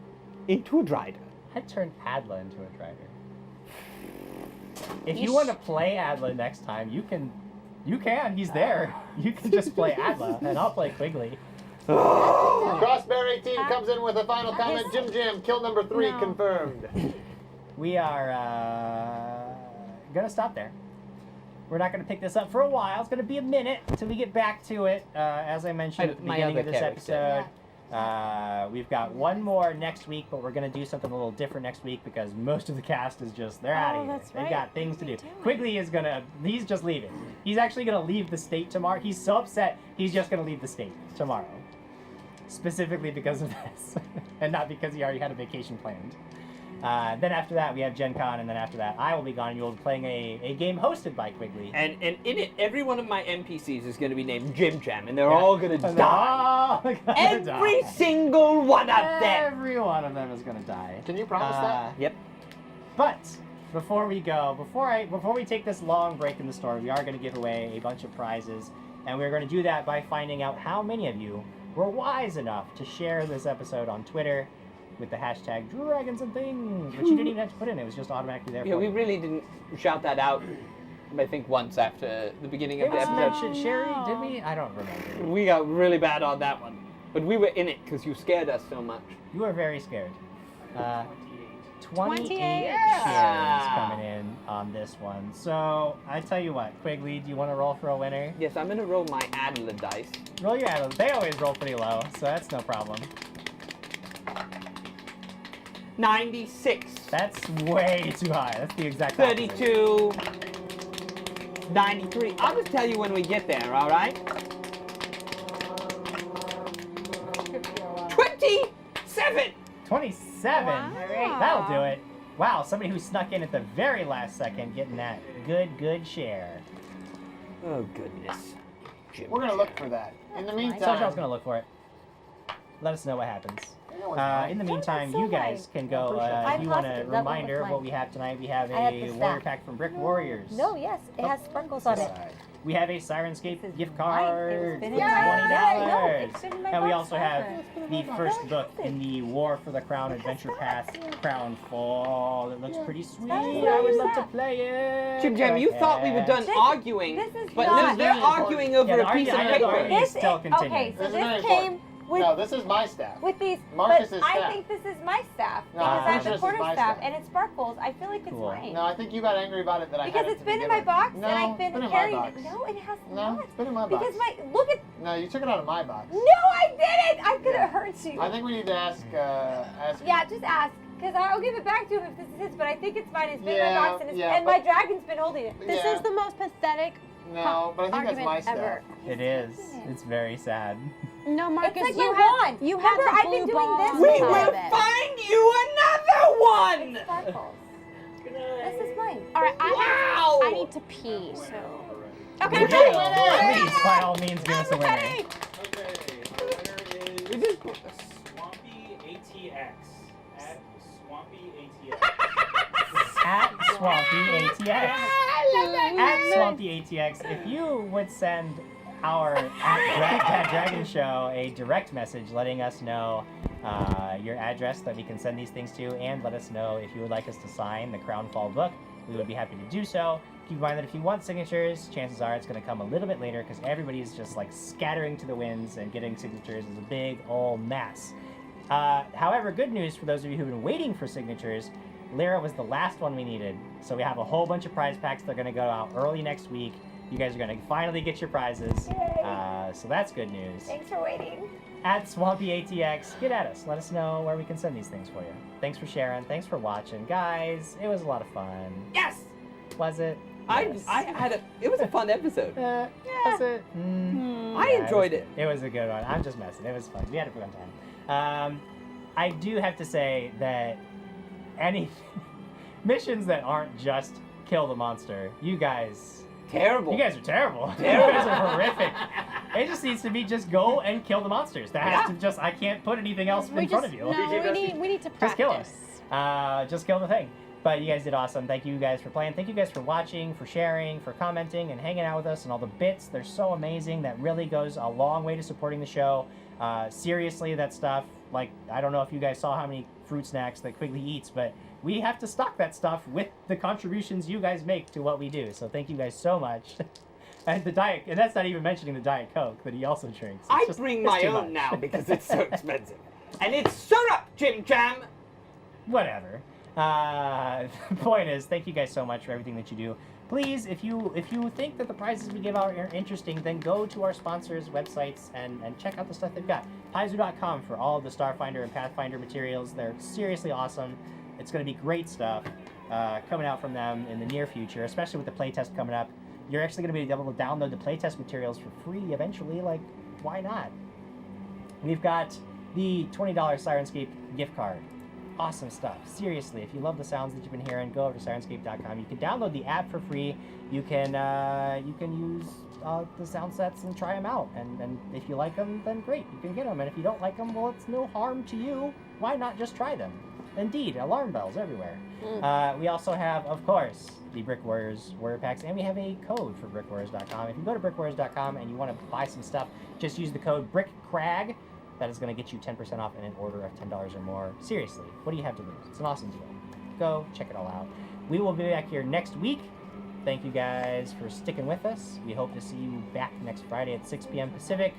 into a Drider. I turned Adla into a Drider. If You you want to play Adla next time, you can. You can. He's there. You can just play Adla, and I'll play Quigley. Crossbear 18 comes in with a final comment. Jim Jam, kill number 3 No. confirmed. We are gonna stop there. We're not gonna pick this up for a while. It's gonna be a minute until we get back to it. As I mentioned at the My beginning other of this character. episode, we've got one more next week, but we're gonna do something a little different next week because most of the cast is just they're out of here. that's They've right. got things to What are do. you doing? Quigley is he's just leaving. He's actually gonna leave the state tomorrow. He's so upset. He's just gonna leave the state tomorrow, specifically because of this, and not because he already had a vacation planned. Then after that, we have Gen Con, and then after that, I will be gone, and you'll be playing a game hosted by Quigley. And in it, every one of my NPCs is going to be named Jim Jam, and they're Yeah. all going to And they're die. all gonna Every die. single one of them. Every one of them is gonna die. Can you promise that? Yep. But before we go, before we take this long break in the story, we are going to give away a bunch of prizes, and we're going to do that by finding out how many of you were wise enough to share this episode on Twitter with the hashtag Dragons and Things, which you didn't even have to put in; it was just automatically there. Yeah, for we you. really didn't shout that out, I think, once after the beginning of It the was episode. mentioned, Sherry, no. did we? I don't remember. We got really bad on that one. But we were in it because you scared us so much. You were very scared. 28 28. shares coming in on this one. So I tell you what, Quigley, do you want to roll for a winner? Yes, I'm going to roll my Adler dice. Roll your Adams. They always roll pretty low, so that's no problem. 96. That's way too high. That's the exact opposite. 32. 93. I'll just tell you when we get there, all right? 27. 27. Wow. That'll do it. Wow, somebody who snuck in at the very last second getting that good share. Oh, goodness. Jim We're gonna Jam. look for that. In the Social's meantime, gonna look for it. Let us know what happens. No, it's not. In the No, meantime, that's so you guys nice. can go. I'm If you want a positive that one reminder was of what mine. we have tonight, we have I had a the warrior staff. pack from Brick Warriors. No, yes, it has sprinkles on it. We have a Sirenscape This is gift mine. It was card been for in my bag. No, $20. it's been in my And we box also have forever. the first No, book it in the War for the Crown Adventure Path, Crown Fall. It looks pretty sweet. That's I would love to nice. play it. Jim Jam, you thought we were done This- arguing, this is but not- no, they're This is very arguing over Yeah, a piece of I know the paper. argument is still continuing. okay, so This is very this came with No, this is my staff. with these. Marcus's but I staff. think this is my staff No, because I'm Marcus the is quarter my staff, staff. and it sparkles. I feel like it's Cool. mine. No, I think you got angry about it that I had Because it it's to been in begin my with. box, No, and I've it's been been in carrying my it. box. No, it has No, not. it's been in my box. Because my look at. No, you took it out of my box. No, I didn't. I could Yeah. have hurt you. I think we need to ask. Yeah, just ask. Because I'll give it back to him if this is his, but I think it's mine. It's been in Yeah, my box, and, yeah, and my but- dragon's been holding it. This Yeah. is the most pathetic No, but I think that's my argument staff. ever. It is. It's very sad. No, Marcus, like you my have wand. you have Remember, the I've blue been doing ball this on We with top will of it. find you another one! Sparkles. This is mine. All right, Wow! I need to pee. So Okay, I'm ready. please, by all means, give us a winner. ready. Okay, Swampy ATX. At Swampy ATX. At Swampy ATX. At Swampy ATX, if you would send our at Dragon Show a direct message letting us know your address that we can send these things to, and let us know if you would like us to sign the Crownfall book, we would be happy to do so. Keep in mind that if you want signatures, chances are it's going to come a little bit later because everybody's just like scattering to the winds, and getting signatures is a big old mess. However, good news for those of you who've been waiting for signatures, Lyra was the last one we needed. So we have a whole bunch of prize packs that are going to go out early next week. You guys are going to finally get your prizes. So that's good news. Thanks for waiting. At Swampy ATX, get at us. Let us know where we can send these things for you. Thanks for sharing. Thanks for watching. Guys, it was a lot of fun. Yes! Was it? I had it was a fun episode. Was it? I enjoyed it. It was a good one. I'm just messing. It was fun. We had a fun time. I do have to say that any missions that aren't just kill the monster, you guys are terrible. You guys are horrific. It just needs to be just go and kill the monsters. That has to just, I can't put anything else in front of you. No, we need to practice. Just kill it. Just kill the thing. But you guys did awesome. Thank you guys for playing. Thank you guys for watching, for sharing, for commenting, and hanging out with us, and all the bits. They're so amazing. That really goes a long way to supporting the show. Seriously, that stuff, like, I don't know if you guys saw how many fruit snacks that Quigley eats, but we have to stock that stuff with the contributions you guys make to what we do. So thank you guys so much. And the Diet, and that's not even mentioning the Diet Coke that he also drinks. I bring my own now because it's so expensive. And it's syrup, Jim Jam! Whatever. The point is, thank you guys so much for everything that you do. Please, if you think that the prizes we give out are interesting, then go to our sponsors' websites and check out the stuff they've got. Paizo.com for all of the Starfinder and Pathfinder materials. They're seriously awesome. It's going to be great stuff coming out from them in the near future, especially with the playtest coming up. You're actually going to be able to download the playtest materials for free eventually. Like, why not? We've got the $20 Sirenscape gift card. Awesome stuff. Seriously, if you love the sounds that you've been hearing, go over to Sirenscape.com. You can download the app for free. You can use the sound sets and try them out. And if you like them, then great, you can get them. And if you don't like them, well, it's no harm to you. Why not just try them? Indeed, alarm bells everywhere. We also have, of course, the Brick Warriors Warrior Packs, and we have a code for BrickWarriors.com. If you go to BrickWarriors.com and you want to buy some stuff, just use the code BrickCrag. That is going to get you 10% off in an order of $10 or more. Seriously, what do you have to lose? It's an awesome deal. Go check it all out. We will be back here next week. Thank you guys for sticking with us. We hope to see you back next Friday at 6 p.m. Pacific.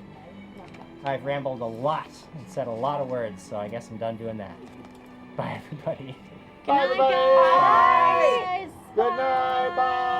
I've rambled a lot and said a lot of words, so I guess I'm done doing that. Bye, everybody. Good night, everybody. guys. Good night. Bye.